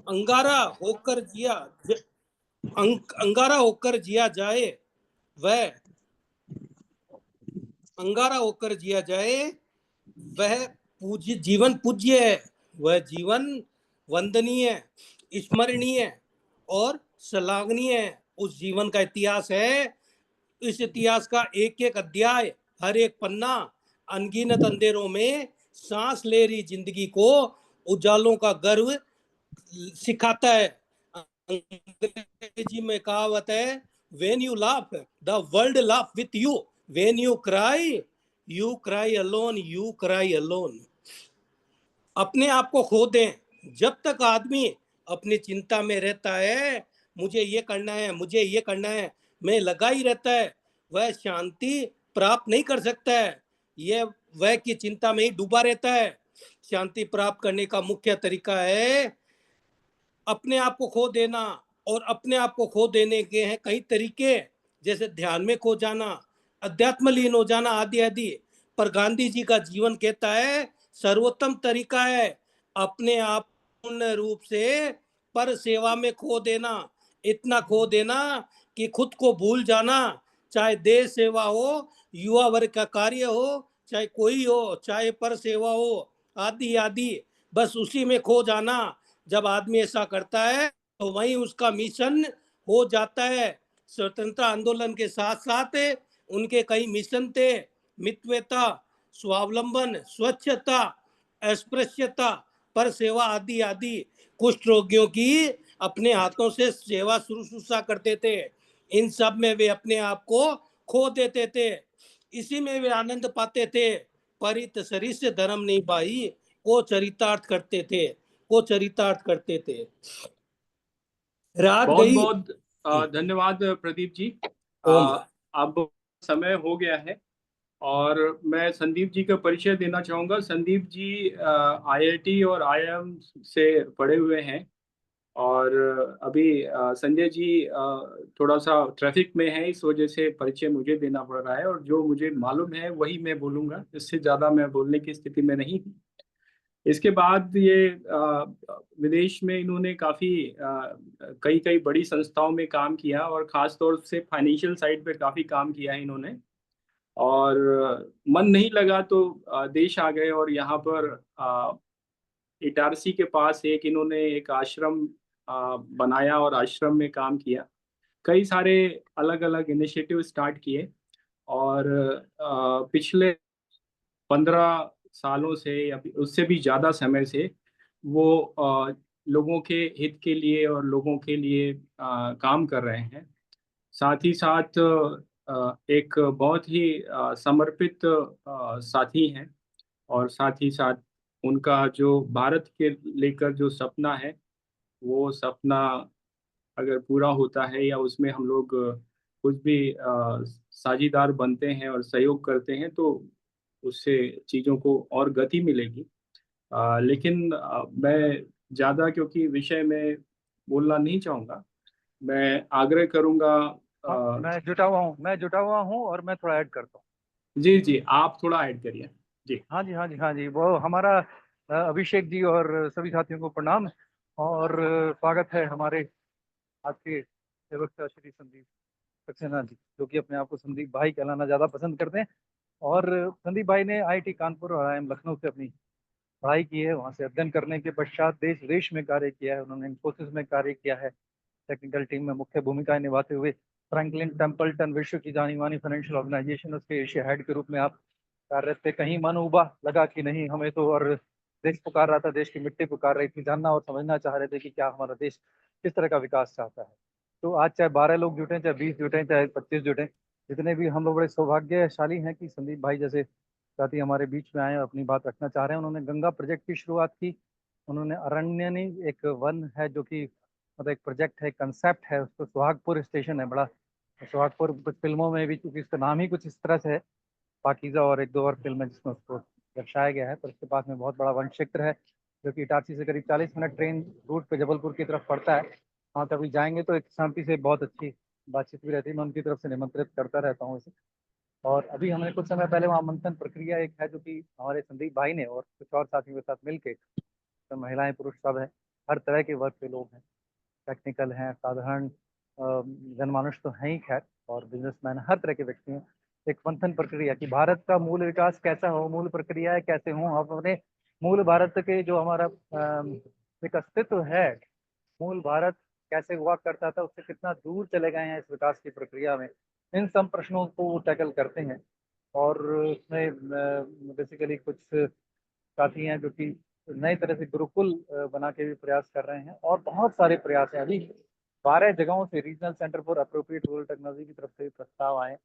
अंगारा होकर जिया अंगारा होकर जिया जाए वह अंगारा होकर जिया जाए वह पूज्य जीवन पूज्य है, वह जीवन वंदनीय, स्मरणीय और श्लाघनीय है। उस जीवन का इतिहास है। इस इतिहास का एक एक अध्याय, हर एक पन्ना अनगिनत अंधेरों में सांस ले रही जिंदगी को उजालों का गर्व सिखाता है। अंग्रेजी में कहावत है, when you laugh the world laugh with you, when you cry alone, you cry alone. अपने आप को खो दें। जब तक आदमी अपनी चिंता में रहता है, मुझे ये करना है, मुझे ये करना है, में लगा ही रहता है, वह शांति प्राप्त नहीं कर सकता है। यह वह की चिंता में ही डूबा रहता है। शांति प्राप्त करने का मुख्य तरीका है अपने आप को खो देना। और अपने आप को खो देने के हैं कई तरीके, जैसे ध्यान में खो जाना, अध्यात्म लीन हो जाना, आदि आदि। पर गांधी जी का जीवन कहता है सर्वोत्तम तरीका है अपने आप पूर्ण रूप से पर सेवा में खो देना। इतना खो देना कि खुद को भूल जाना, चाहे देश सेवा हो, युवा वर्ग का कार्य हो, चाहे कोई हो, चाहे पर सेवा हो, आदि आदि। बस उसी में खो जाना। जब आदमी ऐसा करता है तो वही उसका मिशन हो जाता है। स्वतंत्रता आंदोलन के साथ साथ उनके कई मिशन थे, मितव्यता, स्वावलंबन, स्वच्छता, अस्पृश्यता, पर सेवा, आदि आदि। कुष्ठ रोगियों की अपने हाथों से सेवा शुश्रूषा करते थे। इन सब में वे अपने आप को खो देते थे, इसी में वे आनंद पाते थे। परित सरिस धर्म नहीं भाई, को चरितार्थ करते थे, को चरितार्थ करते थे। रात बहुत गई। बहुत धन्यवाद प्रदीप जी। ओम। अब समय हो गया है और मैं संदीप जी का परिचय देना चाहूँगा। संदीप जी आईआईटी और आईआईएम से पढ़े हुए हैं और अभी संजय जी थोड़ा सा ट्रैफिक में है, इस वजह से परिचय मुझे देना पड़ रहा है और जो मुझे मालूम है वही मैं बोलूँगा, इससे ज़्यादा मैं बोलने की स्थिति में नहीं हूँ। इसके बाद ये विदेश में इन्होंने काफ़ी कई कई बड़ी संस्थाओं में काम किया और ख़ास तौर से फाइनेंशियल साइड पे काफ़ी काम किया है इन्होंने। और मन नहीं लगा तो देश आ गए और यहाँ पर इटारसी के पास इन्होंने एक आश्रम बनाया और आश्रम में काम किया। कई सारे अलग अलग इनिशिएटिव स्टार्ट किए और पिछले 15 सालों से या उससे भी ज़्यादा समय से वो लोगों के हित के लिए और लोगों के लिए काम कर रहे हैं। साथ ही साथ एक बहुत ही समर्पित साथी हैं और साथ ही साथ उनका जो भारत के लेकर जो सपना है, वो सपना अगर पूरा होता है या उसमें हम लोग कुछ भी साझीदार बनते हैं और सहयोग करते हैं तो उससे चीज़ों को और गति मिलेगी। लेकिन मैं ज़्यादा क्योंकि विषय में बोलना नहीं चाहूँगा, मैं आग्रह करूँगा। हाँ, मैं जुटा हुआ हूँ और मैं थोड़ा ऐड करता हूँ। जी जी, आप थोड़ा ऐड करिए जी। हाँ जी, हाँ जी, हाँ जी, वो हमारा अभिषेक जी और सभी साथियों को प्रणाम और स्वागत है हमारे आज के प्रवक्ता श्री संदीप सक्सेना जी, जो कि अपने आप को संदीप भाई कहलाना ज़्यादा पसंद करते हैं। और संदीप भाई ने आईआईटी कानपुर और आईआईएम लखनऊ से अपनी पढ़ाई की है। वहाँ से अध्ययन करने के पश्चात देश विदेश में कार्य किया है। उन्होंने इंफोसिस में कार्य किया है, टेक्निकल टीम में मुख्य भूमिकाएं निभाते हुए। फ्रैंकलिन टेम्पल्टन विश्व की जानी मानी फाइनेंशियल ऑर्गेनाइजेशन, उसके एशिया हेड के रूप में आप कार्यरत थे। कहीं मन उबा लगा कि नहीं हमें तो, और देश पुकार रहा था, देश की मिट्टी पुकार रही थी, जानना और समझना चाह रहे थे कि क्या हमारा देश किस तरह का विकास चाहता है। तो आज चाहे 12 लोग जुटे, चाहे 20 जुटे, चाहे 25 जुटे, जितने भी हम लोग बड़े सौभाग्यशाली हैं कि संदीप भाई जैसे साथी हमारे बीच में आए और अपनी बात रखना चाह रहे हैं। उन्होंने गंगा प्रोजेक्ट की शुरुआत की। उन्होंने अरण्यनी, एक वन है जो कि मतलब एक प्रोजेक्ट है, कंसेप्ट है, उसको सुहागपुर स्टेशन है बड़ा। सुहागपुर कुछ फिल्मों में भी, क्योंकि इसका नाम ही कुछ इस तरह से है, पाकीज़ा और एक दो और फिल्म है जिसमें उसको दर्शाया गया है। पर इसके पास में बहुत बड़ा वन क्षेत्र है जो कि इटारसी से करीब 40 मिनट ट्रेन रूट पे जबलपुर की तरफ पड़ता है। वहाँ कभी जाएंगे तो एक शांति से बहुत अच्छी बातचीत भी रहती है। मैं उनकी तरफ से निमंत्रित करता रहता हूँ इसे। और अभी हमने कुछ समय पहले वहाँ मंथन प्रक्रिया एक है जो कि हमारे संदीप भाई ने और कुछ और साथियों के साथ मिलकर, तो महिलाएं पुरुष सब है, हर तरह के वर्ग के लोग हैं, टेक्निकल हैं, साधारण जनमानुष तो हैं ही खैर, और बिजनेसमैन, हर तरह के व्यक्ति हैं। एक मंथन प्रक्रिया कि भारत का मूल विकास कैसा हो, मूल प्रक्रियाएं कैसे हों, आप अपने मूल भारत के जो हमारा एक अस्तित्व है, मूल भारत कैसे हुआ करता था, उससे कितना दूर चले गए हैं इस विकास की प्रक्रिया में, इन सब प्रश्नों को वो टैकल करते हैं। और उसमें बेसिकली कुछ साथी हैं जो कि नई तरह से गुरुकुल बना के भी प्रयास कर रहे हैं, और बहुत सारे प्रयास हैं। अभी 12 जगहों से regional centre for appropriate rural technology की तरफ से भी प्रस्ताव आए।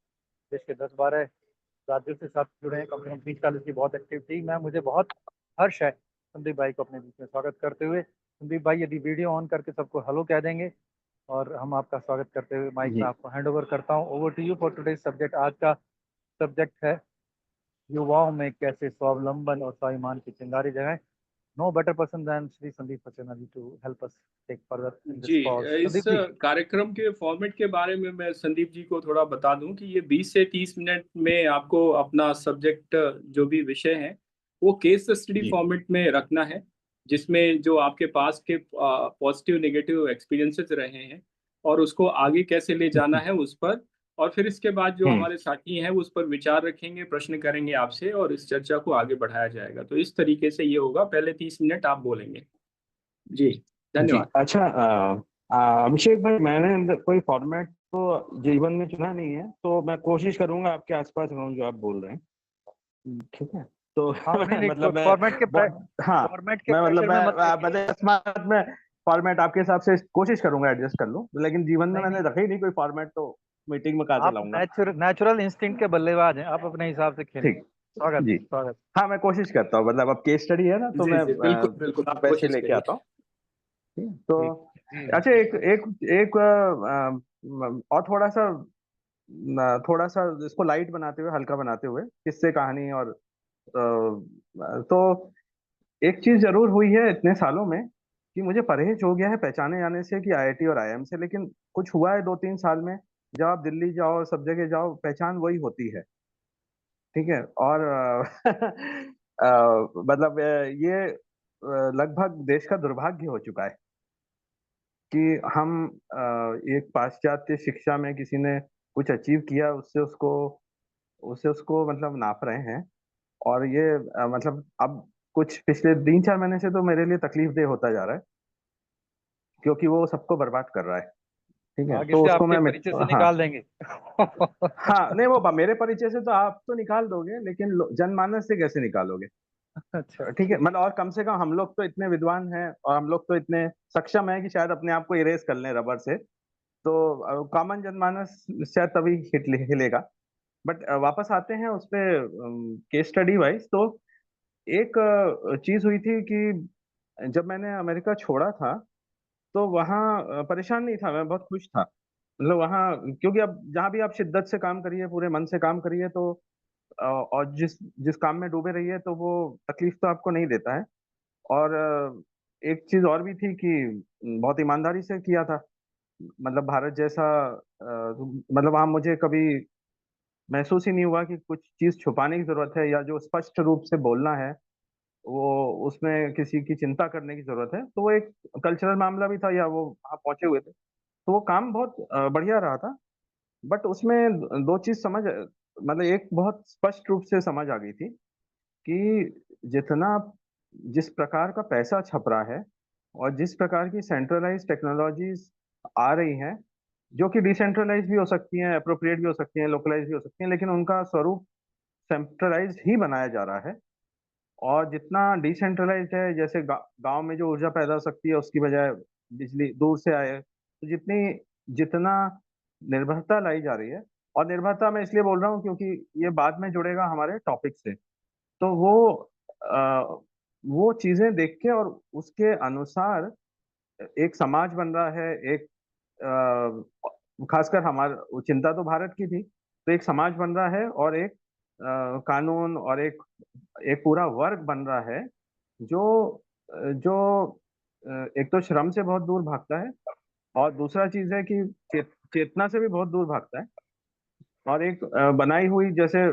देश के 10-12 राज्यों से साथ जुड़े हैं, कम से कम 30-40 की बहुत एक्टिव टीम है। मुझे बहुत हर्ष है संदीप भाई को अपने बीच में स्वागत करते हुए। संदीप भाई, यदि वीडियो ऑन करके सबको हेलो कह देंगे, और हम आपका स्वागत करते हुए माइक में आपको हैंड ओवर करता हूँ। Over to you for today subject. आज का सब्जेक्ट है युवाओं में कैसे स्वावलंबन और स्वाभिमान की चिंगारी जगाएं। No better person than Shri Sandeep Saxena ji to help us take further in जी, दिस कॉज। इस संदीप जी। कार्यक्रम के फॉर्मेट के बारे में मैं संदीप जी को थोड़ा बता दूं कि ये 20 से 30 मिनट में आपको अपना सब्जेक्ट, जो भी विषय है, वो केस स्टडी फॉर्मेट में रखना है, जिसमें जो आपके पास के पॉजिटिव नेगेटिव एक्सपीरियंसेस रहे हैं और उसको आगे कैसे ले जाना है उस पर, और फिर इसके बाद जो हमारे साथी हैं वो उस पर विचार रखेंगे, प्रश्न करेंगे आपसे, और इस चर्चा को आगे बढ़ाया जाएगा। तो इस तरीके से ये होगा, पहले 30 मिनट आप बोलेंगे। जी, धन्यवाद। अच्छा, अभिषेक भाई, मैंने कोई फॉर्मेट तो जीवन में चुना नहीं है, तो मैं कोशिश करूंगा आपके आसपास रहूं जो आप बोल रहे हैं। ठीक है, तो मतलब मैं फॉर्मेट के हाँ, फॉर्मेट के मैं मतलब प्रेशर में मत मैं अकस्मात में फॉर्मेट आपके हिसाब से कोशिश करूंगा एडजस्ट कर लूं, लेकिन जीवन में मैंने रखा ही नहीं कोई फॉर्मेट, तो मीटिंग में कहाँ से आप लाऊंगा। नेचुरल इंस्टिंक्ट के बल्लेबाज हैं, आप अपने हिसाब से खेलें। ठीक स्वागत जी, स्वागत। हाँ, मैं कोशिश करता हूँ, मतलब अब केस स्टडी है ना, तो जी मैं जी, बिल्कुल बिल्कुल, आप वैसे कोशिश लेके करिए। आता हूँ। तो जी। अच्छा, एक एक एक और थोड़ा सा इसको लाइट बनाते हुए, हल्का बनाते हुए, किस्से कहानी और तो एक चीज जरूर हुई है इतने सालों में कि मुझे परहेज हो गया है पहचाने जाने से कि आईआईटी और आईएम से, लेकिन कुछ हुआ है 2-3 साल में, जब आप दिल्ली जाओ, सब जगह जाओ, पहचान वही होती है। ठीक है, और मतलब ये लगभग देश का दुर्भाग्य हो चुका है कि हम एक पाश्चात्य शिक्षा में किसी ने कुछ अचीव किया, उससे उसको मतलब नाप रहे हैं। और ये मतलब अब कुछ पिछले 3-4 महीने से तो मेरे लिए तकलीफ देह होता जा रहा है, क्योंकि वो सबको बर्बाद कर रहा है। ठीक है, आगे तो से उसको आपके मैं परिचय से हाँ निकाल देंगे। हाँ, नहीं, वो मेरे परिचय से तो आप तो निकाल दोगे, लेकिन जनमानस से कैसे निकालोगे। अच्छा। ठीक है, मतलब, और कम से कम हम लोग तो इतने विद्वान हैं और हम लोग तो इतने सक्षम हैं कि शायद अपने आप को इरेज कर लें रबर से, तो कॉमन जनमानस शायद तभी हिलेगा। बट वापस आते हैं उस पे केस स्टडी वाइज। तो एक चीज हुई थी कि जब मैंने अमेरिका छोड़ा था, तो वहाँ परेशान नहीं था, मैं बहुत खुश था। मतलब वहाँ, क्योंकि अब जहाँ भी आप शिद्दत से काम करिए, पूरे मन से काम करिए, तो और जिस जिस काम में डूबे रहिए, तो वो तकलीफ तो आपको नहीं देता है। और एक चीज और भी थी कि बहुत ईमानदारी से किया था। मतलब भारत जैसा मतलब वहाँ मुझे कभी महसूस ही नहीं हुआ कि कुछ चीज छुपाने की जरूरत है, या जो स्पष्ट रूप से बोलना है वो उसमें किसी की चिंता करने की जरूरत है। तो वो एक कल्चरल मामला भी था, या वो वहाँ पहुंचे हुए थे, तो वो काम बहुत बढ़िया रहा था। बट उसमें दो चीज समझ, मतलब एक बहुत स्पष्ट रूप से समझ आ गई थी कि जितना जिस प्रकार का पैसा छप रहा है और जिस प्रकार की सेंट्रलाइज टेक्नोलॉजीज आ रही हैं, जो कि डिसेंट्रलाइज भी हो सकती हैं, अप्रोप्रिएट भी हो सकती हैं, लोकलाइज भी हो सकती हैं, लेकिन उनका स्वरूप सेंट्रलाइज ही बनाया जा रहा है। और जितना डिसेंट्रलाइज्ड है, जैसे गांव में जो ऊर्जा पैदा हो सकती है उसकी बजाय बिजली दूर से आए, तो जितना निर्भरता लाई जा रही है, और निर्भरता मैं इसलिए बोल रहा हूँ क्योंकि ये बाद में जुड़ेगा हमारे टॉपिक से, तो आ, वो चीजें देख के और उसके अनुसार एक समाज बन रहा है। एक खासकर हमारा चिंता तो भारत की थी, तो एक समाज बन रहा है, और एक कानून, और एक एक पूरा वर्ग बन रहा है जो जो एक तो श्रम से बहुत दूर भागता है, और दूसरा चीज है कि चेतना से भी बहुत दूर भागता है। और एक बनाई हुई जैसे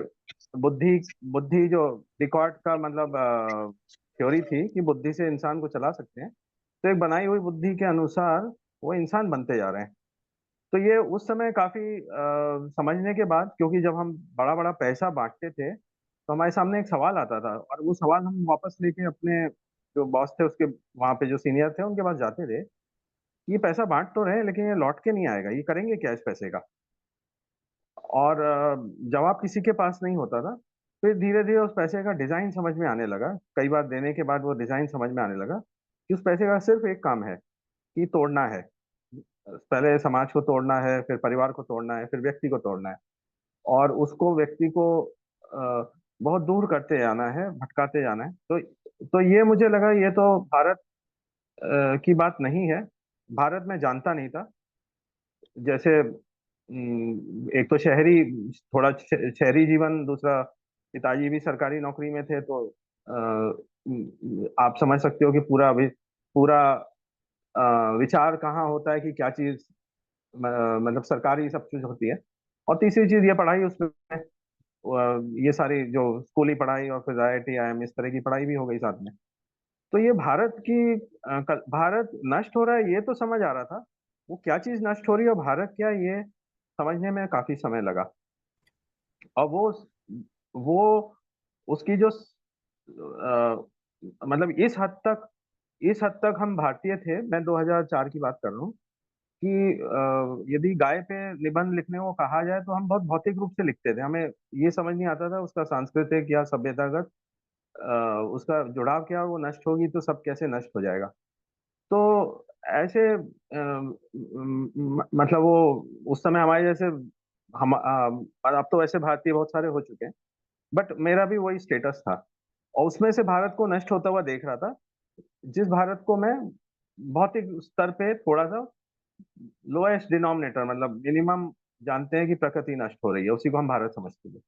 बुद्धि बुद्धि जो डिकॉर्ड का मतलब थ्योरी थी कि बुद्धि से इंसान को चला सकते हैं, तो एक बनाई हुई बुद्धि के अनुसार वो इंसान बनते जा रहे हैं। तो ये उस समय काफी समझने के बाद, क्योंकि जब हम बड़ा बड़ा पैसा बांटते थे तो हमारे सामने एक सवाल आता था, और वो सवाल हम वापस लेके अपने जो बॉस थे उसके, वहां पे जो सीनियर थे उनके पास जाते थे, ये पैसा बांट तो रहे हैं लेकिन ये लौट के नहीं आएगा, ये करेंगे क्या इस पैसे का। और जवाब किसी के पास नहीं होता था। फिर धीरे धीरे उस पैसे का डिजाइन समझ में आने लगा, कई बार देने के बाद वो डिजाइन समझ में आने लगा कि उस पैसे का सिर्फ एक काम है कि तोड़ना है। पहले समाज को तोड़ना है, फिर परिवार को तोड़ना है, फिर व्यक्ति को तोड़ना है, और उसको व्यक्ति को बहुत दूर करते जाना है, भटकाते जाना है। तो ये मुझे लगा ये तो भारत की बात नहीं है। भारत में जानता नहीं था। जैसे एक तो शहरी, थोड़ा शहरी जीवन, दूसरा पिताजी भी सरकारी नौकरी में थे, तो आप समझ सकते हो कि पूरा विचार कहाँ होता है कि क्या चीज मतलब सरकारी सब चीज होती है। और तीसरी चीज ये पढ़ाई, उसमें ये सारी जो स्कूली पढ़ाई और फिर IIT IIM इस तरह की पढ़ाई भी हो गई साथ में। तो ये भारत की भारत नष्ट हो रहा है ये तो समझ आ रहा था, वो क्या चीज नष्ट हो रही है और भारत क्या, ये समझने में काफी समय लगा। और वो उसकी जो मतलब इस हद तक हम भारतीय थे। मैं 2004 की बात कर रहा हूँ कि यदि गाय पे निबंध लिखने को कहा जाए तो हम बहुत भौतिक रूप से लिखते थे, हमें ये समझ नहीं आता था उसका सांस्कृतिक या सभ्यतागत उसका जुड़ाव क्या, और वो नष्ट होगी तो सब कैसे नष्ट हो जाएगा। तो ऐसे मतलब वो उस समय हमारे जैसे हम अब तो वैसे भारतीय बहुत सारे हो चुके हैं, बट मेरा भी वही स्टेटस था, और उसमें से भारत को नष्ट होता हुआ देख रहा था, जिस भारत को मैं भौतिक स्तर पे थोड़ा सा लोएस्ट डिनोमिनेटर, मतलब मिनिमम जानते हैं कि प्रकृति नष्ट हो रही है, उसी को हम भारत समझते थे।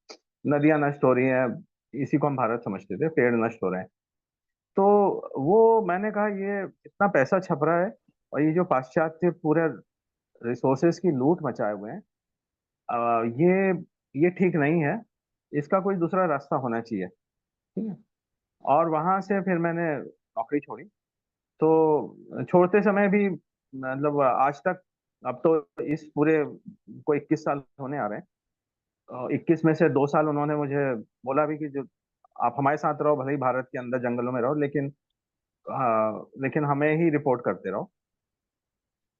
नदियां नष्ट हो रही हैं, इसी को हम भारत समझते थे, पेड़ नष्ट हो रहे हैं। तो वो मैंने कहा ये इतना पैसा छप रहा है, और ये जो पाश्चात्य पूरे रिसोर्सेज की लूट मचाए हुए हैं, ये ठीक नहीं है, इसका कोई दूसरा रास्ता होना चाहिए। ठीक है। और वहां से फिर मैंने नौकरी छोड़ी। तो छोड़ते समय भी मतलब आज तक, अब तो इस पूरे को 21 साल होने आ रहे हैं, 21 में से 2 साल उन्होंने मुझे बोला भी कि जो आप हमारे साथ रहो, भले ही भारत के अंदर जंगलों में रहो, लेकिन हमें ही रिपोर्ट करते रहो।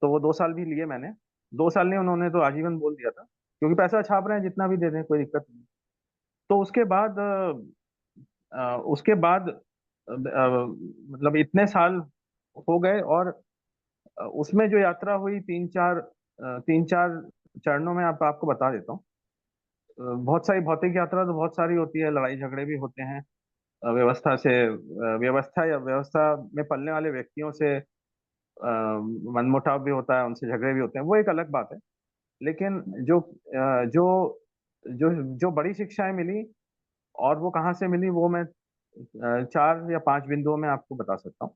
तो वो 2 साल भी लिए मैंने। 2 साल नहीं, उन्होंने तो आजीवन बोल दिया था, क्योंकि पैसा छाप रहे हैं, जितना भी दे दें कोई दिक्कत नहीं। तो उसके बाद मतलब इतने साल हो गए, और उसमें जो यात्रा हुई, तीन चार चरणों में आपको बता देता हूँ। बहुत सारी भौतिक यात्रा तो बहुत सारी होती है, लड़ाई झगड़े भी होते हैं, व्यवस्था या व्यवस्था में पलने वाले व्यक्तियों से मनमुटाव भी होता है, उनसे झगड़े भी होते हैं, वो एक अलग बात है। लेकिन जो जो जो बड़ी शिक्षाएं मिली, और वो कहाँ से मिली, वो मैं 4 या 5 बिंदुओं में आपको बता सकता हूँ।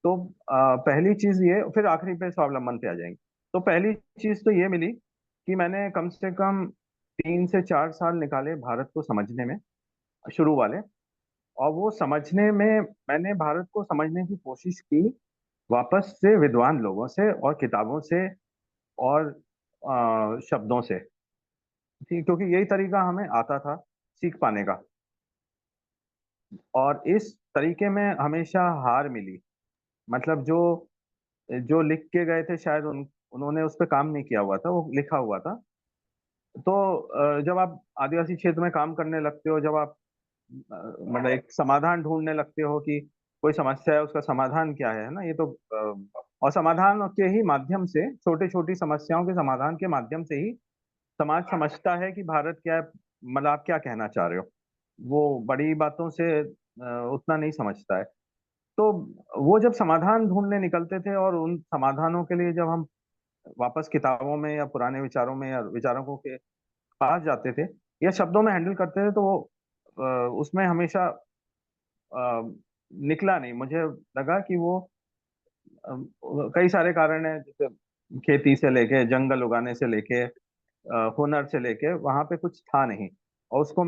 तो पहली चीज ये, फिर आखिरी पे स्वावलंबन पे आ जाएंगे। तो पहली चीज तो ये मिली कि मैंने कम से कम 3 से 4 साल निकाले भारत को समझने में, शुरू वाले। और वो समझने में मैंने भारत को समझने की कोशिश की वापस से विद्वान लोगों से और किताबों से और शब्दों से। ठीक, क्योंकि यही तरीका हमें आता था सीख पाने का, और इस तरीके में हमेशा हार मिली। मतलब जो जो लिख के गए थे, शायद उन्होंने उस पर काम नहीं किया हुआ था, वो लिखा हुआ था। तो जब आप आदिवासी क्षेत्र में काम करने लगते हो, जब आप मतलब एक समाधान ढूंढने लगते हो कि कोई समस्या है, उसका समाधान क्या है ना, ये तो और समाधान के ही माध्यम से, छोटी छोटी समस्याओं के समाधान के माध्यम से ही समाज समझता है कि भारत क्या है, मतलब आप क्या कहना चाह रहे हो। वो बड़ी बातों से उतना नहीं समझता है। तो वो जब समाधान ढूंढने निकलते थे, और उन समाधानों के लिए जब हम वापस किताबों में या पुराने विचारों में या विचारकों के पास जाते थे या शब्दों में हैंडल करते थे, तो वो उसमें हमेशा निकला नहीं। मुझे लगा कि वो अ, कई सारे कारण है, जैसे खेती से लेके, जंगल उगाने से लेके, हुनर से लेके, वहां पे कुछ था नहीं। और उसको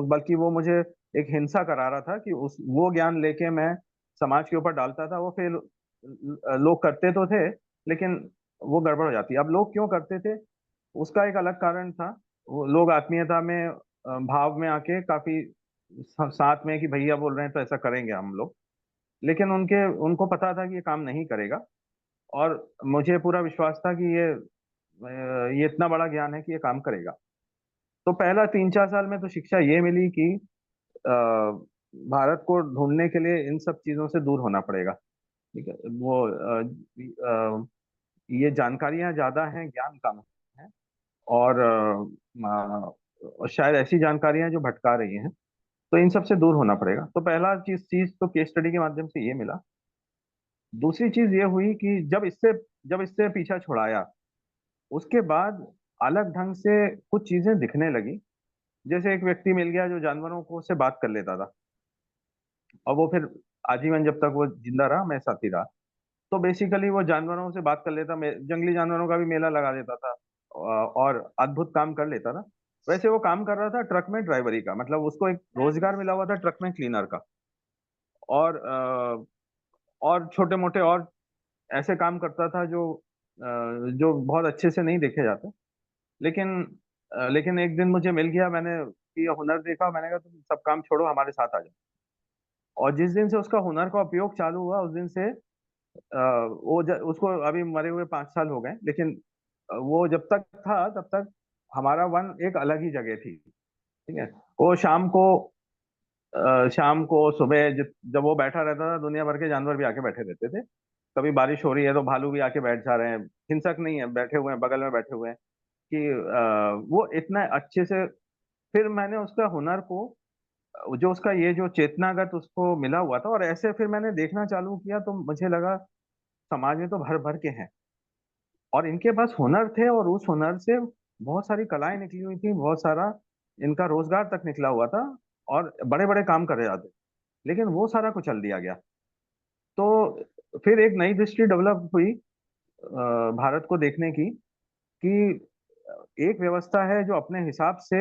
बल्कि वो मुझे एक हिंसा करा रहा था कि उस वो ज्ञान लेके मैं समाज के ऊपर डालता था, वो फिर लोग करते तो थे, लेकिन वो गड़बड़ हो जाती। अब लोग क्यों करते थे, उसका एक अलग कारण था। वो लोग आत्मीयता में, भाव में आके काफी साथ में कि भैया बोल रहे हैं तो ऐसा करेंगे हम लोग। लेकिन उनको पता था कि ये काम नहीं करेगा, और मुझे पूरा विश्वास था कि ये इतना बड़ा ज्ञान है कि ये काम करेगा। तो पहला 3-4 साल में तो शिक्षा ये मिली कि अ, भारत को ढूंढने के लिए इन सब चीजों से दूर होना पड़ेगा। ठीक है, ये जानकारियां ज्यादा हैं, ज्ञान कम है। और शायद ऐसी जानकारियां जो भटका रही हैं, तो इन सब से दूर होना पड़ेगा। तो पहला चीज चीज तो केस स्टडी के माध्यम से ये मिला। दूसरी चीज ये हुई कि जब इससे पीछा छुड़ाया, उसके बाद अलग ढंग से कुछ चीजें दिखने लगी। जैसे एक व्यक्ति मिल गया जो जानवरों को से बात कर लेता था, और वो फिर आजीवन जब तक वो जिंदा रहा, मेरे साथ ही रहा। तो बेसिकली वो जानवरों से बात कर लेता, जंगली जानवरों का भी मेला लगा देता था, और अद्भुत काम कर लेता था। वैसे वो काम कर रहा था ट्रक में ड्राइवरी का, मतलब उसको एक रोजगार मिला हुआ था ट्रक में क्लीनर का। और छोटे मोटे और ऐसे काम करता था जो बहुत अच्छे से नहीं देखे जाते। लेकिन लेकिन एक दिन मुझे मिल गया, मैंने ये हुनर देखा, मैंने कहा तुम सब काम छोड़ो, हमारे साथ आ जाओ। और जिस दिन से उसका हुनर का उपयोग चालू हुआ, उस दिन से उसको अभी मरे हुए 5 साल हो गए, लेकिन वो जब तक था तब तक हमारा वन एक अलग ही जगह थी। ठीक है। वो शाम को सुबह जब वो बैठा रहता था, दुनिया भर के जानवर भी आके बैठे रहते थे। कभी बारिश हो रही है तो भालू भी आके बैठ जा रहे हैं, हिंसक नहीं है, बैठे हुए हैं, बगल में बैठे हुए हैं। कि वो इतना अच्छे से, फिर मैंने उसका हुनर को, जो उसका ये जो चेतनागत उसको मिला हुआ था, और ऐसे फिर मैंने देखना चालू किया, तो मुझे लगा समाज में तो भर भर के हैं, और इनके पास हुनर थे, और उस हुनर से बहुत सारी कलाएं निकली हुई थी, बहुत सारा इनका रोजगार तक निकला हुआ था, और बड़े बड़े काम करे जाते। लेकिन वो सारा कुचल दिया गया। तो फिर एक नई दृष्टि डेवलप हुई भारत को देखने की, कि एक व्यवस्था है जो अपने हिसाब से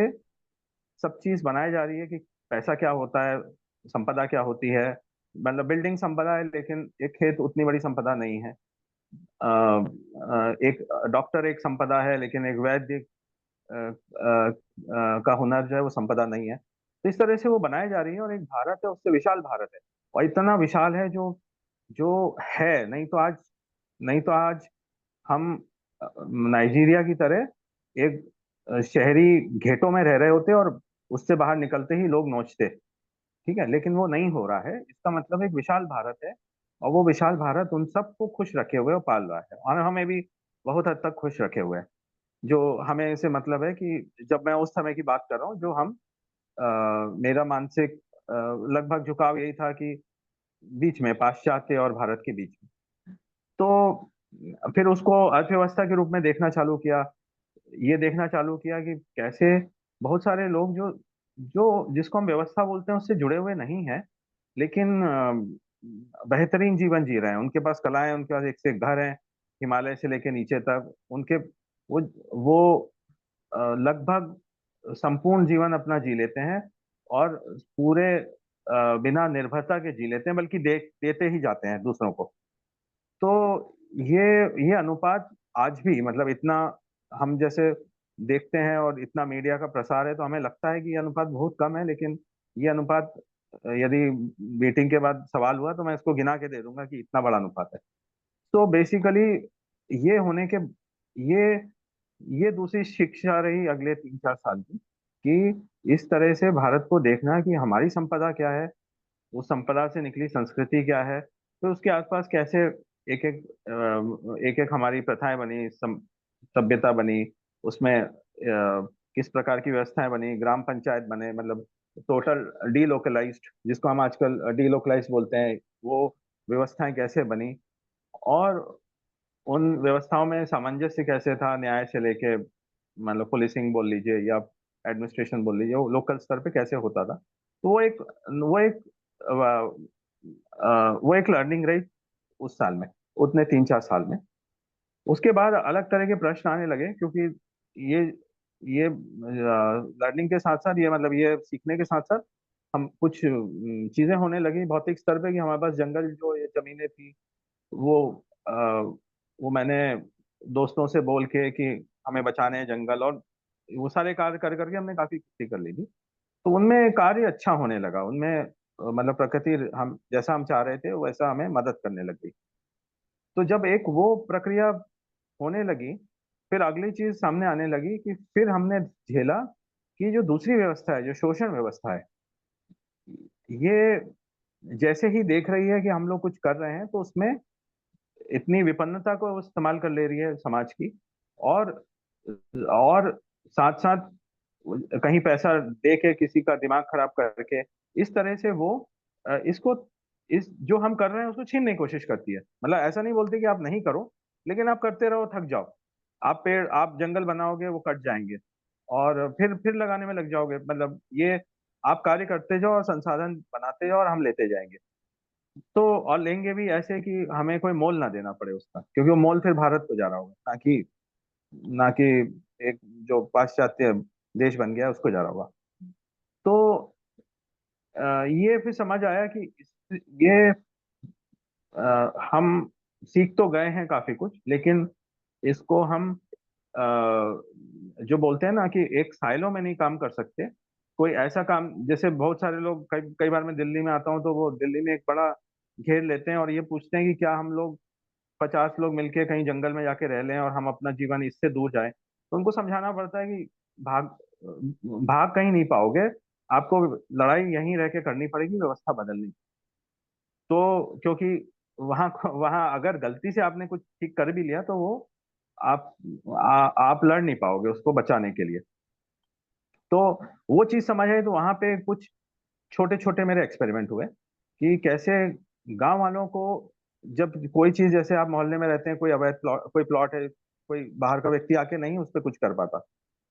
सब चीज बनाई जा रही है, कि पैसा क्या होता है, संपदा क्या होती है। मतलब बिल्डिंग संपदा है, लेकिन एक खेत उतनी बड़ी संपदा नहीं है। एक डॉक्टर एक संपदा है, लेकिन एक वैद्य का हुनर जो है वो संपदा नहीं है। तो इस तरह से वो बनाई जा रही है, और एक भारत है, उससे विशाल भारत है। और इतना विशाल है जो जो है, नहीं तो आज हम नाइजीरिया की तरह एक शहरी घेटों में रह रहे होते, और उससे बाहर निकलते ही लोग नोचते। ठीक है, लेकिन वो नहीं हो रहा है। इसका मतलब एक विशाल भारत है, और वो विशाल भारत उन सबको खुश रखे हुए और पाल रहा है, और हमें भी बहुत हद तक खुश रखे हुए है। जो हमें से मतलब है कि जब मैं उस समय की बात कर रहा हूँ, जो हम मेरा मानसिक लगभग झुकाव यही था कि बीच में, पाश्चात्य और भारत के बीच में। तो फिर उसको अर्थव्यवस्था के रूप में देखना चालू किया। ये देखना चालू किया कि कैसे बहुत सारे लोग जो जो जिसको हम व्यवस्था बोलते हैं उससे जुड़े हुए नहीं है, लेकिन बेहतरीन जीवन जी रहे हैं। उनके पास कलाएं, उनके पास एक से एक घर हैं, हिमालय से लेके नीचे तक उनके, वो लगभग संपूर्ण जीवन अपना जी लेते हैं, और पूरे बिना निर्भरता के जी लेते हैं, बल्कि देते ही जाते हैं दूसरों को। तो ये ये अनुपात आज भी, मतलब इतना हम जैसे देखते हैं, और इतना मीडिया का प्रसार है, तो हमें लगता है कि ये अनुपात बहुत कम है, लेकिन ये अनुपात, यदि मीटिंग के बाद सवाल हुआ तो मैं इसको गिना के दे दूंगा कि इतना बड़ा अनुपात है। तो बेसिकली ये होने के ये ये दूसरी शिक्षा रही अगले 3-4 साल की, कि इस तरह से भारत को देखना कि हमारी संपदा क्या है, उस संपदा से निकली संस्कृति क्या है, तो उसके आसपास कैसे एक एक हमारी प्रथाएं बनी, सभ्यता बनी, उसमें किस प्रकार की व्यवस्थाएं बनी, ग्राम पंचायत बने, मतलब टोटल डीलोकलाइज्ड, जिसको हम आजकल डीलोकलाइज्ड बोलते हैं, वो व्यवस्थाएं कैसे बनी, और उन व्यवस्थाओं में सामंजस्य कैसे था, न्याय से लेके, मतलब पुलिसिंग बोल लीजिए या एडमिनिस्ट्रेशन बोल लीजिए, वो लोकल स्तर पे कैसे होता था। तो वो एक लर्निंग रही उस साल में, उतने 3-4 साल में। उसके बाद अलग तरह के प्रश्न आने लगे, क्योंकि ये ये लर्निंग के साथ साथ, ये मतलब ये सीखने के साथ साथ हम कुछ चीजें होने लगी भौतिक स्तर पे, कि हमारे पास जंगल जो ये जमीनें थी, वो अ, वो मैंने दोस्तों से बोल के कि हमें बचाने हैं जंगल, और वो सारे कार्य कर करके हमने काफी खेती कर ली थी। तो उनमें कार्य अच्छा होने लगा, उनमें मतलब प्रकृति हम जैसा हम चाह रहे थे वैसा हमें मदद करने लगी। तो जब एक वो प्रक्रिया होने लगी, फिर अगली चीज सामने आने लगी कि फिर हमने झेला कि जो दूसरी व्यवस्था है, जो शोषण व्यवस्था है, ये जैसे ही देख रही है कि हम लोग कुछ कर रहे हैं तो उसमें इतनी विपन्नता को वो इस्तेमाल कर ले रही है समाज की, और और साथ साथ कहीं पैसा दे के किसी का दिमाग खराब करके इस तरह से वो इसको इस जो हम कर रहे हैं उसको छीनने की कोशिश करती है। मतलब ऐसा नहीं बोलती कि आप नहीं करो, लेकिन आप करते रहो, थक जाओ, आप जंगल बनाओगे वो कट जाएंगे, और फिर लगाने में लग जाओगे। मतलब ये आप कार्य करते जाओ और संसाधन बनाते जाओ और हम लेते जाएंगे। तो और लेंगे भी ऐसे कि हमें कोई मोल ना देना पड़े उसका, क्योंकि वो मोल फिर भारत को जा रहा होगा, ना कि एक जो पाश्चात्य देश बन गया है, उसको जा रहा होगा। तो ये फिर समझ आया कि ये हम सीख तो गए हैं काफी कुछ, लेकिन इसको हम अ, जो बोलते हैं ना कि एक साइलो में नहीं काम कर सकते। कोई ऐसा काम, जैसे बहुत सारे लोग, कई कई बार मैं दिल्ली में आता हूँ तो वो दिल्ली में एक बड़ा घेर लेते हैं और ये पूछते हैं कि क्या हम लोग 50 लोग मिलके कहीं जंगल में जाके रह लें और हम अपना जीवन इससे दूर जाए। तो उनको समझाना पड़ता है कि भाग भाग कहीं नहीं पाओगे, आपको लड़ाई यहीं रह के करनी पड़ेगी, व्यवस्था बदलनी। तो क्योंकि वहां वहां अगर गलती से आपने कुछ ठीक कर भी लिया तो वो आप आप लड़ नहीं पाओगे उसको बचाने के लिए। तो वो चीज समझ आई, तो वहां पे कुछ छोटे छोटे मेरे एक्सपेरिमेंट हुए कि कैसे गांव वालों को, जब कोई चीज, जैसे आप मोहल्ले में रहते हैं, कोई अवैध प्लॉट, कोई प्लॉट है, कोई बाहर का व्यक्ति आके नहीं उस पर कुछ कर पाता,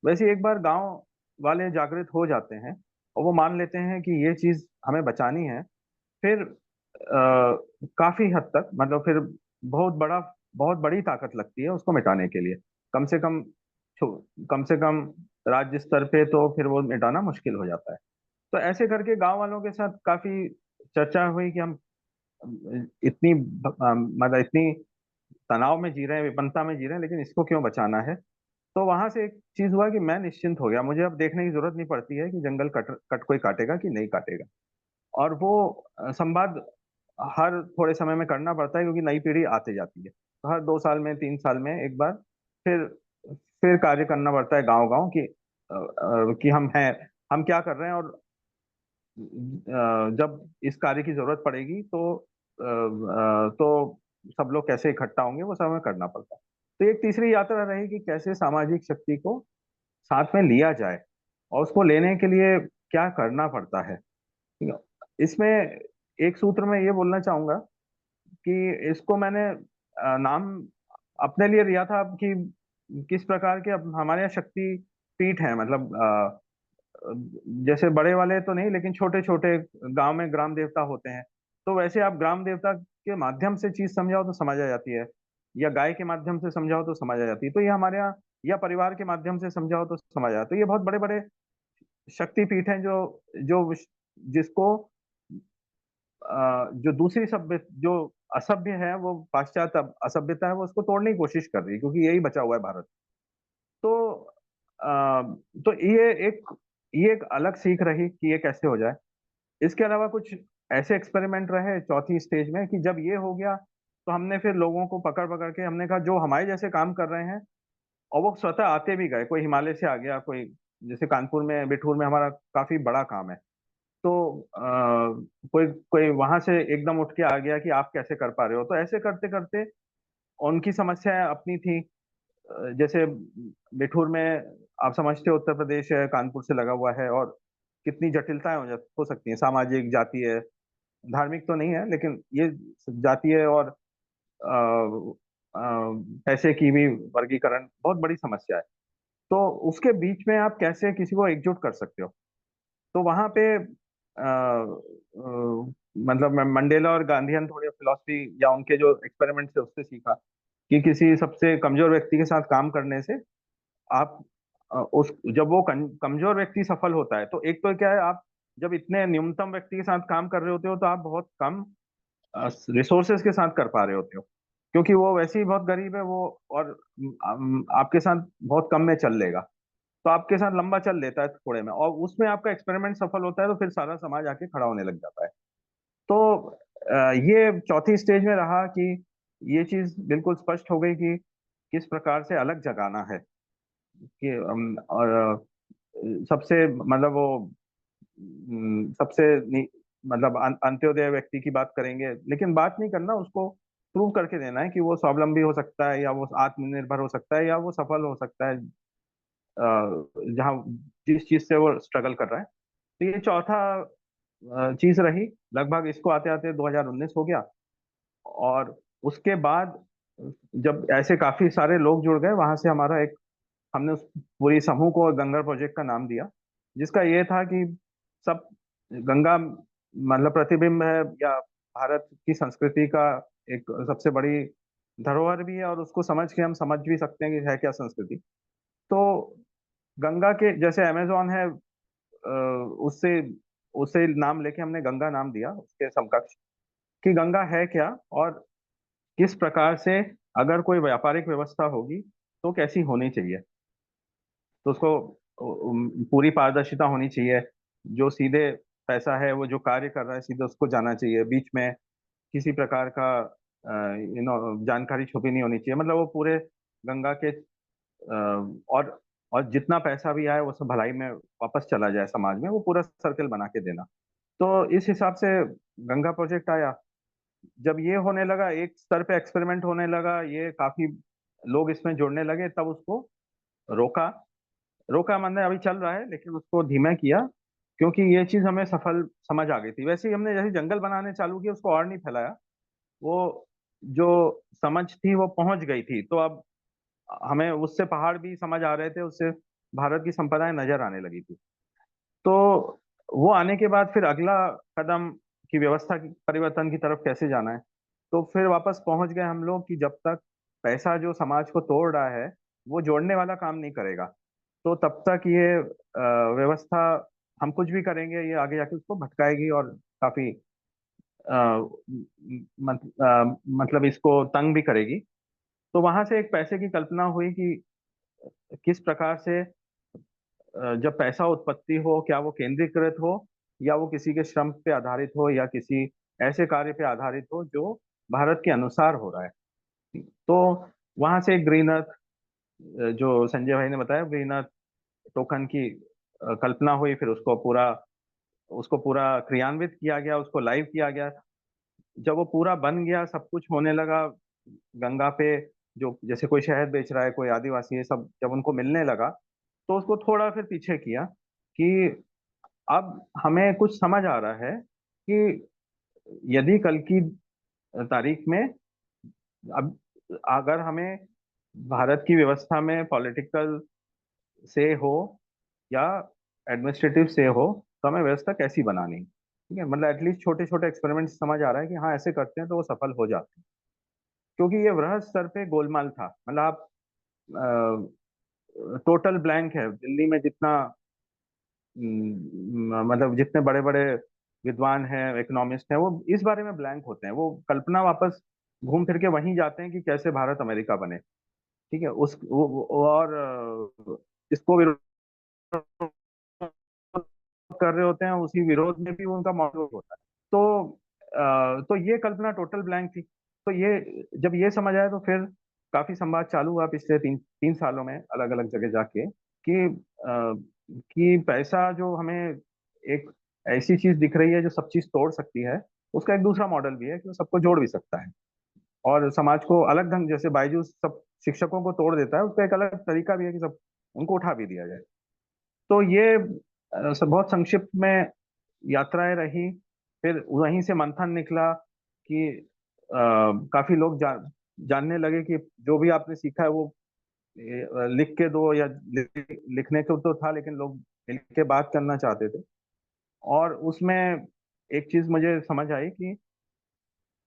वैसे ही एक बार गांव वाले जागृत हो जाते हैं और वो मान लेते हैं कि ये चीज हमें बचानी है। फिर काफी हद तक, मतलब फिर बहुत बड़ा बहुत बड़ी ताकत लगती है उसको मिटाने के लिए। कम से कम कम से कम राज्य स्तर पे तो फिर वो मिटाना मुश्किल हो जाता है। तो ऐसे करके गांव वालों के साथ काफी चर्चा हुई कि हम मतलब इतनी तनाव में जी रहे हैं, विपन्नता में जी रहे हैं, लेकिन इसको क्यों बचाना है। तो वहां से एक चीज हुआ कि मैं निश्चिंत हो गया, मुझे अब देखने की जरूरत नहीं पड़ती है कि जंगल कट कट कोई काटेगा कि नहीं काटेगा। और वो संवाद हर थोड़े समय में करना पड़ता है, क्योंकि नई पीढ़ी आती जाती है, तो हर 2 साल में 3 साल में एक बार फिर फिर कार्य करना पड़ता है गांव गांव कि हम हैं, हम क्या कर रहे हैं, और जब इस कार्य की जरूरत पड़ेगी तो सब लोग कैसे इकट्ठा होंगे, वो सब हमें करना पड़ता है। तो एक तीसरी यात्रा रही कि कैसे सामाजिक शक्ति को साथ में लिया जाए, और उसको लेने के लिए क्या करना पड़ता है। ठीक है? इसमें एक सूत्र में ये बोलना चाहूंगा कि इसको मैंने नाम अपने लिए लिया था कि किस प्रकार के अब हमारे यहाँ शक्ति पीठ है। मतलब जैसे बड़े वाले तो नहीं, लेकिन छोटे छोटे गांव में ग्राम देवता होते हैं। तो वैसे आप ग्राम देवता के माध्यम से चीज समझाओ तो समझ आ जाती है, या गाय के माध्यम से समझाओ तो समझ आ जाती है। तो ये हमारे यहाँ, या परिवार के माध्यम से समझाओ तो समझ आ जाता है। तो ये बहुत बड़े बड़े शक्तिपीठ हैं जो जो जिसको जो दूसरी सभ्य, जो असभ्य है, वो पाश्चात्य असभ्यता है, वो उसको तोड़ने की कोशिश कर रही है, क्योंकि यही बचा हुआ है भारत। तो आ, तो ये एक अलग सीख रही कि ये कैसे हो जाए। इसके अलावा कुछ ऐसे एक्सपेरिमेंट रहे चौथी स्टेज में कि जब ये हो गया तो हमने फिर लोगों को पकड़ पकड़ के हमने कहा जो हमारे जैसे काम कर रहे हैं, और वो स्वतः आते भी गए, कोई हिमालय से आ गया, कोई जैसे कानपुर में बिठूर में हमारा काफी बड़ा काम है। तो कोई कोई वहां से एकदम उठ के आ गया कि आप कैसे कर पा रहे हो। तो ऐसे करते करते उनकी समस्याएं अपनी थी। जैसे बिठूर में आप समझते हो उत्तर प्रदेश है, कानपुर से लगा हुआ है, और कितनी जटिलताएं हो सकती हैं, सामाजिक, जातीय, धार्मिक तो नहीं है, लेकिन ये जातीय और पैसे की भी वर्गीकरण बहुत बड़ी समस्या है। तो उसके बीच में आप कैसे किसी को एकजुट कर सकते हो। तो वहां पे मतलब मैं मंडेला और गांधीयन थोड़ी फिलॉसफी या उनके जो एक्सपेरिमेंट थे उससे सीखा कि किसी सबसे कमजोर व्यक्ति के साथ काम करने से आप उस जब वो कमजोर व्यक्ति सफल होता है, तो एक तो क्या है, आप जब इतने न्यूनतम व्यक्ति के साथ काम कर रहे होते हो तो आप बहुत कम रिसोर्सेज के साथ कर पा रहे होते हो, क्योंकि वो वैसे ही बहुत गरीब है वो, और आपके साथ बहुत कम में चल लेगा, तो आपके साथ लंबा चल लेता है थोड़े में, और उसमें आपका एक्सपेरिमेंट सफल होता है तो फिर सारा समाज आके खड़ा होने लग जाता है। तो ये चौथी स्टेज में रहा कि ये चीज बिल्कुल स्पष्ट हो गई कि किस प्रकार से अलग जगाना है, कि और सबसे मतलब वो सबसे मतलब अंत्योदय व्यक्ति की बात करेंगे, लेकिन बात नहीं करना, उसको प्रूव करके देना है कि वो स्वावलंबी हो सकता है, या वो आत्मनिर्भर हो सकता है, या वो सफल हो सकता है जहाँ जिस चीज से वो स्ट्रगल कर रहा है। तो ये चौथा चीज रही। लगभग इसको आते आते 2019 हो गया, और उसके बाद जब ऐसे काफी सारे लोग जुड़ गए, वहां से हमारा एक, हमने उस पूरी समूह को गंगा प्रोजेक्ट का नाम दिया, जिसका ये था कि सब गंगा मतलब प्रतिबिंब है, या भारत की संस्कृति का एक सबसे बड़ी धरोहर भी है, और उसको समझ के हम समझ भी सकते हैं कि है क्या संस्कृति। तो गंगा के जैसे अमेजोन है, उससे उससे नाम लेके हमने गंगा नाम दिया उसके समकक्ष, कि गंगा है क्या, और किस प्रकार से अगर कोई व्यापारिक व्यवस्था होगी तो कैसी होनी चाहिए। तो उसको पूरी पारदर्शिता होनी चाहिए, जो सीधे पैसा है वो जो कार्य कर रहा है सीधे उसको जाना चाहिए, बीच में किसी प्रकार का जानकारी छुपी नहीं होनी चाहिए, मतलब वो पूरे गंगा के और जितना पैसा भी आए वो सब भलाई में वापस चला जाए समाज में, वो पूरा सर्कल बना के देना। तो इस हिसाब से गंगा प्रोजेक्ट आया। जब ये होने लगा, एक स्तर पे एक्सपेरिमेंट होने लगा, ये काफी लोग इसमें जुड़ने लगे, तब उसको रोका। रोका मैंने, अभी चल रहा है लेकिन उसको धीमा किया, क्योंकि ये चीज हमें सफल समझ आ गई थी। वैसे ही हमने जैसे जंगल बनाने चालू किया, उसको और नहीं फैलाया, वो जो समझ थी वो पहुंच गई थी, तो अब हमें उससे पहाड़ भी समझ आ रहे थे, उससे भारत की संपदाएं नजर आने लगी थी। तो वो आने के बाद फिर अगला कदम की व्यवस्था की परिवर्तन की तरफ कैसे जाना है, तो फिर वापस पहुंच गए हम लोग कि जब तक पैसा जो समाज को तोड़ रहा है वो जोड़ने वाला काम नहीं करेगा, तो तब तक ये व्यवस्था, हम कुछ भी करेंगे ये आगे जाके उसको भटकाएगी, और काफी मतलब इसको तंग भी करेगी। तो वहां से एक पैसे की कल्पना हुई कि किस प्रकार से जब पैसा उत्पत्ति हो, क्या वो केंद्रीकृत हो, या वो किसी के श्रम पे आधारित हो, या किसी ऐसे कार्य पे आधारित हो जो भारत के अनुसार हो रहा है। तो वहां से ग्रीन अर्थ, जो संजय भाई ने बताया, ग्रीन अर्थ टोकन की कल्पना हुई, फिर उसको पूरा क्रियान्वित किया गया, उसको लाइव किया गया। जब वो पूरा बन गया, सब कुछ होने लगा गंगा पे, जो जैसे कोई शहद बेच रहा है, कोई आदिवासी, ये सब जब उनको मिलने लगा, तो उसको थोड़ा फिर पीछे किया कि अब हमें कुछ समझ आ रहा है कि यदि कल की तारीख में, अब अगर हमें भारत की व्यवस्था में पॉलिटिकल से हो या एडमिनिस्ट्रेटिव से हो, तो हमें व्यवस्था कैसी बनानी, ठीक है, मतलब एटलीस्ट छोटे छोटे एक्सपेरिमेंट समझ आ रहा है कि हाँ ऐसे करते हैं तो वो सफल हो जाते हैं। क्योंकि ये वृहद स्तर पे गोलमाल था, मतलब आप टोटल ब्लैंक है दिल्ली में, जितना मतलब जितने बड़े बड़े विद्वान हैं, इकोनॉमिस्ट हैं, वो इस बारे में ब्लैंक होते हैं, वो कल्पना वापस घूम फिर के वहीं जाते हैं कि कैसे भारत अमेरिका बने, ठीक है, और इसको विरोध कर रहे होते हैं, उसी विरोध में भी उनका मौजूद होता है। तो ये कल्पना टोटल ब्लैंक थी। तो ये जब ये समझ आया, तो फिर काफी संवाद चालू हुआ पिछले तीन तीन सालों में अलग अलग जगह जाके, कि पैसा जो हमें एक ऐसी चीज दिख रही है जो सब चीज तोड़ सकती है, उसका एक दूसरा मॉडल भी है कि वो सबको जोड़ भी सकता है, और समाज को अलग ढंग, जैसे बायजूस सब शिक्षकों को तोड़ देता है, उसका एक अलग तरीका भी है कि सब उनको उठा भी दिया जाए। तो ये सब बहुत संक्षिप्त में यात्राएं रही। फिर वहीं से मंथन निकला कि काफी लोग जानने लगे कि जो भी आपने सीखा है वो लिख के दो, या लिखने को तो था लेकिन लोग मिल के बात करना चाहते थे। और उसमें एक चीज मुझे समझ आई कि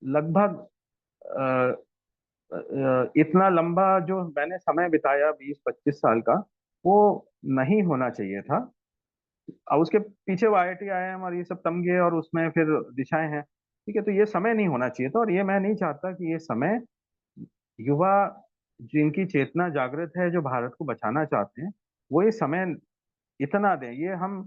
लगभग अ, इतना लंबा जो मैंने समय बिताया 20-25 साल का, वो नहीं होना चाहिए था। अब उसके पीछे वो IIT IIM और ये सब तमगे और उसमें फिर दिशाएं हैं, ठीक है, तो ये समय नहीं होना चाहिए था, और ये मैं नहीं चाहता कि ये समय युवा जिनकी चेतना जागृत है, जो भारत को बचाना चाहते हैं, वो ये समय इतना दें। ये हम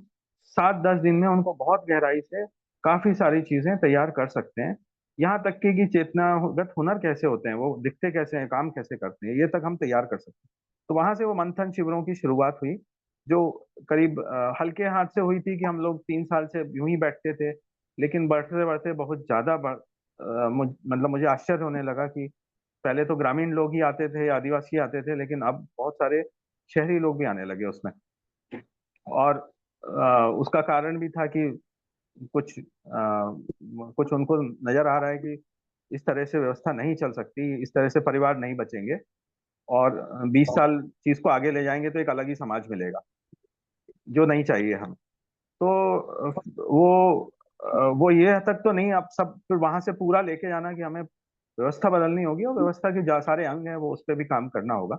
7-10 दिन में उनको बहुत गहराई से काफी सारी चीजें तैयार कर सकते हैं। यहाँ तक कि चेतनागत हुनर कैसे होते हैं, वो दिखते कैसे हैं, काम कैसे करते हैं, ये तक हम तैयार कर सकते हैं। तो वहां से वो मंथन शिविरों की शुरुआत हुई, जो करीब हल्के हाथ से हुई थी, कि हम लोग 3 साल से यूं ही बैठते थे, लेकिन बढ़ते बढ़ते बहुत ज्यादा मतलब मुझे आश्चर्य होने लगा कि पहले तो ग्रामीण लोग ही आते थे, आदिवासी आते थे, लेकिन अब बहुत सारे शहरी लोग भी आने लगे उसमें। और उसका कारण भी था कि कुछ उनको नजर आ रहा है कि इस तरह से व्यवस्था नहीं चल सकती, इस तरह से परिवार नहीं बचेंगे, और 20 साल चीज को आगे ले जाएंगे तो एक अलग ही समाज मिलेगा, जो नहीं चाहिए हम। तो वो ये तक तो नहीं, आप सब फिर वहां से पूरा लेके जाना कि हमें व्यवस्था बदलनी होगी, और व्यवस्था के सारे अंग हैं वो उस पर भी काम करना होगा।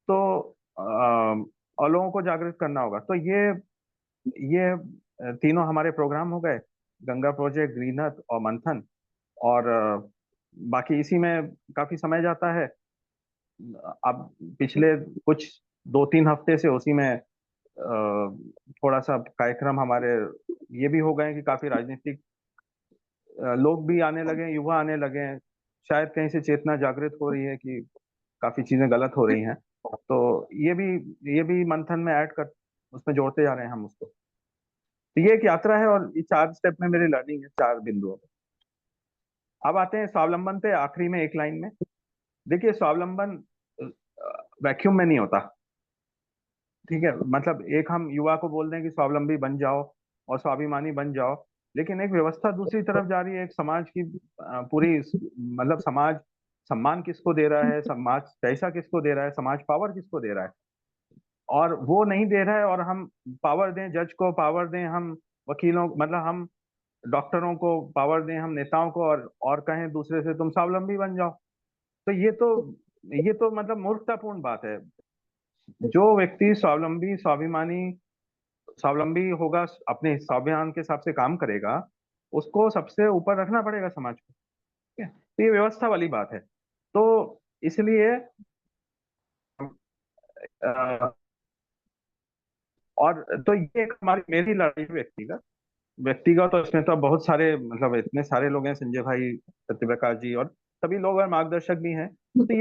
तो और लोगों को जागृत करना होगा। तो ये तीनों हमारे प्रोग्राम हो गए, गंगा प्रोजेक्ट, ग्रीन अर्थ और मंथन। और बाकी इसी में काफी समय जाता है। अब पिछले कुछ 2-3 हफ्ते से उसी में थोड़ा सा कार्यक्रम हमारे ये भी हो गए कि काफी राजनीतिक लोग भी आने लगे हैं, युवा आने लगे हैं। शायद कहीं से चेतना जागृत हो रही है कि काफी चीजें गलत हो रही हैं, तो ये भी मंथन में ऐड कर, उसमें जोड़ते जा रहे हैं हम उसको। तो ये एक यात्रा है, और ये 4 स्टेप में मेरी लर्निंग है, 4 बिंदुओं पे। अब आते हैं स्वावलंबन पे, आखिरी में एक लाइन में। देखिए, स्वावलंबन वैक्यूम में नहीं होता। ठीक है, मतलब एक हम युवा को बोल दें कि स्वावलंबी बन जाओ और स्वाभिमानी बन जाओ, लेकिन एक व्यवस्था दूसरी तरफ जा रही है, एक समाज की पूरी, मतलब समाज सम्मान किसको दे रहा है, समाज पैसा किसको दे रहा है, समाज पावर किसको दे रहा है, और वो नहीं दे रहा है। और हम पावर दें जज को, पावर दें हम वकीलों, मतलब हम डॉक्टरों को पावर दें, हम नेताओं को, और कहें दूसरे से तुम स्वावलंबी बन जाओ। तो ये तो मतलब मूर्खतापूर्ण बात है। जो व्यक्ति स्वावलंबी, स्वाभिमानी, स्वावलंबी होगा, अपने स्वाभिमान के हिसाब से काम करेगा, उसको सबसे ऊपर रखना पड़ेगा समाज को। ठीक है, तो ये व्यवस्था वाली बात है। तो इसलिए अ, और तो ये एक हमारी मेरी लड़ाई है व्यक्तिगत। व्यक्तिगत तो इसमें तो बहुत सारे, मतलब इतने सारे लोग हैं, संजय भाई, सत्यप्रकाश जी, और सभी लोग और मार्गदर्शक भी हैं। तो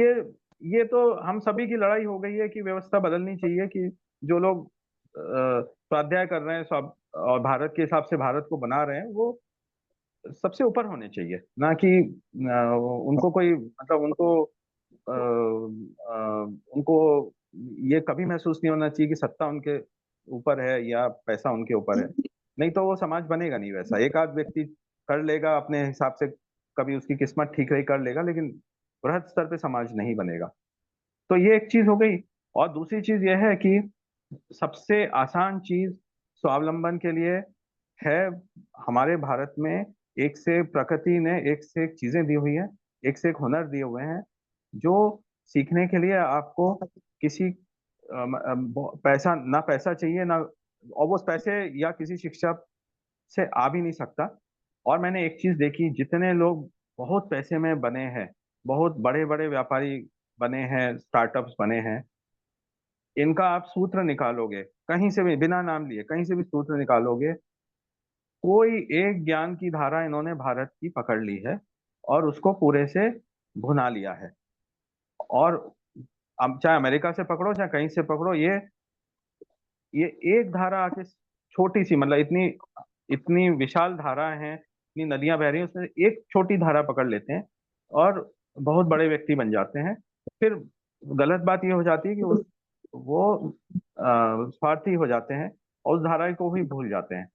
ये तो हम सभी की लड़ाई हो गई है कि व्यवस्था बदलनी चाहिए, कि जो लोग स्वाध्याय कर रहे हैं, और भारत के हिसाब से भारत को बना रहे हैं, वो सबसे ऊपर होने चाहिए, ना कि उनको कोई, मतलब उनको ये कभी महसूस नहीं होना चाहिए कि सत्ता उनके ऊपर है या पैसा उनके ऊपर है। नहीं तो वो समाज बनेगा नहीं वैसा। एक आध व्यक्ति कर लेगा अपने हिसाब से, कभी उसकी किस्मत ठीक रही कर लेगा, लेकिन बृहद स्तर पे समाज नहीं बनेगा। तो ये एक चीज हो गई। और दूसरी चीज ये है कि सबसे आसान चीज स्वावलंबन के लिए है, हमारे भारत में एक से प्रकृति ने एक से एक चीजें दी हुई है, एक से एक हुनर दिए हुए हैं, जो सीखने के लिए आपको किसी पैसा, ना पैसा चाहिए ना, और वो पैसे या किसी शिक्षा से आ भी नहीं सकता। और मैंने एक चीज देखी, जितने लोग बहुत पैसे में बने हैं, बहुत बड़े बड़े व्यापारी बने हैं, स्टार्टअप्स बने हैं, इनका आप सूत्र निकालोगे कहीं से भी, बिना नाम लिए कहीं से भी सूत्र निकालोगे, कोई एक ज्ञान की धारा इन्होंने भारत की पकड़ ली है और उसको पूरे से भुना लिया है। और अब चाहे अमेरिका से पकड़ो, चाहे कहीं से पकड़ो, ये एक धारा आके, छोटी सी, मतलब इतनी इतनी विशाल धारा है, इतनी नदियां बह रही हैं, उसमें एक छोटी धारा पकड़ लेते हैं और बहुत बड़े व्यक्ति बन जाते हैं। फिर गलत बात ये हो जाती है कि वो स्वार्थी हो जाते हैं और उस धारा को भी भूल जाते हैं।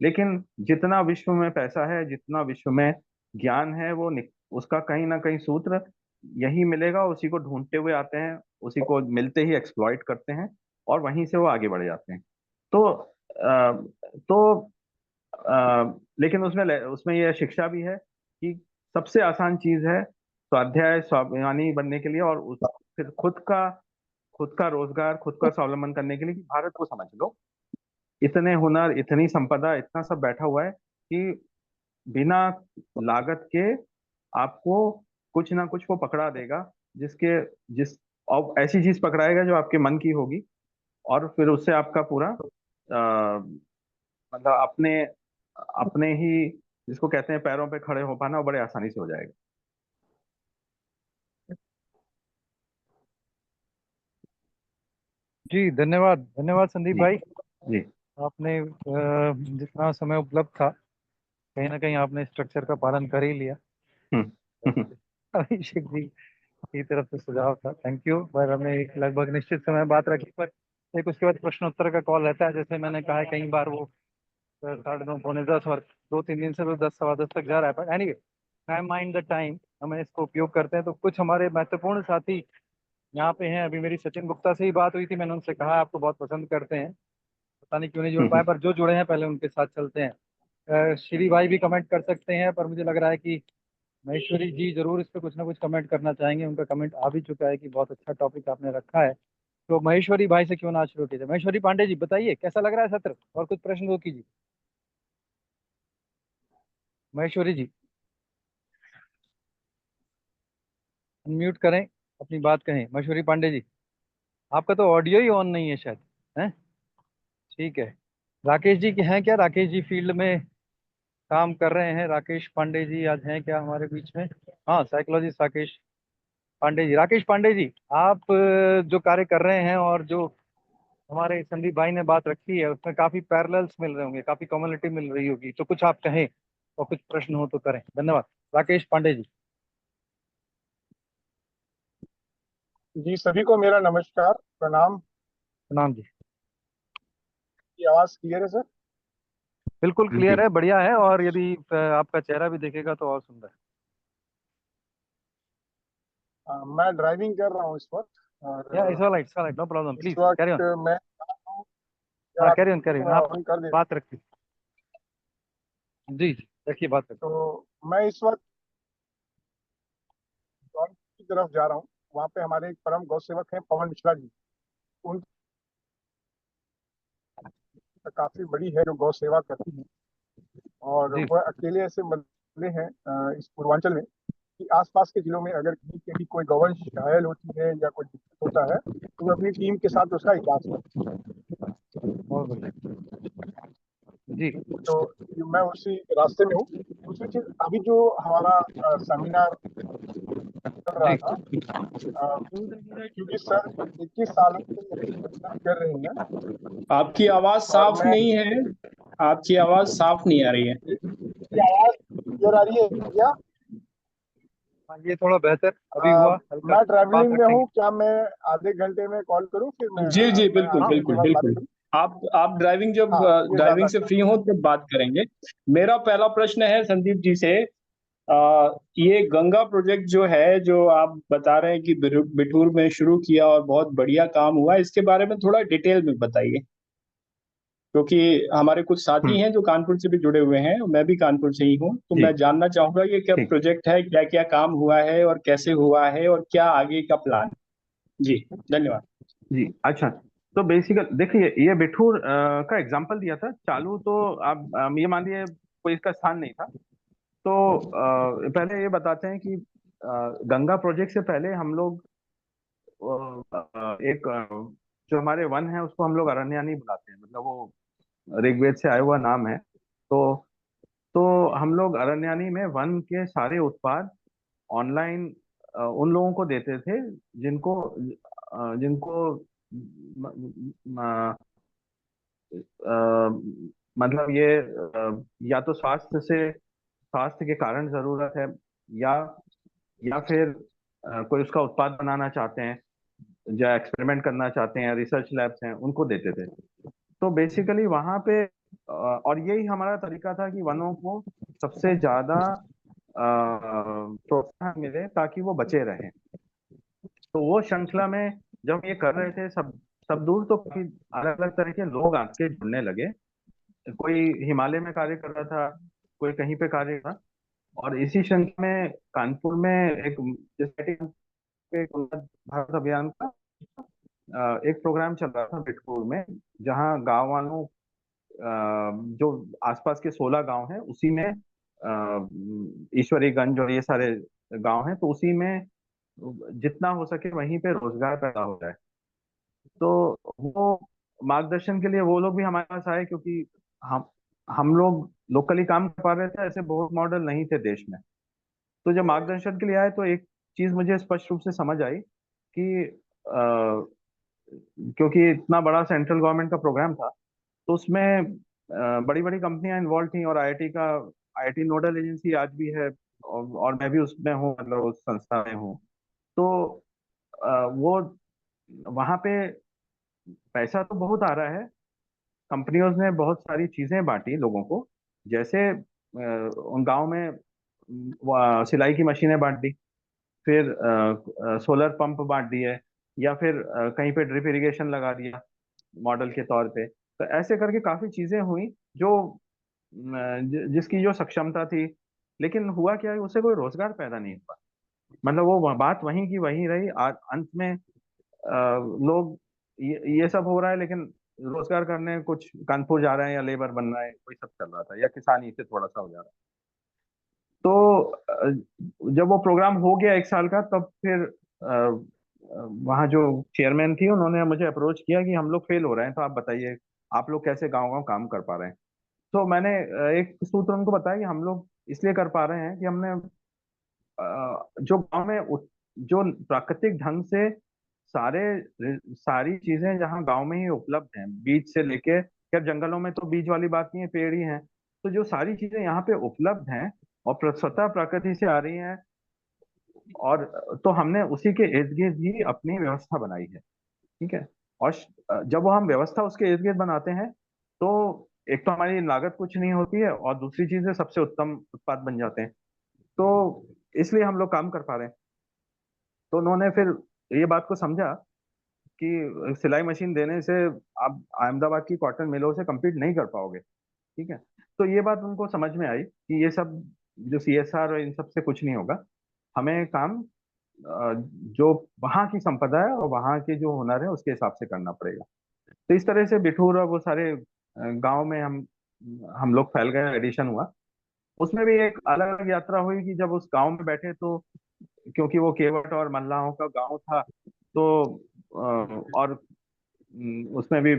लेकिन जितना विश्व में पैसा है, जितना विश्व में ज्ञान है, उसका कहीं ना कहीं सूत्र यही मिलेगा, उसी को ढूंढते हुए आते हैं, उसी को मिलते ही एक्सप्लॉइट करते हैं, और वहीं से वो आगे बढ़ जाते हैं। तो लेकिन उसमें यह शिक्षा भी है कि सबसे आसान चीज है स्वाध्याय, स्वाभिमानी बनने के लिए, और फिर खुद का रोजगार, खुद का स्वावलंबन करने के लिए, कि भारत को समझ लो, इतने हुनर, इतनी संपदा, इतना सब बैठा हुआ है कि बिना लागत के आपको कुछ ना कुछ वो पकड़ा देगा, जिसके जिस और ऐसी चीज पकड़ाएगा जो आपके मन की होगी, और फिर उससे आपका पूरा मतलब अपने अपने ही, जिसको कहते हैं पैरों पे खड़े हो पाना, वो बड़े आसानी से हो जाएगा। जी धन्यवाद, धन्यवाद संदीप जी भाई। जी। आपने जितना समय उपलब्ध था कहीं ना कहीं आपने स्ट्रक्चर का पालन कर ही लिया। हम्म। अभिषेक जी की तरफ से सुझाव था, थैंक यू। पर हमने एक लगभग निश्चित समय बात रखी, पर एक उसके बाद प्रश्न उत्तर का कॉल रहता है। जैसे मैंने कहा है, कई बार वो 9:30 पौने 10 और 2-3 दिन से तो 10 सवा 10 तक जा रहा है। पर anyway, I mind the time, हमें इसको उपयोग करते हैं। तो कुछ हमारे महत्वपूर्ण साथी यहाँ पे हैं। अभी मेरी सचिन गुप्ता से ही बात हुई थी, मैंने उनसे कहा आपको बहुत पसंद करते हैं, पता नहीं क्यों नहीं जुड़ पाए, पर जो जुड़े हैं पहले उनके साथ चलते हैं। श्री भाई भी कमेंट कर सकते हैं, पर मुझे लग रहा है कि महेश्वरी जी जरूर इस पर कुछ ना कुछ कमेंट करना चाहेंगे। उनका कमेंट आ भी चुका है कि बहुत अच्छा टॉपिक आपने रखा है। तो महेश्वरी भाई से क्यों ना शुरू कीजिए। महेश्वरी पांडे जी बताइए कैसा लग रहा है सत्र, और कुछ प्रश्न वो कीजिए। महेश्वरी जी अनम्यूट करें, अपनी बात कहें। महेश्वरी पांडे जी, आपका तो ऑडियो ही ऑन नहीं है शायद, है? ठीक है। राकेश जी के हैं क्या? राकेश जी फील्ड में काम कर रहे हैं। राकेश पांडे जी आज हैं क्या हमारे बीच में? हाँ, साइकोलॉजिस्ट राकेश पांडे जी। राकेश पांडे जी, आप जो कार्य कर रहे हैं और जो हमारे संदीप भाई ने बात रखी है, उसमें काफी पैरेलल्स मिल रहे होंगे, काफी कम्युनिटी मिल रही होगी। तो कुछ आप कहें और कुछ प्रश्न हो तो करें। धन्यवाद। राकेश पांडे जी। जी, सभी को मेरा नमस्कार, प्रणाम। प्रणाम जी। की आवाज क्लियर है सर? बिल्कुल जी क्लियर है, बढ़िया है। और यदि आपका चेहरा भी देखेगा तो और सुंदर। मैं ड्राइविंग कर रहा हूँ इस वक्त, या और इट्स ऑलराइट, नो प्रॉब्लम, इस प्लीज कैरी वक्त ऑन। मैं हाँ, जरा कैरी ऑन आप ऑन कर देता बात रखिए। जी जी, रखिए बात रखिए। तो मैं इस वक्त जौनपुर की तरफ जा रहा हूँ। वहाँ पे हमारे एक परम गौ सेवक हैं पवन मिश्रा जी। उनकी काफी बड़ी है जो गौ सेवा करती है, और जी वह अकेले ऐसे बंदे हैं इस पूर्वांचल में कि आसपास के जिलों में अगर कहीं के भी कोई गौवंश घायल होती है या कोई दिक्कत होता है, तो वो अपनी टीम के साथ उसका इलाज करते बहुत बढ़िया। जी हैं। तो मैं उसी रास्ते में हूँ। दूसरी चीज, अभी जो हमारा सेमिनार चल रहा जी था, क्योंकि सर 21 सालों से मेहनत कर रही हैं, आपकी आवाज और साफ मैं, नहीं है। आपकी आवाज साफ नहीं आ रही है। ये आवाज क्लियर आ रही है क्या? हाँ, ये थोड़ा बेहतर अभी अ, हुआ, हल्का मैं पास ट्रैवलिंग में रखेंगे। हूँ, क्या मैं आधे घंटे में कॉल करूँ? फिर जी जी, मैं बिल्कुल हाँ आपके बिल्कुल पास बात बिल्कुल। करूँ? आप ड्राइविंग, जब हाँ, ये ड्राइविंग ज्यादा से अच्छा। फ्री हो तब बात करेंगे। मेरा पहला प्रश्न है संदीप जी से। ये गंगा प्रोजेक्ट जो है, जो आप बता रहे हैं कि बिठूर में शुरू किया और बहुत बढ़िया काम हुआ, इसके बारे में थोड़ा डिटेल में बताइए, क्योंकि हमारे कुछ साथी हैं जो कानपुर से भी जुड़े हुए हैं, मैं भी कानपुर से ही हूँ, तो जी। मैं जानना चाहूंगा ये क्या ठीक। प्रोजेक्ट है, क्या क्या काम हुआ है और कैसे हुआ है और क्या आगे का प्लान। जी, धन्यवाद। जी अच्छा। तो बेसिकल देखिए, ये बिठूर का एग्जांपल दिया था चालू, तो आप ये मान लिए कोई इसका स्थान नहीं था। तो पहले ये बताते हैं कि गंगा प्रोजेक्ट से पहले हम लोग एक जो हमारे वन है उसको हम लोग अरण्यानी बुलाते हैं, मतलब वो ऋग्वेद से आया हुआ नाम है। तो हम लोग अरण्यानी में वन के सारे उत्पाद ऑनलाइन उन लोगों को देते थे जिनको जिनको मतलब ये या तो स्वास्थ्य के कारण जरूरत है, या फिर कोई उसका उत्पाद बनाना चाहते हैं, या एक्सपेरिमेंट करना चाहते हैं, रिसर्च लैब्स हैं, उनको देते थे। तो बेसिकली वहां पे और यही हमारा तरीका था कि वनों को सबसे ज्यादा प्रोत्साहन मिले ताकि वो बचे रहें। तो वो श्रृंखला में जब हम ये कर रहे थे, सब दूर तो काफी अलग अलग तरह के लोग आके जुड़ने लगे। कोई हिमालय में कार्य कर रहा था, कोई कहीं पे कार्य कर रहा। और इसी श्रृंखला में कानपुर में एक जैसे एक उन्नत भारत अभियान का एक प्रोग्राम चल रहा था बिठूर में, जहाँ गांव वालों जो आसपास के 16 गांव हैं उसी में ईश्वरीगंज और ये सारे गांव हैं, तो उसी में जितना हो सके वहीं पे रोजगार पैदा हो जाए। तो वो मार्गदर्शन के लिए वो लोग भी हमारे पास आए, क्योंकि हम हम लोग लोकली काम कर पा रहे थे, ऐसे बहुत मॉडल नहीं थे देश में। तो जब मार्गदर्शन के लिए आए तो एक चीज मुझे स्पष्ट रूप से समझ आई कि क्योंकि इतना बड़ा सेंट्रल गवर्नमेंट का प्रोग्राम था, तो उसमें बड़ी बड़ी कंपनियां इन्वॉल्व थी, और आईआईटी नोडल एजेंसी आज भी है, और मैं भी उसमें हूँ, मतलब उस संस्था में हूँ। तो वो वहां पे पैसा तो बहुत आ रहा है, कंपनियों ने बहुत सारी चीजें बांटी लोगों को, जैसे उन गांव में सिलाई की मशीनें बांट दी, फिर सोलर पंप बांट दिए, या फिर कहीं पे ड्रिप इरिगेशन लगा दिया मॉडल के तौर पे। तो ऐसे करके काफी चीजें हुई जो जिसकी जो सक्षमता थी, लेकिन हुआ क्या है, उससे कोई रोजगार पैदा नहीं हुआ। मतलब वो बात वहीं की वहीं रही। अंत में लोग ये सब हो रहा है, लेकिन रोजगार करने कुछ कानपुर जा रहे हैं, या लेबर बन रहा है, वही सब चल रहा था, या किसानी से थोड़ा सा हो जा रहा है। तो जब वो प्रोग्राम हो गया 1 साल का, तब फिर वहाँ जो चेयरमैन थी, उन्होंने मुझे अप्रोच किया कि हम लोग फेल हो रहे हैं, तो आप बताइए आप लोग कैसे गांव गांव काम कर पा रहे हैं। तो मैंने एक सूत्र उनको बताया कि हम लोग इसलिए कर पा रहे हैं कि हमने जो गांव में जो प्राकृतिक ढंग से सारे सारी चीजें जहाँ गांव में ही उपलब्ध हैं, बीज से लेके, खैर जंगलों में तो बीज वाली बात नहीं है, पेड़ ही हैं। तो जो सारी चीजें यहाँ पे उपलब्ध हैं और स्वतः प्रकृति से आ रही हैं, और तो हमने उसी के इर्द गिर्द ही अपनी व्यवस्था बनाई है। ठीक है। और जब वो हम व्यवस्था उसके इर्द गिर्द बनाते हैं, तो एक तो हमारी लागत कुछ नहीं होती है, और दूसरी चीज है सबसे उत्तम उत्पाद बन जाते हैं। तो इसलिए हम लोग काम कर पा रहे हैं। तो उन्होंने फिर ये बात को समझा कि सिलाई मशीन देने से आप अहमदाबाद की कॉटन मिलों से compete नहीं कर पाओगे। ठीक है। तो ये बात उनको समझ में आई कि ये सब जो सीएसआर और इन सब से कुछ नहीं होगा, हमें काम जो वहाँ की संपदा है और वहाँ के जो हुनर है उसके हिसाब से करना पड़ेगा। तो इस तरह से बिठूर और वो सारे गांव में हम लोग फैल गए, एडिशन हुआ। उसमें भी एक अलग अलग यात्रा हुई कि जब उस गांव में बैठे, तो क्योंकि वो केवट और मल्लाहों का गांव था, तो और उसमें भी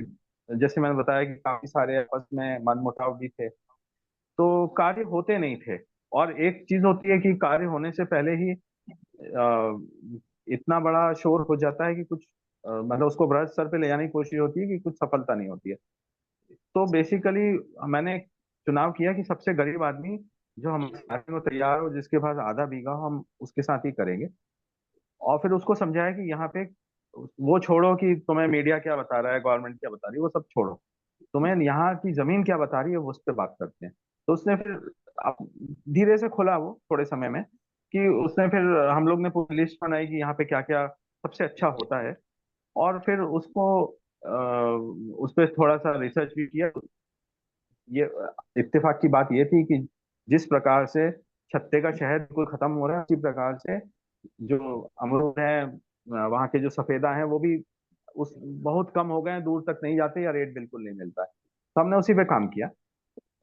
जैसे मैंने बताया कि काफी सारे आपस में मनमुटाव भी थे, तो कार्य होते नहीं थे। और एक चीज होती है कि कार्य होने से पहले ही इतना बड़ा शोर हो जाता है कि कुछ मतलब उसको बृहद स्तर पे ले जाने की कोशिश होती है कि कुछ सफलता नहीं होती है। तो बेसिकली मैंने एक चुनाव किया कि सबसे गरीब आदमी जो हम को तैयार हो, जिसके पास आधा बीघा हो, हम उसके साथ ही करेंगे। और फिर उसको समझाया कि यहाँ पे वो छोड़ो कि तुम्हें मीडिया क्या बता रहा है, गवर्नमेंट क्या बता रही है, वो सब छोड़ो, तुम्हें यहाँ की जमीन क्या बता रही है, वो उस पर बात करते हैं। तो उसने फिर धीरे से खोला वो थोड़े समय में, कि उसने फिर हम लोग ने पूरी लिस्ट बनाई कि यहाँ पे क्या क्या सबसे अच्छा होता है, और फिर उसको उस पर थोड़ा सा रिसर्च भी किया। ये इत्तेफाक की बात ये थी कि जिस प्रकार से छत्ते का शहद बिल्कुल खत्म हो रहा है, उसी प्रकार से जो अमरूद है, वहाँ के जो सफेदा हैं, वो भी उस बहुत कम हो गए हैं, दूर तक नहीं जाते, या रेट बिल्कुल नहीं मिलता है। तो हमने उसी पे काम किया।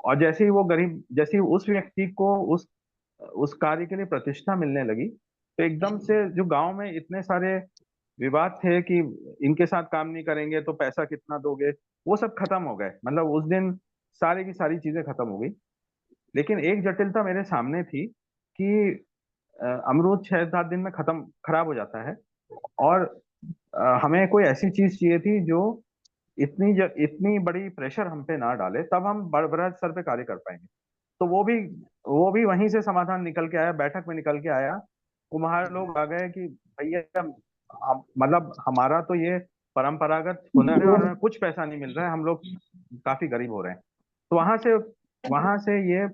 और जैसे ही उस व्यक्ति को उस कार्य के लिए प्रतिष्ठा मिलने लगी, तो एकदम से जो गांव में इतने सारे विवाद थे कि इनके साथ काम नहीं करेंगे तो पैसा कितना दोगे, वो सब खत्म हो गए। मतलब उस दिन सारी की सारी चीजें खत्म हो गई। लेकिन एक जटिलता मेरे सामने थी कि अमरूद 6-7 दिन में खत्म खराब हो जाता है, और हमें कोई ऐसी चीज चाहिए थी जो इतनी बड़ी प्रेशर हम पे ना डाले, तब हम बड़े स्तर पे कार्य कर पाएंगे। तो वो भी वहीं से समाधान निकल के आया, बैठक में निकल के आया। कुम्हार लोग आ गए कि भैया मतलब हमारा तो ये परंपरागत हुनर है, और हमें कुछ पैसा नहीं मिल रहा है, हम लोग काफी गरीब हो रहे हैं। तो वहां से ये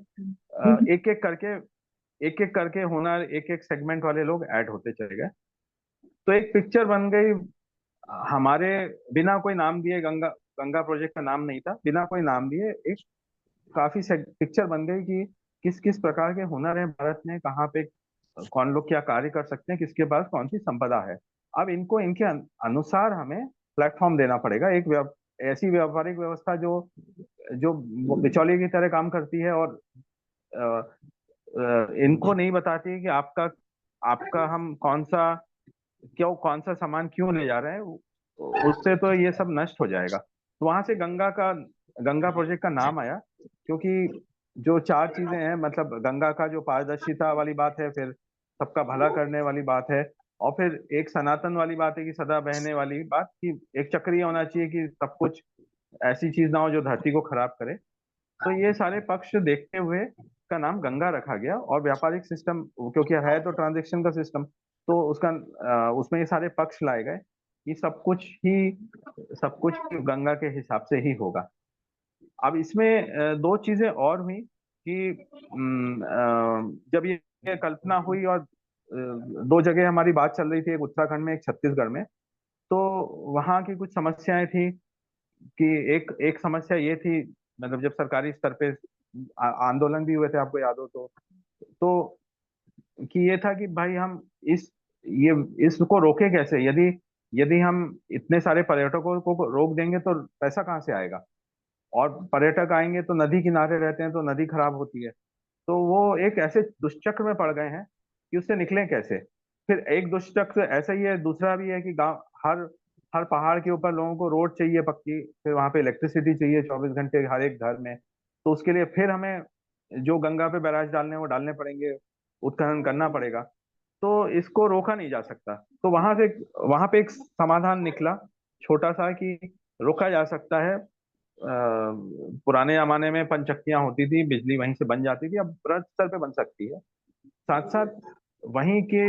एक एक करके हुनर, एक एक सेगमेंट वाले लोग ऐड होते चले गए। तो एक पिक्चर बन गई हमारे, बिना कोई नाम दिए। गंगा गंगा प्रोजेक्ट का नाम नहीं था, बिना कोई नाम दिए एक काफी पिक्चर बन गई कि किस किस प्रकार के हुनर हैं भारत में, कहाँ पे कौन लोग क्या कार्य कर सकते हैं, किसके पास कौन सी संपदा है। अब इनको इनके अनुसार हमें प्लेटफॉर्म देना पड़ेगा, एक ऐसी व्यापारिक व्यवस्था जो जो बिचौलिए की तरह काम करती है, और इनको नहीं बताती है कि आपका हम कौन सा सामान क्यों ले जा रहे हैं, उससे तो ये सब नष्ट हो जाएगा। तो वहां से गंगा प्रोजेक्ट का नाम आया, क्योंकि जो चार चीजें हैं, मतलब गंगा का जो पारदर्शिता वाली बात है, फिर सबका भला करने वाली बात है, और फिर एक सनातन वाली बात है कि सदा बहने वाली बात, कि एक चक्रीय होना चाहिए कि सब कुछ ऐसी चीज ना हो जो धरती को खराब करे। तो ये सारे पक्ष देखते हुए का नाम गंगा रखा गया। और व्यापारिक सिस्टम, क्योंकि है तो ट्रांजैक्शन का सिस्टम, तो उसमें ये सारे पक्ष लाए गए कि सब कुछ गंगा के हिसाब से ही होगा। अब इसमें दो चीजें और हुई कि जब ये कल्पना हुई, और दो जगह हमारी बात चल रही थी, एक उत्तराखंड में, एक छत्तीसगढ़ में। तो वहाँ की कुछ समस्याएं थी कि एक समस्या ये थी, मतलब जब सरकारी स्तर पे आंदोलन भी हुए थे, आपको याद हो तो कि ये था कि भाई हम ये इसको रोके कैसे। यदि यदि हम इतने सारे पर्यटकों को रोक देंगे तो पैसा कहाँ से आएगा, और पर्यटक आएंगे तो नदी किनारे रहते हैं तो नदी खराब होती है। तो वो एक ऐसे दुष्चक्र में पड़ गए हैं कि उससे निकलें कैसे। फिर एक दुष्चक्र ऐसा ही है, दूसरा भी है कि गांव, हर हर पहाड़ के ऊपर लोगों को रोड चाहिए पक्की, फिर वहां पे इलेक्ट्रिसिटी चाहिए 24 घंटे हर एक घर में। तो उसके लिए फिर हमें जो गंगा पे बैराज डालने हैं, वो डालने पड़ेंगे, उत्खनन करना पड़ेगा। तो इसको रोका नहीं जा सकता। तो वहां पे एक समाधान निकला, छोटा सा, कि रोका जा सकता है। पुराने जमाने में पंचक्कियां होती थी, बिजली वहीं से बन जाती थी, अब बृहद स्तर पे बन सकती है। साथ साथ वहीं के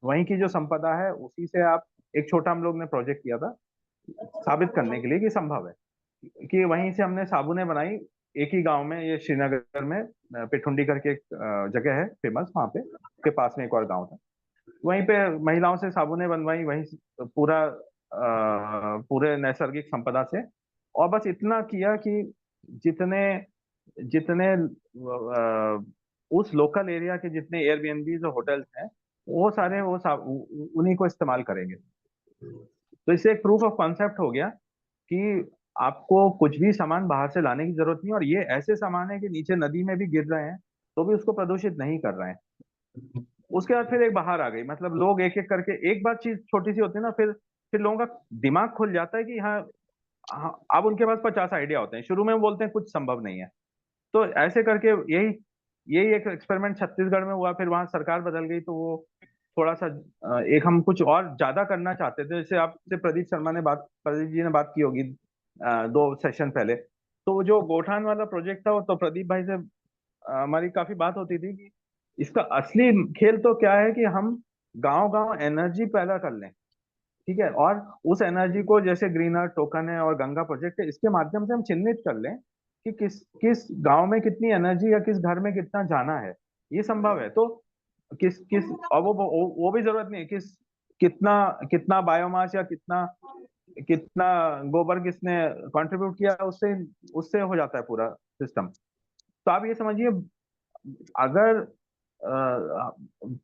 वहीं की जो संपदा है, उसी से आप, एक छोटा हम लोग ने प्रोजेक्ट किया था साबित करने के लिए कि संभव है, कि वहीं से हमने साबुनें बनाई। एक ही गांव में, ये श्रीनगर में पिठुंडी करके एक जगह है फेमस, वहां पे के पास में एक और गांव था, वहीं पे महिलाओं से साबुनें बनवाई, वहीं से पूरे नैसर्गिक संपदा से। और बस इतना किया कि जितने जितने उस लोकल एरिया के जितने एयरबीएनबीज और होटल्स हैं, वो सारे उन्हीं को इस्तेमाल करेंगे। तो इससे एक प्रूफ ऑफ कॉन्सेप्ट हो गया कि आपको कुछ भी सामान बाहर से लाने की जरूरत नहीं, और ये ऐसे सामान है कि नीचे नदी में भी गिर रहे हैं तो भी उसको प्रदूषित नहीं कर रहे हैं। उसके बाद फिर एक बाहर आ गई, मतलब लोग एक एक करके, एक बार चीज छोटी सी होती है ना, फिर लोगों का दिमाग खुल जाता है कि हाँ, हाँ, अब उनके पास 50 आइडिया होते हैं। शुरू में वो बोलते हैं कुछ संभव नहीं है, तो ऐसे करके यही यही एक एक्सपेरिमेंट छत्तीसगढ़ में हुआ। फिर वहां सरकार बदल गई, तो वो थोड़ा सा एक हम कुछ और ज्यादा करना चाहते थे। जैसे आपसे प्रदीप जी ने बात की होगी 2 सेशन पहले। तो वो जो गोठान वाला प्रोजेक्ट था, वो तो प्रदीप भाई से हमारी काफी बात होती थी कि इसका असली खेल तो क्या है कि हम गांव गांव एनर्जी पैदा कर लें, ठीक है, और उस एनर्जी को, जैसे ग्रीन अर्थ टोकन है और गंगा प्रोजेक्ट है, इसके माध्यम से हम चिन्हित कर लें कि किस किस गांव में कितनी एनर्जी या किस घर में कितना जाना है। ये संभव है। तो किस किस और वो भी जरूरत नहीं है कितना कितना बायोमास या कितना कितना गोबर किसने कंट्रीब्यूट किया, उससे उससे हो जाता है पूरा सिस्टम। तो आप ये समझिए, अगर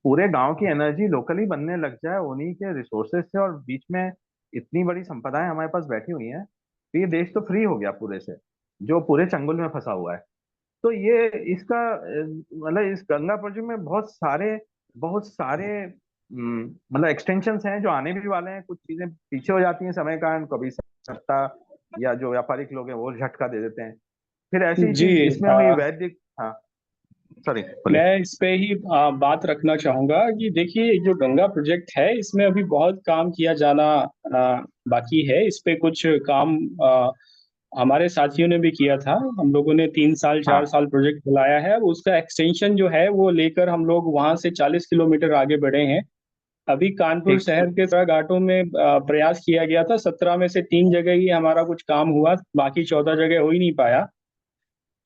पूरे गांव की एनर्जी लोकली बनने लग जाए उन्हीं के रिसोर्सेज से, और बीच में इतनी बड़ी संपदाएं हमारे पास बैठी हुई हैं, तो ये देश तो फ्री हो गया पूरे से, जो पूरे चंगुल में फंसा हुआ है। तो ये इसका मतलब इस गंगा प्रोजेक्ट में बहुत सारे मतलब एक्सटेंशंस हैं जो आने भी वाले हैं। कुछ चीजें पीछे हो जाती हैं समय का, कभी सत्ता या जो व्यापारिक लोग हैं वो झटका दे देते हैं। फिर ऐसी ही जी चीज इसमें हुई, वैदिक। हाँ, सॉरी, बोलिए। मैं इस पे ही बात रखना चाहूंगा कि देखिए, जो गंगा प्रोजेक्ट है, इसमें अभी बहुत काम किया जाना बाकी है। इस पे कुछ काम हमारे साथियों ने भी किया था। हम लोगों ने 3 साल 4 साल हाँ, प्रोजेक्ट चलाया है। उसका एक्सटेंशन जो है वो लेकर हम लोग वहां से 40 किलोमीटर आगे बढ़े हैं। अभी कानपुर ठीक। शहर के सड़क घाटों में प्रयास किया गया था। 17 में से 3 जगह ही हमारा कुछ काम हुआ, बाकी 14 जगह हो ही नहीं पाया।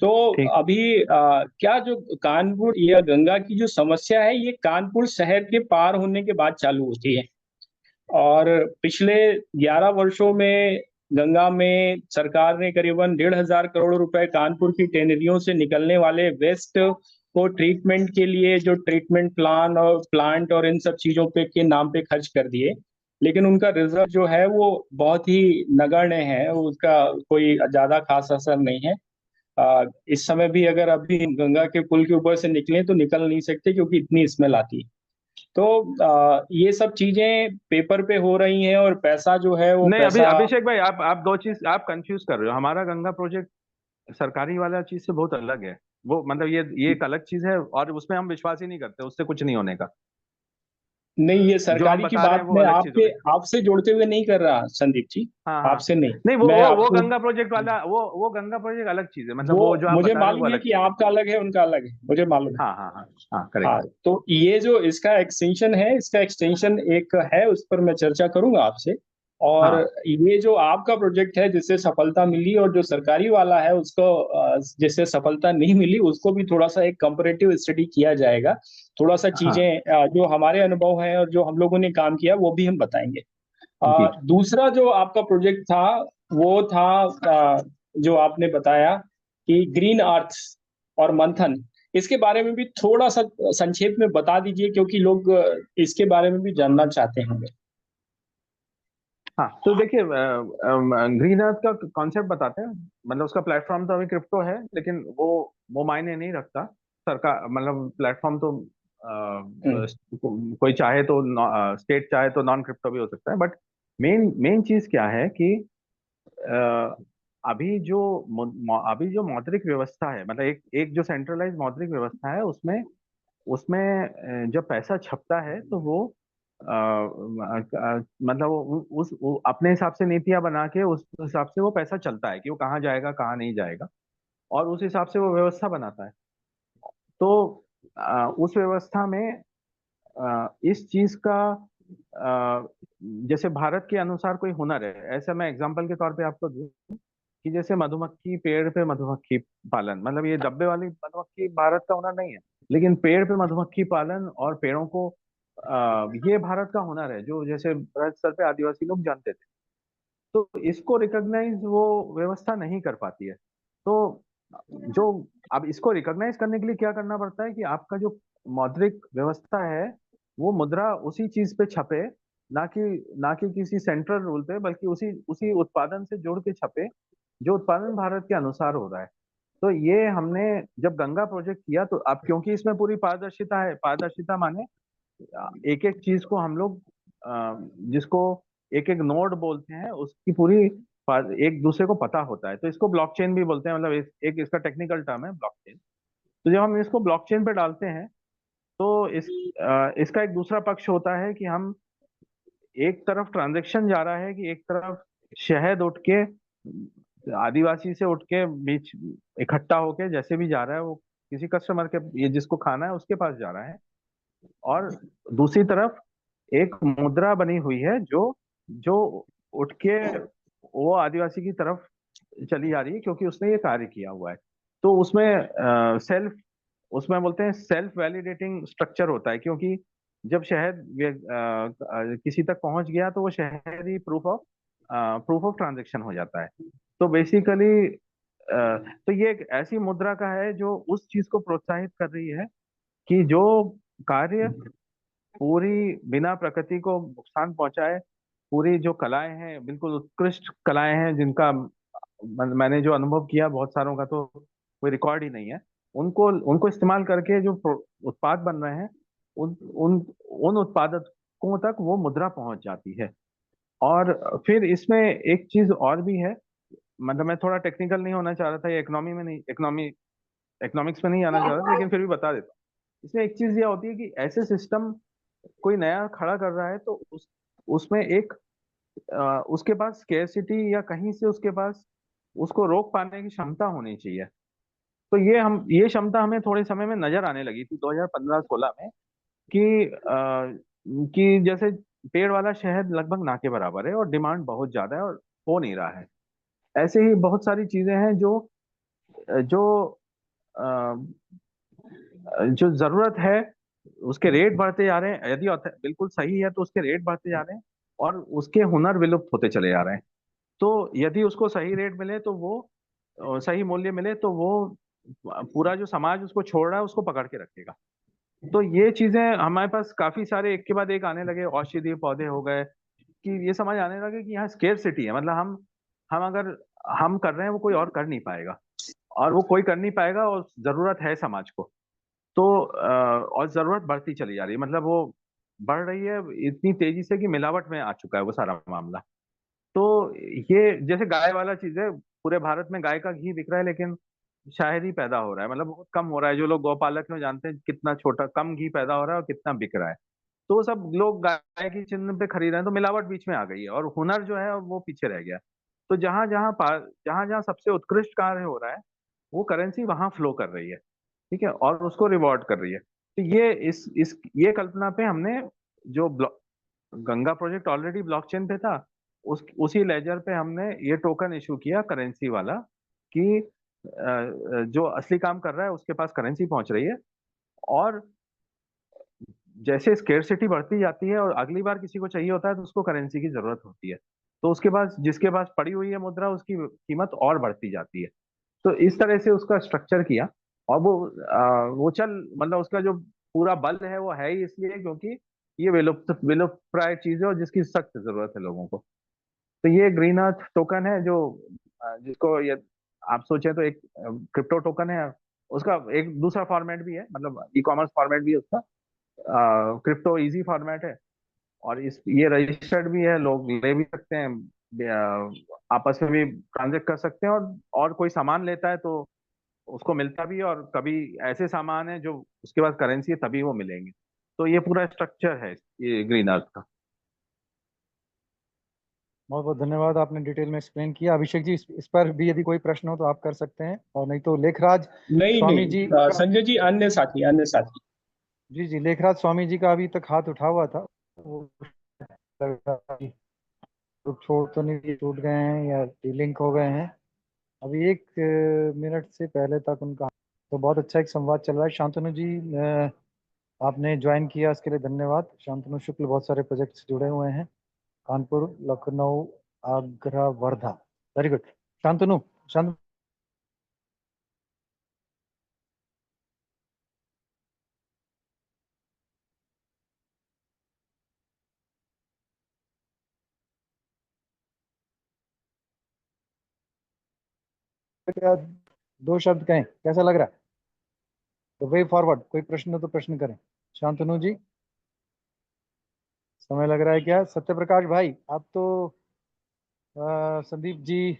तो ठीक। अभी क्या जो कानपुर या गंगा की जो समस्या है, ये कानपुर शहर के पार होने के बाद चालू होती है। और पिछले 11 वर्षों में गंगा में सरकार ने करीबन 1,500 करोड़ रुपए कानपुर की टेनरियों से निकलने वाले वेस्ट को ट्रीटमेंट के लिए, जो ट्रीटमेंट प्लान और प्लांट और इन सब चीजों पे के नाम पे खर्च कर दिए। लेकिन उनका रिजल्ट जो है वो बहुत ही नगण्य है, उसका कोई ज्यादा खास असर नहीं है। इस समय भी अगर अभी गंगा के पुल के ऊपर से निकले तो निकल नहीं सकते क्योंकि इतनी स्मेल आती है। तो ये सब चीजें पेपर पे हो रही हैं और पैसा जो है वो नहीं, अभी पैसा। अभिषेक भाई, आप दो चीज आप कंफ्यूज कर रहे हो। हमारा गंगा प्रोजेक्ट सरकारी वाला चीज से बहुत अलग है। वो मतलब ये एक अलग चीज है, और उसमें हम विश्वास ही नहीं करते, उससे कुछ नहीं होने का। नहीं, ये जो हम सरकारी की बता रहे बात हैं वो मैं अलग चीज हो आपके गई। आपसे जोड़ते हुए नहीं कर रहा संदीप जी। हाँ हाँ। आपसे नहीं। नहीं, वो मैं वो वो आपको गंगा प्रोजेक्ट वाला, वो गंगा प्रोजेक्ट अलग चीज है। मतलब वो वो जो आप मुझे बता रहे हैं वो मालूम है अलग कि चीज है। आपका अलग है, उनका अलग है, मुझे मालूम है। हाँ हाँ हाँ हाँ, करेक्ट। हाँ, तो ये जो इसका एक्सटेंशन है, इसका एक्सटेंशन एक है, उस पर मैं चर्चा करूंगा आपसे। और हाँ ये जो आपका प्रोजेक्ट है जिससे सफलता मिली, और जो सरकारी वाला है उसको जिससे सफलता नहीं मिली, उसको भी थोड़ा सा एक कंपैरेटिव स्टडी किया जाएगा। थोड़ा सा हाँ चीजें जो हमारे अनुभव हैं और जो हम लोगों ने काम किया वो भी हम बताएंगे। जी। दूसरा जो आपका प्रोजेक्ट था वो था जो आपने बताया कि ग्रीन अर्थ और मंथन, इसके बारे में भी थोड़ा सा संक्षेप में बता दीजिए, क्योंकि लोग इसके बारे में भी जानना चाहते होंगे। हाँ, तो देखिए, ग्रीन अर्थ का कॉन्सेप्ट बताते हैं। मतलब उसका प्लेटफॉर्म तो अभी क्रिप्टो है, लेकिन वो मायने नहीं रखता। सरकार मतलब प्लेटफॉर्म तो हम्म, कोई चाहे तो, स्टेट चाहे तो नॉन क्रिप्टो भी हो सकता है। बट मेन मेन चीज क्या है कि अ, अभी जो मौद्रिक व्यवस्था है, मतलब एक एक जो सेंट्रलाइज मौद्रिक व्यवस्था है, उसमें उसमें जब पैसा छपता है तो वो मतलब वो अपने हिसाब से नीतियां बना के उस हिसाब से वो पैसा चलता है कि वो कहाँ जाएगा कहाँ नहीं जाएगा, और उस हिसाब से वो व्यवस्था बनाता है। तो उस व्यवस्था में इस चीज का अ, जैसे भारत के अनुसार कोई हुनर है, ऐसा मैं एग्जांपल के तौर पे आपको दूं कि जैसे मधुमक्खी, पेड़ पे मधुमक्खी पालन, मतलब ये डब्बे वाली मधुमक्खी भारत का हुनर नहीं है, लेकिन पेड़ पे मधुमक्खी पालन और पेड़ों को ये भारत का हुनर है, जो जैसे बृहद स्तर पे आदिवासी लोग जानते थे। तो इसको रिकॉग्नाइज वो व्यवस्था नहीं कर पाती है। तो जो अब इसको रिकॉग्नाइज करने के लिए क्या करना पड़ता है कि आपका जो मौद्रिक व्यवस्था है, वो मुद्रा उसी चीज पे छपे, ना कि ना कि किसी सेंट्रल रूल पे, बल्कि उसी उसी उत्पादन से जोड़ के छपे जो उत्पादन भारत के अनुसार हो रहा है। तो ये हमने जब गंगा प्रोजेक्ट किया, तो अब क्योंकि इसमें पूरी पारदर्शिता है, पारदर्शिता माने एक एक चीज को हम लोग जिसको एक एक नोड बोलते हैं, उसकी पूरी एक दूसरे को पता होता है, तो इसको ब्लॉकचेन भी बोलते हैं। मतलब एक इसका टेक्निकल टर्म है ब्लॉकचेन। तो जब हम इसको ब्लॉकचेन पे डालते हैं, तो इसका एक दूसरा पक्ष होता है कि हम एक तरफ ट्रांजैक्शन जा रहा है, कि एक तरफ शहद उठ के आदिवासी से उठ के बीच इकट्ठा होके जैसे भी जा रहा है, वो किसी कस्टमर के, ये जिसको खाना है उसके पास जा रहा है। और दूसरी तरफ एक मुद्रा बनी हुई है जो जो उठ के वो आदिवासी की तरफ चली जा रही है, क्योंकि उसने ये कार्य किया हुआ है। तो सेल्फ उसमें बोलते हैं सेल्फ वैलिडेटिंग स्ट्रक्चर होता है, क्योंकि जब शहद किसी तक पहुंच गया तो वो शहद ही प्रूफ ऑफ ट्रांजेक्शन हो जाता है। तो बेसिकली तो ये एक ऐसी मुद्रा का है जो उस चीज को प्रोत्साहित कर रही है कि जो कार्य पूरी बिना प्रकृति को नुकसान पहुंचाए, पूरी जो कलाएं हैं बिल्कुल उत्कृष्ट कलाएं हैं, जिनका मैंने जो अनुभव किया बहुत सारों का, तो कोई रिकॉर्ड ही नहीं है। उनको उनको इस्तेमाल करके जो उत्पाद बन रहे हैं, उन उन उन उत्पादकों तक वो मुद्रा पहुंच जाती है। और फिर इसमें एक चीज और भी है। मतलब मैं थोड़ा टेक्निकल नहीं होना चाह रहा था, ये इकोनॉमिक्स में नहीं आना चाह रहा था, लेकिन फिर भी बता देता हूँ। इसमें एक चीज ये होती है कि ऐसे सिस्टम कोई नया खड़ा कर रहा है, तो उसमें उसके पास स्केर्सिटी या कहीं से उसके पास उसको रोक पाने की क्षमता होनी चाहिए। तो ये क्षमता हमें थोड़े समय में नजर आने लगी थी 2015-16 में, कि जैसे पेड़ वाला शहद लगभग ना के बराबर है और डिमांड बहुत ज्यादा है और हो नहीं रहा है। ऐसे ही बहुत सारी चीजें हैं जो जो अ, जो जरूरत है, उसके रेट बढ़ते जा रहे हैं। यदि बिल्कुल सही है तो उसके रेट बढ़ते जा रहे हैं, और उसके हुनर विलुप्त होते चले जा रहे हैं। तो यदि उसको सही रेट मिले तो वो सही मूल्य मिले तो वो पूरा जो समाज उसको छोड़ रहा है उसको पकड़ के रखेगा। तो ये चीजें हमारे पास काफी सारे एक के बाद एक आने लगे। औषधीय पौधे हो गए, कि ये समझ आने लगे कि यहाँ स्केर्सिटी है, मतलब हम अगर हम कर रहे हैं वो कोई और कर नहीं पाएगा। और वो कोई कर नहीं पाएगा, और जरूरत है समाज को। तो और जरूरत बढ़ती चली जा रही है, मतलब वो बढ़ रही है इतनी तेजी से कि मिलावट में आ चुका है वो सारा मामला। तो ये जैसे गाय वाला चीज है, पूरे भारत में गाय का घी बिक रहा है, लेकिन शायद ही पैदा हो रहा है, मतलब बहुत कम हो रहा है। जो लोग गौपालक हैं वो जानते हैं कितना छोटा कम घी पैदा हो रहा है और कितना बिक रहा है। तो वो सब लोग गाय की चिन्ह पे खरीद रहे हैं, तो मिलावट बीच में आ गई है और हुनर जो है वो पीछे रह गया। तो जहां जहां सबसे उत्कृष्ट कार्य हो रहा है, वो करेंसी वहां फ्लो कर रही है, ठीक है, और उसको रिवॉर्ड कर रही है। तो ये कल्पना पे हमने जो गंगा प्रोजेक्ट ऑलरेडी ब्लॉकचेन पे था, उसी लेजर पे हमने ये टोकन इशू किया करेंसी वाला, कि जो असली काम कर रहा है उसके पास करेंसी पहुंच रही है। और जैसे स्केर्सिटी बढ़ती जाती है और अगली बार किसी को चाहिए होता है, तो उसको करेंसी की जरूरत होती है। तो उसके पास जिसके पास पड़ी हुई है मुद्रा, उसकी कीमत और बढ़ती जाती है। तो इस तरह से उसका स्ट्रक्चर किया। और वो चल मतलब उसका जो पूरा बल है वो है ही इसलिए क्योंकि ये विलुप्त विलुप्त प्राय चीज है और जिसकी सख्त जरूरत है लोगों को। तो ये ग्रीन अर्थ टोकन है, जो जिसको ये आप सोचे तो एक क्रिप्टो टोकन है। उसका एक दूसरा फॉर्मेट भी है, मतलब ई कॉमर्स फॉर्मेट भी है उसका, क्रिप्टो इजी फॉर्मेट है। और इस ये रजिस्टर्ड भी है, लोग ले भी सकते हैं, आपस में भी ट्रांजेक्ट कर सकते हैं। और कोई सामान लेता है तो उसको मिलता भी है, और कभी ऐसे सामान है जो उसके पास करेंसी है तभी वो मिलेंगे। तो ये पूरा स्ट्रक्चर है ये ग्रीन अर्थ का। बहुत बहुत धन्यवाद, आपने डिटेल में एक्सप्लेन किया। अभिषेक जी, इस पर भी यदि कोई प्रश्न हो तो आप कर सकते हैं, और नहीं तो लेखराज नहीं स्वामी जी नहीं, का। संजय जी, अन्य साथी। जी जी, लेखराज स्वामी जी का अभी तक हाथ उठा हुआ था। वो लग रहा कि ग्रुप छोड़ तो नहीं, टूट गए हैं या डीलिंक हो गए हैं। अभी एक मिनट से पहले तक उनका, तो बहुत अच्छा एक संवाद चल रहा है। शांतनु जी, आपने ज्वाइन किया, इसके लिए धन्यवाद। शांतनु शुक्ल बहुत सारे प्रोजेक्ट्स जुड़े हुए हैं, कानपुर, लखनऊ, आगरा, वर्धा। Very good. शांतनु, शांत क्या, दो शब्द कहें, कैसा लग रहा है? तो वे फॉरवर्ड, कोई प्रश्न हो तो प्रश्न करें। शांतनु जी, समय लग रहा है क्या? सत्य प्रकाश भाई, आप तो संदीप जी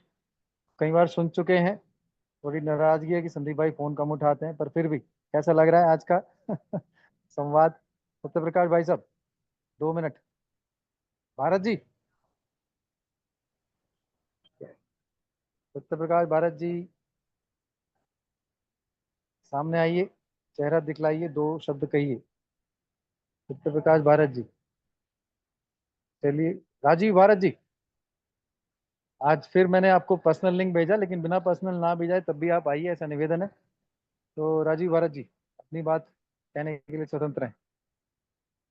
कई बार सुन चुके हैं। थोड़ी नाराजगी है कि संदीप भाई फोन कम उठाते हैं, पर फिर भी कैसा लग रहा है आज का संवाद? सत्य प्रकाश भाई साहब, 2 मिनट। भारत जी, सत्य प्रकाश भारत जी, सामने आइए, चेहरा दिखलाइए, 2 शब्द कहिए। सत्य प्रकाश भारत जी, चलिए। राजीव भारत जी, आज फिर मैंने आपको पर्सनल लिंक भेजा, लेकिन बिना पर्सनल ना भेजा है तब भी आप आइए, ऐसा निवेदन है। तो राजीव भारत जी, अपनी बात कहने के लिए स्वतंत्र हैं,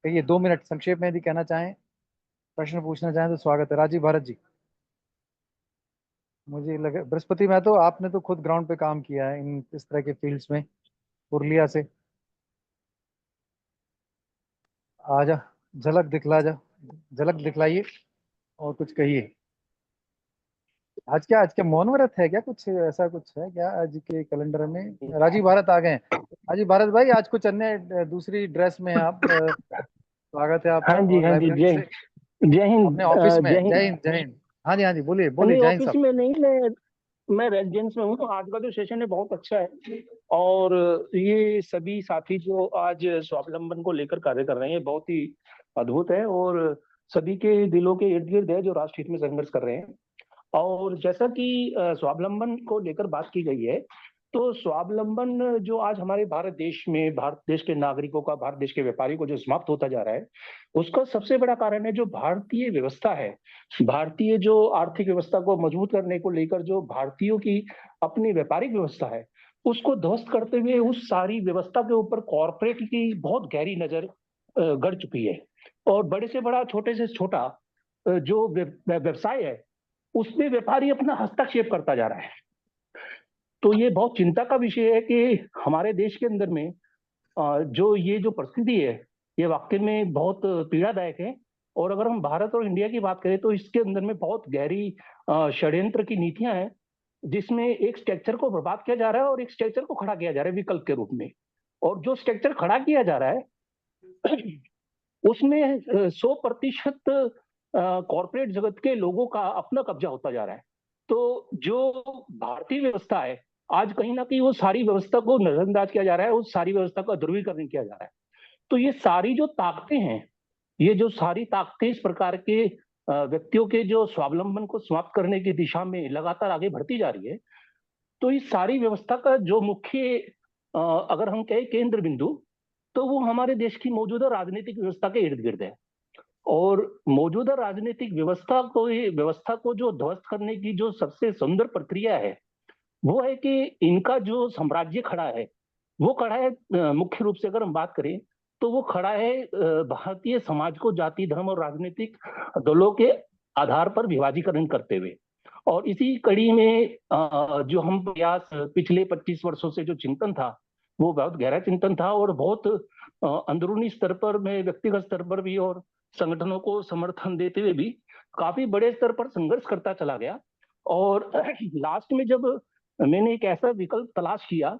कहिए। 2 मिनट संक्षेप में यदि कहना चाहें, प्रश्न पूछना चाहें तो स्वागत है। राजीव भारत जी, मुझे लगा बृहस्पति में, तो आपने तो खुद ग्राउंड पे काम किया है इन इस तरह के फील्ड्स में, पुरलिया से। आजा, झलक दिखला जा, झलक दिखलाइए और कुछ कहिए। आज क्या मौन व्रत है क्या? कुछ ऐसा कुछ है क्या आज के कैलेंडर में? राजीव भारत आ गए हैं। राजीव भारत भाई, आज कुछ अन्य दूसरी ड्रेस में आप, स्वागत है आपका। हाँ जी, और हाँ जी, लाइब्रेरी से जय हिंद, अपने ऑफिस में, जय जय हिंद। हिंद, जय हिंद। हाँ जी, हाँ जी, बोलिए बोलिए, नहीं, जय हिंद ऑफिस साहब। में नहीं, मैं रेजिडेंस में हूँ। तो आज का जो सेशन है बहुत अच्छा है, और ये सभी साथी जो आज स्वावलंबन को लेकर कार्य कर रहे हैं बहुत ही अद्भुत है, और सभी के दिलों के इर्द गिर्द है जो राष्ट्र हित में संघर्ष कर रहे हैं। और जैसा कि स्वावलंबन को लेकर बात की गई है, तो स्वावलंबन जो आज हमारे भारत देश में, भारत देश के नागरिकों का, भारत देश के व्यापारियों को जो समाप्त होता जा रहा है, उसका सबसे बड़ा कारण है जो भारतीय व्यवस्था है। भारतीय जो आर्थिक व्यवस्था को मजबूत करने को लेकर जो भारतीयों की अपनी व्यापारिक व्यवस्था है, उसको ध्वस्त करते हुए उस सारी व्यवस्था के ऊपर कॉरपोरेट की बहुत गहरी नजर गड़ चुकी है। और बड़े से बड़ा, छोटे से छोटा जो व्यवसाय है, उसमें व्यापारी अपना हस्तक्षेप करता जा रहा है। तो ये बहुत चिंता का विषय है कि हमारे देश के अंदर में जो ये जो परिस्थिति है, ये वाकई में बहुत पीड़ादायक है। और अगर हम भारत और इंडिया की बात करें तो इसके अंदर में बहुत गहरी षड्यंत्र की नीतियां हैं, जिसमें एक स्ट्रक्चर को बर्बाद किया जा रहा है और एक स्ट्रक्चर को खड़ा किया जा रहा है विकल्प के रूप में। और जो स्ट्रक्चर खड़ा किया जा रहा है उसमें 100% कॉर्पोरेट जगत के लोगों का अपना कब्जा होता जा रहा है। तो जो भारतीय व्यवस्था है आज कहीं ना कहीं वो सारी व्यवस्था को नजरअंदाज किया जा रहा है, उस सारी व्यवस्था का ध्रुवीकरण किया जा रहा है। तो ये सारी जो ताकतें हैं, ये जो सारी ताकतें इस प्रकार के व्यक्तियों के जो स्वावलंबन को समाप्त करने की दिशा में लगातार आगे बढ़ती जा रही है। तो इस सारी व्यवस्था का जो मुख्य अगर हम कहें केंद्र बिंदु, तो वो हमारे देश की मौजूदा राजनीतिक व्यवस्था के इर्द गिर्द है। और मौजूदा राजनीतिक व्यवस्था को जो ध्वस्त करने की जो सबसे सुंदर प्रक्रिया है वो है कि इनका जो साम्राज्य खड़ा है वो खड़ा है मुख्य रूप से अगर हम बात करें तो वो खड़ा है भारतीय समाज को जाति, धर्म और राजनीतिक दलों के आधार पर विभाजीकरण करते हुए। और इसी कड़ी में जो हम प्रयास पिछले 25 वर्षों से जो चिंतन था वो बहुत गहरा चिंतन था और बहुत अंदरूनी स्तर पर में, व्यक्तिगत स्तर पर भी और संगठनों को समर्थन देते हुए भी काफी बड़े स्तर पर संघर्ष करता चला गया। और लास्ट में जब मैंने एक ऐसा विकल्प तलाश किया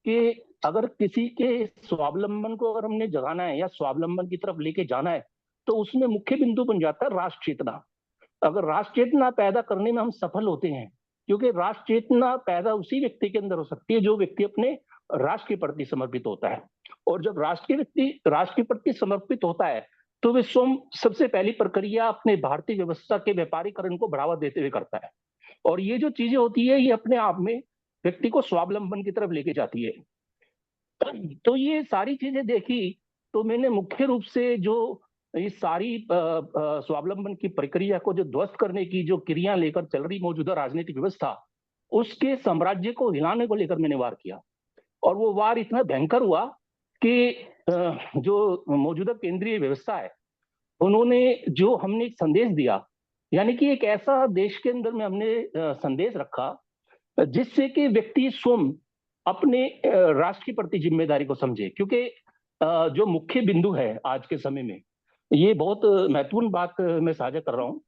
कि अगर किसी के स्वावलंबन को अगर हमने जगाना है या स्वावलंबन की तरफ लेके जाना है तो उसमें मुख्य बिंदु बन जाता है राष्ट्र चेतना। अगर राष्ट्र चेतना पैदा करने में हम सफल होते हैं, क्योंकि राष्ट्र चेतना पैदा उसी व्यक्ति के अंदर हो सकती है जो व्यक्ति अपने राष्ट्र के प्रति समर्पित होता है। और जब राष्ट्र के प्रति समर्पित होता है तो वे स्वयं सबसे पहली प्रक्रिया अपने भारतीय व्यवस्था के व्यापारीकरण को बढ़ावा देते हुए करता है। और ये जो चीजें होती है ये अपने आप में व्यक्ति को स्वावलंबन की तरफ लेके जाती है। तो ये सारी चीजें देखी तो मैंने मुख्य रूप से जो इस सारी स्वावलंबन की प्रक्रिया को जो ध्वस्त करने की जो क्रिया लेकर चल रही मौजूदा राजनीतिक व्यवस्था, उसके साम्राज्य को हिलाने को लेकर मैंने वार किया। और वो वार इतना भयंकर हुआ कि जो मौजूदा केंद्रीय व्यवस्था है उन्होंने जो हमने एक संदेश दिया, यानी कि एक ऐसा देश के अंदर में हमने संदेश रखा जिससे कि व्यक्ति स्वयं अपने राष्ट्र के प्रति जिम्मेदारी को समझे। क्योंकि जो मुख्य बिंदु है आज के समय में, ये बहुत महत्वपूर्ण बात मैं साझा कर रहा हूँ।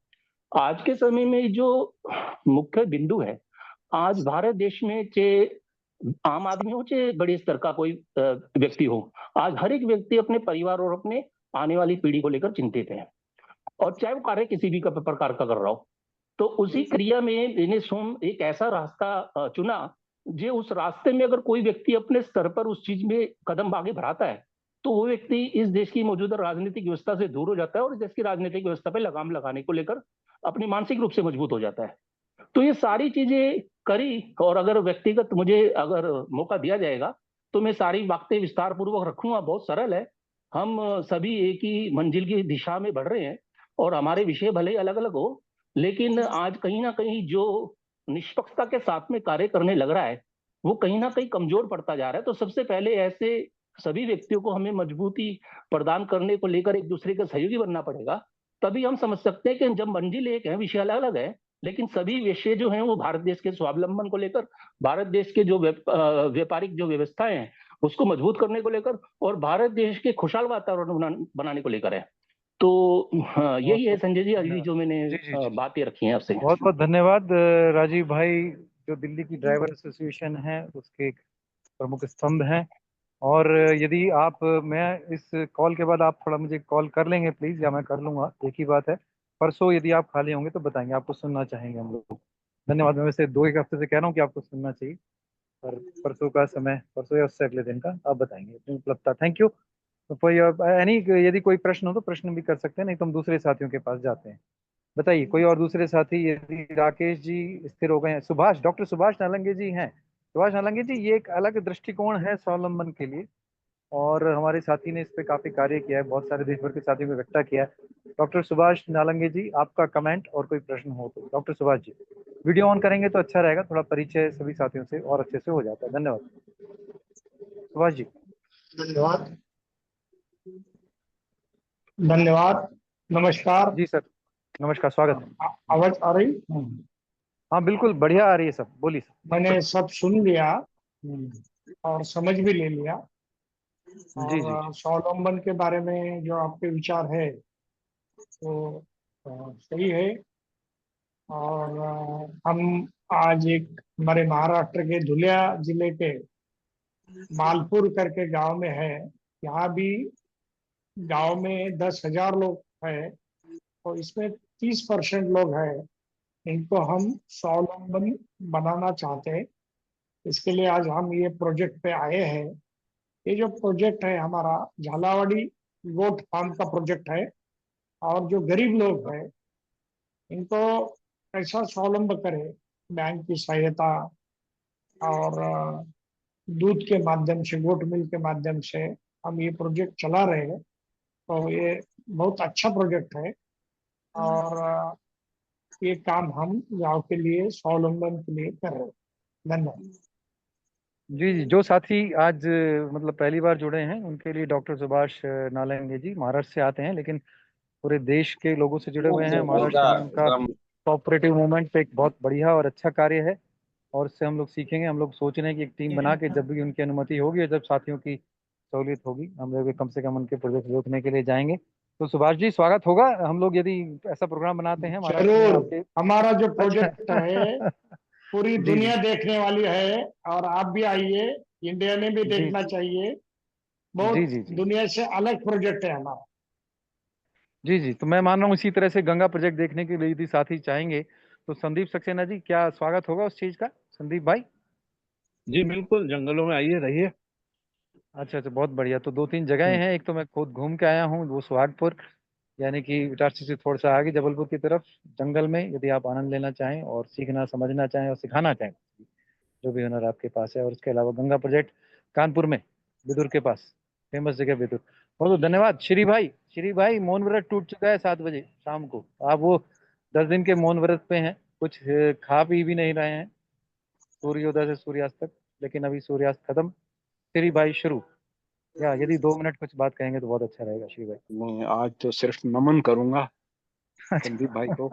आज के समय में जो मुख्य बिंदु है, आज भारत देश में चाहे आम आदमी हो चाहे बड़े स्तर का कोई व्यक्ति हो, आज हर एक व्यक्ति अपने परिवार और अपने आने वाली पीढ़ी को लेकर चिंतित है। और चाहे वो कार्य किसी भी प्रकार का कर रहा हो, तो उसी क्रिया में मैंने स्वयं एक ऐसा रास्ता चुना जो उस रास्ते में अगर कोई व्यक्ति अपने स्तर पर उस चीज में कदम आगे बढ़ाता है तो वो व्यक्ति इस देश की मौजूदा राजनीतिक व्यवस्था से दूर हो जाता है और इस देश की राजनीतिक व्यवस्था पर लगाम लगाने को लेकर अपनी मानसिक रूप से मजबूत हो जाता है। तो ये सारी चीजें करी और अगर व्यक्तिगत मुझे अगर मौका दिया जाएगा तो मैं सारी बातें विस्तार पूर्वक रखूंगा। बहुत सरल है, हम सभी एक ही मंजिल की दिशा में बढ़ रहे हैं और हमारे विषय भले ही अलग अलग हो, लेकिन आज कहीं ना कहीं जो निष्पक्षता के साथ में कार्य करने लग रहा है वो कहीं ना कहीं कमजोर पड़ता जा रहा है। तो सबसे पहले ऐसे सभी व्यक्तियों को हमें मजबूती प्रदान करने को लेकर एक दूसरे का सहयोगी बनना पड़ेगा, तभी हम समझ सकते हैं कि जब मंजिल एक है, विषय अलग अलग है, लेकिन सभी विषय जो हैं वो भारत देश के स्वावलंबन को लेकर, भारत देश के जो व्यापारिक जो व्यवस्थाएं हैं उसको मजबूत करने को लेकर और भारत देश के खुशहाल वातावरण बनाने को लेकर है। तो यही है संजय जी अभी जो मैंने बातें रखी हैं आपसे। बहुत बहुत धन्यवाद राजीव भाई, जो दिल्ली की ड्राइवर एसोसिएशन है उसके एक प्रमुख स्तंभ हैं। और यदि आप, मैं इस कॉल के बाद आप थोड़ा मुझे कॉल कर लेंगे प्लीज, या मैं कर लूंगा, एक ही बात है। परसों यदि आप खाली होंगे तो बताएंगे, आपको सुनना चाहेंगे हम लोग। धन्यवाद। मैं वैसे 1 हफ्ते से कह रहा हूँ कि आपको सुनना चाहिए, पर परसों का समय, परसों या उससे अगले दिन का आप बताएंगे अपनी उपलब्धता। Thank you. तो एनी यदि कोई प्रश्न हो तो प्रश्न भी कर सकते हैं, नहीं तो हम दूसरे साथियों के पास जाते हैं। बताइए कोई और दूसरे साथी। यदि राकेश जी स्थिर हो गए हैं, सुभाष, डॉक्टर सुभाष नालंगे जी हैं। सुभाष नालंगे जी, ये एक अलग दृष्टिकोण है स्वावलंबन के लिए और हमारे साथी ने इस पे काफी कार्य किया है, बहुत सारे देश भर के साथियों को इकट्ठा किया है। डॉक्टर सुभाष नालंगे जी, आपका कमेंट और कोई प्रश्न हो तो। Doctor Subhash ji, video on करेंगे तो अच्छा रहेगा, थोड़ा परिचय सभी साथियों से और अच्छे से हो जाता है। धन्यवाद सुभाष जी। धन्यवाद, धन्यवाद, नमस्कार जी सर, नमस्कार, स्वागत है। आवाज आ रही? हाँ बिल्कुल बढ़िया आ रही है, सब बोलिए सर। मैंने सब सुन लिया और समझ भी ले लिया। जी जी और स्वावलंबन के बारे में जो आपके विचार है वो सही है। और हम आज एक हमारे महाराष्ट्र के धुलिया जिले के मालपुर करके गांव में है। यहाँ भी गांव में 10,000 लोग हैं और इसमें 30% लोग हैं, इनको हम स्वावलंबन बनाना चाहते हैं। इसके लिए आज हम ये प्रोजेक्ट पे आए हैं। ये जो प्रोजेक्ट है हमारा झालावाड़ी गोट फार्म का प्रोजेक्ट है, और जो गरीब लोग हैं इनको ऐसा स्वावलंब करें, बैंक की सहायता और दूध के माध्यम से, गोट मिल्क के माध्यम से हम ये प्रोजेक्ट चला रहे हैं। तो ये बहुत अच्छा प्रोजेक्ट है, और ये काम हम गांव के लिए स्वावलंबन के लिए कर रहे हैं। धन्यवाद। जी जी, जो साथी आज मतलब पहली बार जुड़े हैं उनके लिए डॉक्टर सुभाष नालंगे जी महाराष्ट्र से आते हैं, लेकिन पूरे देश के लोगों से जुड़े हुए हैं। महाराष्ट्र में उनका कोऑपरेटिव मूवमेंट पे एक बहुत बढ़िया और अच्छा कार्य है, और इससे हम लोग सीखेंगे। हम लोग सोच रहे हैं कि एक टीम बना के जब भी उनकी अनुमति होगी और जब साथियों की सहूलियत होगी, हम लोग कम से कम उनके प्रोजेक्ट देखने के लिए जाएंगे। तो सुभाष जी स्वागत होगा। हम लोग यदि ऐसा प्रोग्राम बनाते हैं महाराष्ट्र में जरूर। आपके। हमारा जो प्रोजेक्ट है पूरी जी दुनिया जी देखने वाली है, और आप भी आइए, इंडिया ने भी जी देखना चाहिए। जी बहुत जी जी दुनिया से अलग प्रोजेक्ट है हमारा। जी जी, तो मैं मान रहा हूँ इसी तरह से गंगा प्रोजेक्ट देखने के लिए यदि साथी चाहेंगे तो संदीप सक्सेना जी, क्या स्वागत होगा उस चीज का? संदीप भाई। जी बिल्कुल, जंगलों में आइए, रहिए। अच्छा अच्छा, बहुत बढ़िया। तो दो तीन जगहें हैं, एक तो मैं खुद घूम के आया हूँ, वो सुहागपुर, यानी कि इटारसी से थोड़ा सा आगे जबलपुर की तरफ जंगल में, यदि आप आनंद लेना चाहें और सीखना समझना चाहें और सिखाना चाहें जो भी हुनर आपके पास है। और उसके अलावा गंगा प्रोजेक्ट कानपुर में, बिदुर के पास, फेमस जगह बिदुर। बहुत बहुत धन्यवाद। श्री भाई, श्री भाई मौन व्रत टूट चुका है 7 बजे शाम को। आप वो 10 दिन के मौन व्रत पे हैं, कुछ खा पी भी नहीं रहे हैं सूर्योदय से सूर्यास्त तक, लेकिन अभी सूर्यास्त खत्म। श्री भाई शुरू, या यदि 2 मिनट कुछ बात कहेंगे तो बहुत अच्छा रहेगा श्री भाई। मैं आज तो सिर्फ नमन करूंगा संदीप भाई अच्छा। को।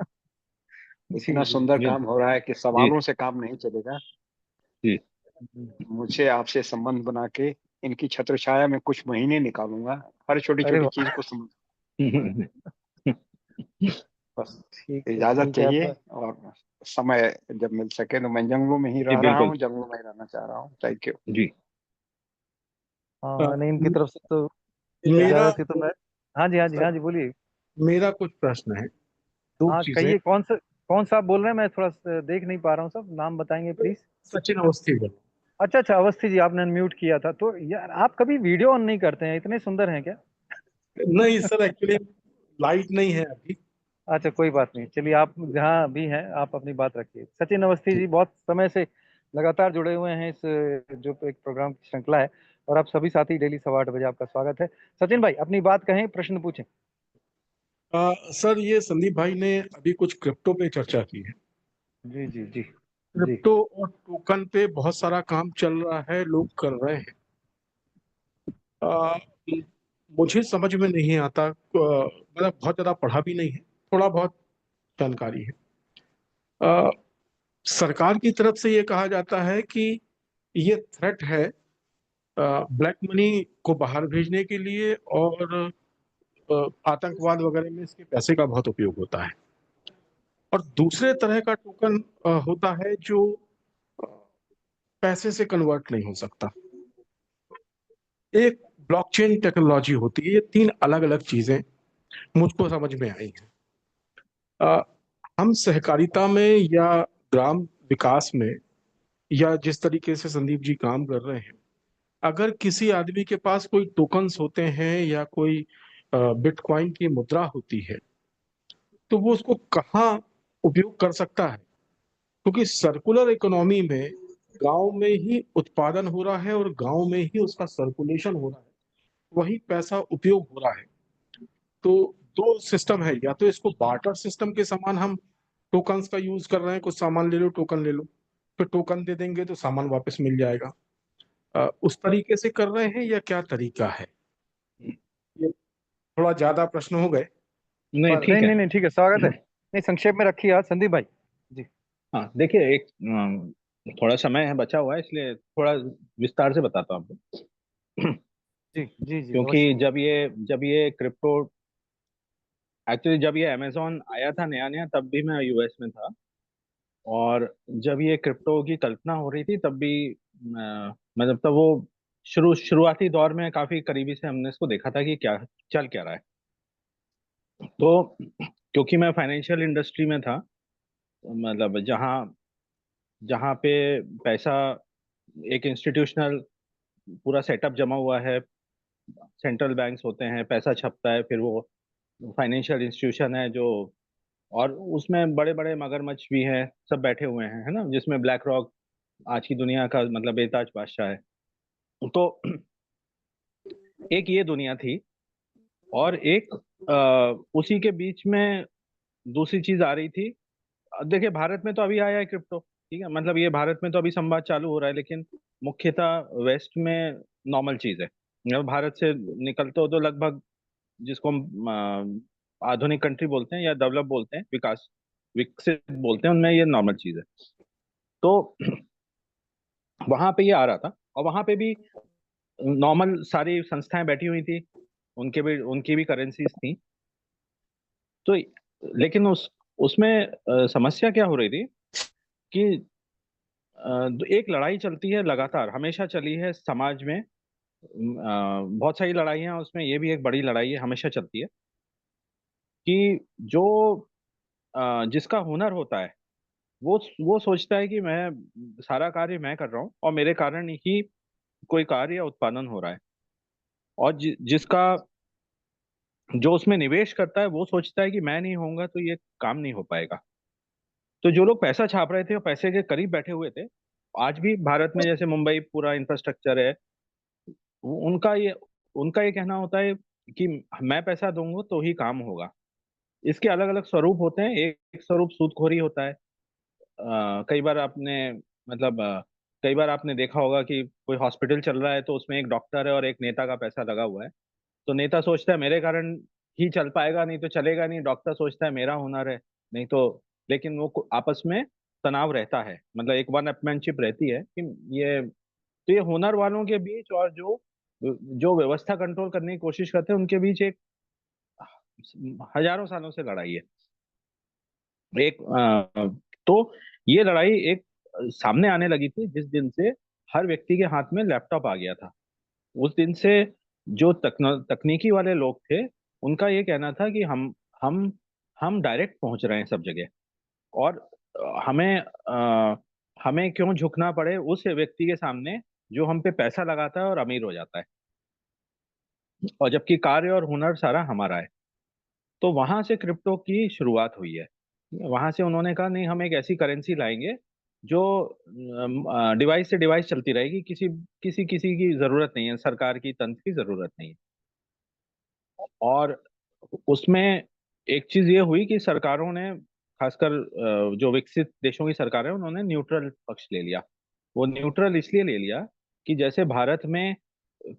जी इतना जी सुंदर जी काम हो रहा है कि सवालों से काम नहीं चलेगा। जी जी। मुझे आपसे संबंध बना के इनकी छत्र छाया में कुछ महीने निकालूंगा, हर छोटी अरे छोटी वाह, चीज को समझ। बस इजाजत ठीक है चाहिए, आपका। और समय जब मिल सके तो मैं जंगलों में ही जी रह रहा बिल्कुल। हूँ, जंगलों में ही रहना चाह रहा हूँ। Thank you. जी हाँ नहीं, इनकी तरफ से तो मेरा इजाजत है तो मैं। हाँ जी हाँ जी हाँ जी, बोलिए। मेरा कुछ प्रश्न है, दो हाँ चीजें। कहिए, कौन सा आप बोल रहे हैं? मैं थोड़ा देख नहीं पा रहा हूँ, सब नाम बताएंगे प्लीज। सचिन अवस्थी बोल। अच्छा अच्छा, अवस्थी जी, आपने म्यूट किया था तो यार, आप कभी वीडियो ऑन नहीं करते हैं, इतने सुंदर हैं क्या? नहीं सर, एक्चुअली लाइट नहीं है अभी। अच्छा कोई बात नहीं, चलिए आप जहाँ भी हैं आप अपनी बात रखिए। सचिन अवस्थी जी बहुत समय से लगातार जुड़े हुए हैं इस जो एक प्रोग्राम की श्रृंखला है, और आप सभी साथी डेली 8:15 बजे आपका स्वागत है। सचिन भाई अपनी बात कहें, प्रश्न पूछें। सर, ये संदीप भाई ने अभी कुछ क्रिप्टो पे चर्चा की है। जी जी जी जी क्रिप्टो और टोकन पे बहुत सारा काम चल रहा है, लोग कर रहे हैं। आ, मुझे समझ में नहीं आता, मतलब बहुत ज्यादा पढ़ा भी नहीं है, थोड़ा बहुत जानकारी है। आ, सरकार की तरफ से ये कहा जाता है कि ये थ्रेट है ब्लैक मनी को बाहर भेजने के लिए, और आतंकवाद वगैरह में इसके पैसे का बहुत उपयोग होता है। और दूसरे तरह का टोकन होता है जो अ, पैसे से कन्वर्ट नहीं हो सकता। एक ब्लॉकचेन टेक्नोलॉजी होती है। ये तीन अलग अलग चीजें मुझको समझ में आई हैं। अ, हम सहकारिता में या ग्राम विकास में, या जिस तरीके से संदीप जी काम कर रहे हैं, अगर किसी आदमी के पास कोई टोकन्स होते हैं या कोई बिटकॉइन की मुद्रा होती है, तो वो उसको कहाँ उपयोग कर सकता है? क्योंकि सर्कुलर इकोनॉमी में गांव में ही उत्पादन हो रहा है और गांव में ही उसका सर्कुलेशन हो रहा है, वही पैसा उपयोग हो रहा है। तो दो सिस्टम है, या तो इसको बार्टर सिस्टम के समान हम टोकन्स का यूज कर रहे हैं, कुछ सामान ले लो टोकन ले लो, फिर टोकन दे देंगे तो सामान वापस मिल जाएगा। उस तरीके से कर रहे हैं या क्या तरीका है? ये थोड़ा ज्यादा प्रश्न हो गए, नहीं पर नहीं ठीक है। नहीं नहीं, ठीक है, स्वागत है। नहीं, संक्षेप में रखिए आज संदीप भाई जी। हाँ देखिए, एक थोड़ा समय है बचा हुआ है, इसलिए थोड़ा विस्तार से बताता हूँ आपको। जी जी जी क्योंकि अवश्य। जब ये क्रिप्टो, एक्चुअली जब ये अमेजोन आया था नया नया, तब भी मैं यूएस में था। और जब ये क्रिप्टो की कल्पना हो रही थी तब भी मतलब तब वो शुरुआती दौर में काफी करीबी से हमने इसको देखा था कि क्या चल क्या रहा है। तो क्योंकि मैं फाइनेंशियल इंडस्ट्री में था, मतलब जहाँ जहाँ पे पैसा, एक इंस्टीट्यूशनल पूरा सेटअप जमा हुआ है, सेंट्रल बैंक्स होते हैं, पैसा छपता है, फिर वो फाइनेंशियल इंस्टीट्यूशन है जो, और उसमें बड़े बड़े मगरमच्छ भी हैं, सब बैठे हुए हैं, है ना, जिसमें ब्लैक रॉक आज की दुनिया का मतलब बेताज बादशाह है। तो एक ये दुनिया थी, और एक उसी के बीच में दूसरी चीज आ रही थी। देखिए भारत में तो अभी आया है क्रिप्टो, ठीक है, मतलब ये भारत में तो अभी संवाद चालू हो रहा है, लेकिन मुख्यतः वेस्ट में नॉर्मल चीज है। जब भारत से निकलते हो तो लगभग जिसको हम आधुनिक कंट्री बोलते हैं या डेवलप बोलते हैं, विकसित बोलते हैं, उनमें ये नॉर्मल चीज है। तो वहां पे ये आ रहा था, और वहां पे भी नॉर्मल सारी संस्थाएं बैठी हुई थी, उनकी भी करेंसीज थी। तो लेकिन उसमें समस्या क्या हो रही थी कि एक लड़ाई चलती है लगातार, हमेशा चली है समाज में। बहुत सारी लड़ाइयाँ, उसमें ये भी एक बड़ी लड़ाई है, हमेशा चलती है कि जो जिसका हुनर होता है वो सोचता है कि मैं सारा कार्य मैं कर रहा हूँ और मेरे कारण ही कोई कार्य या उत्पादन हो रहा है। और जिसका जो उसमें निवेश करता है वो सोचता है कि मैं नहीं होऊंगा तो ये काम नहीं हो पाएगा। तो जो लोग पैसा छाप रहे थे और पैसे के करीब बैठे हुए थे, आज भी भारत में जैसे मुंबई पूरा इंफ्रास्ट्रक्चर है, उनका ये कहना होता है कि मैं पैसा दूंगा तो ही काम होगा। इसके अलग अलग स्वरूप होते हैं। एक स्वरूप सूदखोरी होता है। कई बार आपने मतलब कई बार आपने देखा होगा कि कोई हॉस्पिटल चल रहा है तो उसमें एक डॉक्टर है और एक नेता का पैसा लगा हुआ है। तो नेता सोचता है मेरे कारण ही चल पाएगा, नहीं तो चलेगा नहीं। डॉक्टर सोचता है मेरा हुनर है, नहीं तो। लेकिन वो आपस में तनाव रहता है, मतलब एक वन अपमैनशिप रहती है कि ये, तो ये हुनर वालों के बीच और जो जो व्यवस्था कंट्रोल करने की कोशिश करते हैं उनके बीच एक हजारों सालों से लड़ाई है। एक तो ये लड़ाई एक सामने आने लगी थी जिस दिन से हर व्यक्ति के हाथ में लैपटॉप आ गया था। उस दिन से जो तकनीकी वाले लोग थे, उनका ये कहना था कि हम हम डायरेक्ट पहुंच रहे हैं सब जगह, और हमें क्यों झुकना पड़े उस व्यक्ति के सामने जो हम पे पैसा लगाता है और अमीर हो जाता है, और जबकि कार्य और हुनर सारा हमारा है। तो वहां से क्रिप्टो की शुरुआत हुई है। वहां से उन्होंने कहा नहीं, हम एक ऐसी करेंसी लाएंगे जो डिवाइस से डिवाइस चलती रहेगी, किसी किसी किसी की जरूरत नहीं है, सरकार की तंत्र की जरूरत नहीं है। और उसमें एक चीज ये हुई कि सरकारों ने, खासकर जो विकसित देशों की सरकार है, उन्होंने न्यूट्रल पक्ष ले लिया। वो न्यूट्रल इसलिए ले लिया कि जैसे भारत में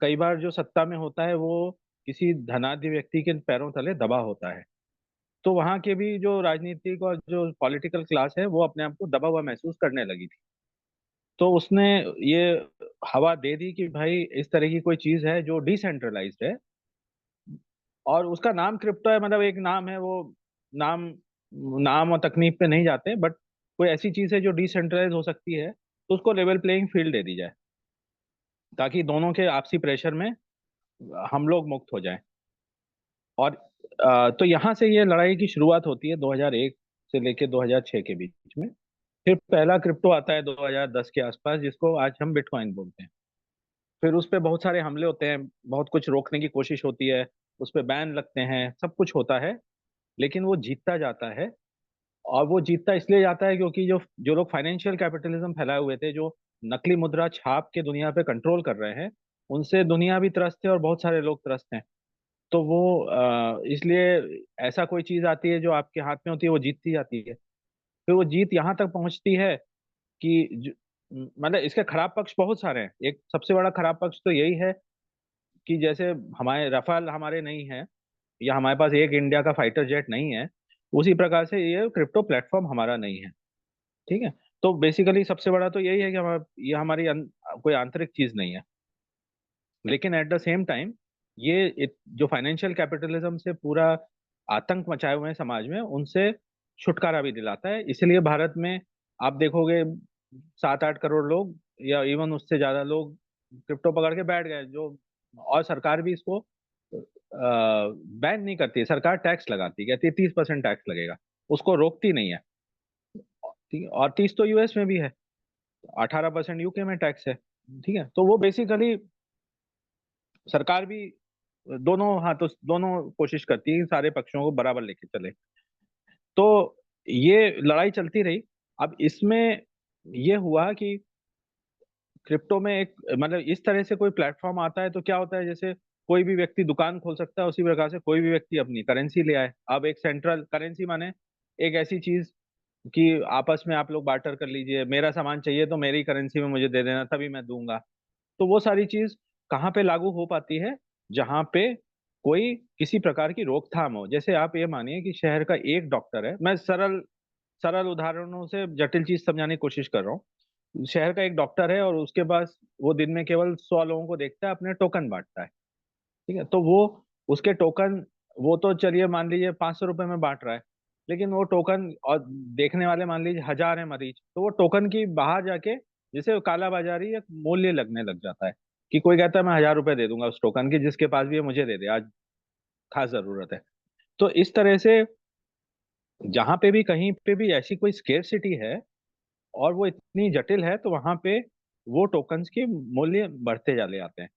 कई बार जो सत्ता में होता है वो किसी धनाढ्य व्यक्ति के पैरों तले दबा होता है, तो वहाँ के भी जो राजनीतिक और जो पॉलिटिकल क्लास है वो अपने आप को दबा हुआ महसूस करने लगी थी। तो उसने ये हवा दे दी कि भाई इस तरह की कोई चीज है जो डिसेंट्रलाइज्ड है, और उसका नाम क्रिप्टो है, मतलब एक नाम है वो। नाम नाम और तकनीक पे नहीं जाते, बट कोई ऐसी चीज है जो डिसेंट्रलाइज हो सकती है, तो उसको लेवल प्लेइंग फील्ड दे दी जाए ताकि दोनों के आपसी प्रेशर में हम लोग मुक्त हो जाएं। और तो यहाँ से ये लड़ाई की शुरुआत होती है 2001 से लेके 2006 के बीच में। फिर पहला क्रिप्टो आता है 2010 के आसपास, जिसको आज हम बिटकॉइन बोलते हैं। फिर उस पर बहुत सारे हमले होते हैं, बहुत कुछ रोकने की कोशिश होती है, उस पर बैन लगते हैं, सब कुछ होता है, लेकिन वो जीतता जाता है। और वो जीतता इसलिए जाता है क्योंकि जो जो लोग फाइनेंशियल कैपिटलिज्म फैलाए हुए थे, जो नकली मुद्रा छाप के दुनिया पे कंट्रोल कर रहे हैं, उनसे दुनिया भी त्रस्त है और बहुत सारे लोग त्रस्त हैं। तो वो इसलिए ऐसा कोई चीज आती है जो आपके हाथ में होती है, वो जीतती जाती है। फिर वो जीत यहाँ तक पहुंचती है कि मतलब इसके खराब पक्ष बहुत सारे हैं। एक सबसे बड़ा खराब पक्ष तो यही है कि जैसे हमारे रफाल हमारे नहीं है, या हमारे पास एक इंडिया का फाइटर जेट नहीं है, उसी प्रकार से ये क्रिप्टो प्लेटफॉर्म हमारा नहीं है। ठीक है। तो बेसिकली सबसे बड़ा तो यही है कि ये हमारी कोई आंतरिक चीज नहीं है। लेकिन एट द सेम टाइम ये जो फाइनेंशियल कैपिटलिज्म से पूरा आतंक मचाए हुए हैं समाज में, उनसे छुटकारा भी दिलाता है। इसलिए भारत में आप देखोगे 7-8 करोड़ लोग या इवन उससे ज्यादा लोग क्रिप्टो पकड़ के बैठ गए, जो और सरकार भी इसको बैन नहीं करती है। सरकार टैक्स लगाती है, कहती है 30% टैक्स लगेगा, उसको रोकती नहीं है। ठीक है, और 30 तो यूएस में भी है, 18% यूके में टैक्स है। ठीक है, तो वो बेसिकली सरकार भी दोनों हाथों दोनों कोशिश करती है कि सारे पक्षों को बराबर लेके चले। तो ये लड़ाई चलती रही। अब इसमें ये हुआ कि क्रिप्टो में एक मतलब इस तरह से कोई प्लेटफॉर्म आता है तो क्या होता है, जैसे कोई भी व्यक्ति दुकान खोल सकता है, उसी प्रकार से कोई भी व्यक्ति अपनी करेंसी ले आए। अब एक सेंट्रल करेंसी माने एक ऐसी चीज कि आपस में आप लोग बार्टर कर लीजिए, मेरा सामान चाहिए तो मेरी करेंसी में मुझे दे देना तभी मैं दूंगा। तो वो सारी चीज कहाँ पे लागू हो पाती है, जहाँ पे कोई किसी प्रकार की रोकथाम हो। जैसे आप ये मानिए कि शहर का एक डॉक्टर है, मैं सरल सरल उदाहरणों से जटिल चीज समझाने की कोशिश कर रहा हूँ। शहर का एक डॉक्टर है और उसके पास वो दिन में केवल 100 लोगों को देखता है, अपने टोकन बांटता है। ठीक है, तो वो उसके टोकन, वो तो चलिए मान लीजिए 500 रुपए में बांट रहा है, लेकिन वो टोकन और देखने वाले मान लीजिए 1000 है मरीज, तो वो टोकन की बाहर जाके जैसे काला बाजारी एक मूल्य लगने लग जाता है कि कोई कहता है मैं 1000 रुपए दे दूंगा उस टोकन की, जिसके पास भी है मुझे दे दे, आज खास जरूरत है। तो इस तरह से जहां पे भी कहीं पे भी ऐसी कोई स्केर्सिटी है और वो इतनी जटिल है, तो वहां पे वो टोकन्स के मूल्य बढ़ते चले आते हैं।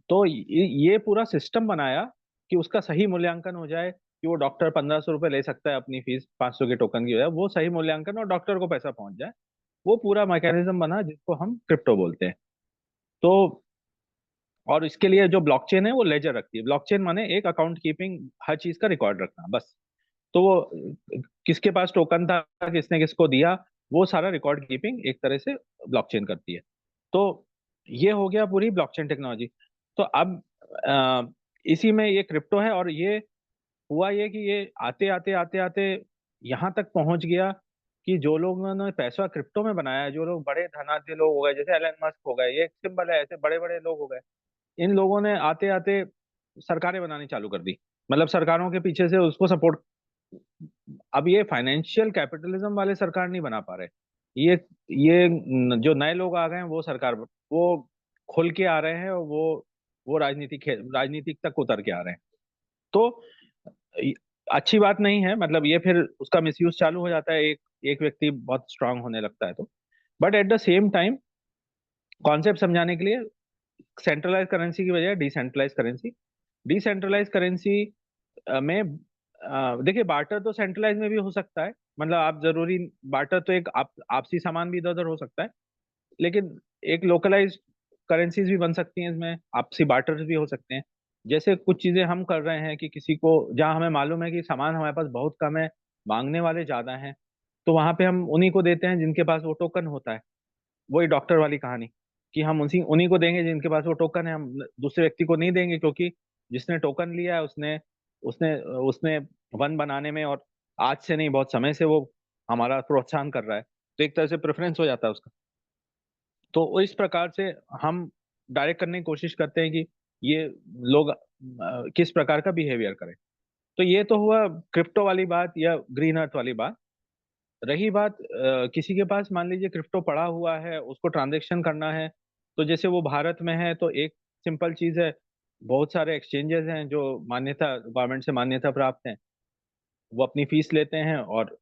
तो ये पूरा सिस्टम बनाया कि उसका सही मूल्यांकन हो जाए, कि वो डॉक्टर 1500 रुपये ले सकता है अपनी फीस 500 के टोकन की, हो जाए वो सही मूल्यांकन और डॉक्टर को पैसा पहुंच जाए। वो पूरा मैकेनिज्म बना जिसको हम क्रिप्टो बोलते हैं। तो और इसके लिए जो ब्लॉकचेन है वो लेजर रखती है। ब्लॉकचेन माने एक अकाउंट कीपिंग, हर चीज का रिकॉर्ड रखना बस। तो वो किसके पास टोकन था, किसने किसको दिया, वो सारा रिकॉर्ड कीपिंग एक तरह से ब्लॉकचेन करती है। तो ये हो गया पूरी ब्लॉकचेन टेक्नोलॉजी। तो अब अ, इसी में ये क्रिप्टो है, और ये हुआ ये कि ये आते आते आते आते यहाँ तक पहुंच गया कि जो लोगों ने पैसा क्रिप्टो में बनाया है, जो लोग बड़े धनाढ्य लोग हो गए, जैसे एलन मस्क हो गए, ये एक सिंबल है, ऐसे बड़े बड़े लोग हो गए। इन लोगों ने आते आते सरकारें बनानी चालू कर दी, मतलब सरकारों के पीछे से उसको सपोर्ट। अब ये फाइनेंशियल कैपिटलिज्म वाले सरकार नहीं बना पा रहे, ये जो नए लोग आ गए हैं वो सरकार, वो खुल के आ रहे हैं, और वो राजनीतिक तक उतर के आ रहे हैं। तो ये अच्छी बात नहीं है, मतलब ये फिर उसका मिसयूज चालू हो जाता है, एक एक व्यक्ति बहुत स्ट्रांग होने लगता है तो। But at the same time concept समझाने के लिए, सेंट्रलाइज करेंसी की बजाय डिसेंट्रलाइज करेंसी, डिसेंट्रलाइज करेंसी में देखिए बार्टर तो सेंट्रलाइज में भी हो सकता है, मतलब आप जरूरी, बार्टर तो एक आपसी सामान भी इधर उधर हो सकता है, लेकिन एक लोकलाइज करेंसीज भी बन सकती हैं, इसमें आपसी बार्टर भी हो सकते हैं। जैसे कुछ चीजें हम कर रहे हैं कि किसी को जहां हमें मालूम है कि सामान हमारे पास बहुत कम है, मांगने वाले ज्यादा हैं, तो वहां पे हम उन्हीं को देते हैं जिनके पास वो टोकन होता है। वही डॉक्टर वाली कहानी, कि हम उसी उन्हीं को देंगे जिनके पास वो टोकन है, हम दूसरे व्यक्ति को नहीं देंगे, क्योंकि जिसने टोकन लिया है उसने उसने उसने वन बनाने में, और आज से नहीं बहुत समय से वो हमारा प्रोत्साहन कर रहा है, तो एक तरह से प्रेफरेंस हो जाता है उसका। तो इस प्रकार से हम डायरेक्ट करने की कोशिश करते हैं कि ये लोग किस प्रकार का बिहेवियर करें। तो ये तो हुआ क्रिप्टो वाली बात या ग्रीन अर्थ वाली बात। रही बात किसी के पास मान लीजिए क्रिप्टो पड़ा हुआ है, उसको ट्रांजेक्शन करना है, तो जैसे वो भारत में है तो एक सिंपल चीज है, बहुत सारे एक्सचेंजेस हैं जो मान्यता, गवर्नमेंट से मान्यता प्राप्त हैं, वो अपनी फीस लेते हैं, और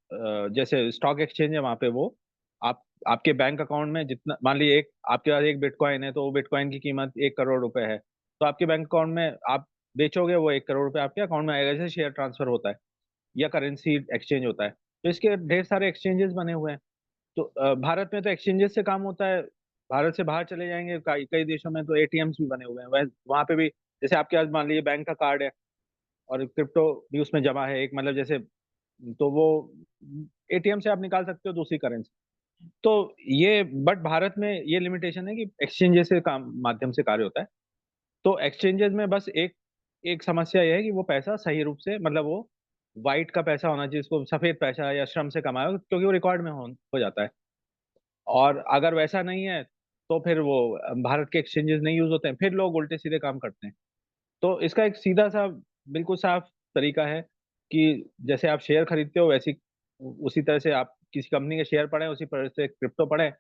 जैसे स्टॉक एक्सचेंज है वहाँ पे वो आपके बैंक अकाउंट में जितना, मान लीजिए एक आपके पास एक बिटकॉइन है, तो वो बिटकॉइन की कीमत 1 करोड़ रुपए है, तो आपके बैंक अकाउंट में आप बेचोगे, वो 1 करोड़ रुपए आपके अकाउंट में आएगा, जैसे शेयर ट्रांसफर होता है या करेंसी एक्सचेंज होता है। तो इसके ढेर सारे एक्सचेंजेस बने हुए हैं। तो भारत में तो एक्सचेंजेस से काम होता है। भारत से बाहर चले जाएंगे कई कई देशों में तो एटीएम्स भी बने हुए हैं, वहां पे भी जैसे आपके पास मान लीजिए बैंक का कार्ड है और क्रिप्टो भी उसमें जमा है एक, मतलब जैसे, तो वो एटीएम से आप निकाल सकते हो दूसरी करेंसी। तो ये बट भारत में ये लिमिटेशन है कि एक्सचेंजेस से काम माध्यम से कार्य होता है। तो एक्सचेंजेस में बस एक एक समस्या यह है कि वो पैसा सही रूप से, मतलब वो वाइट का पैसा होना चाहिए, इसको सफेद पैसा या श्रम से कमाया हो, क्योंकि वो रिकॉर्ड में हो जाता है। और अगर वैसा नहीं है तो फिर वो भारत के एक्सचेंजेस नहीं यूज होते हैं, फिर लोग उल्टे सीधे काम करते हैं। तो इसका एक सीधा सा बिल्कुल साफ तरीका है कि जैसे आप शेयर खरीदते हो, वैसी उसी तरह से आप किसी कंपनी के शेयर पड़े उसी पर से क्रिप्टो पड़े।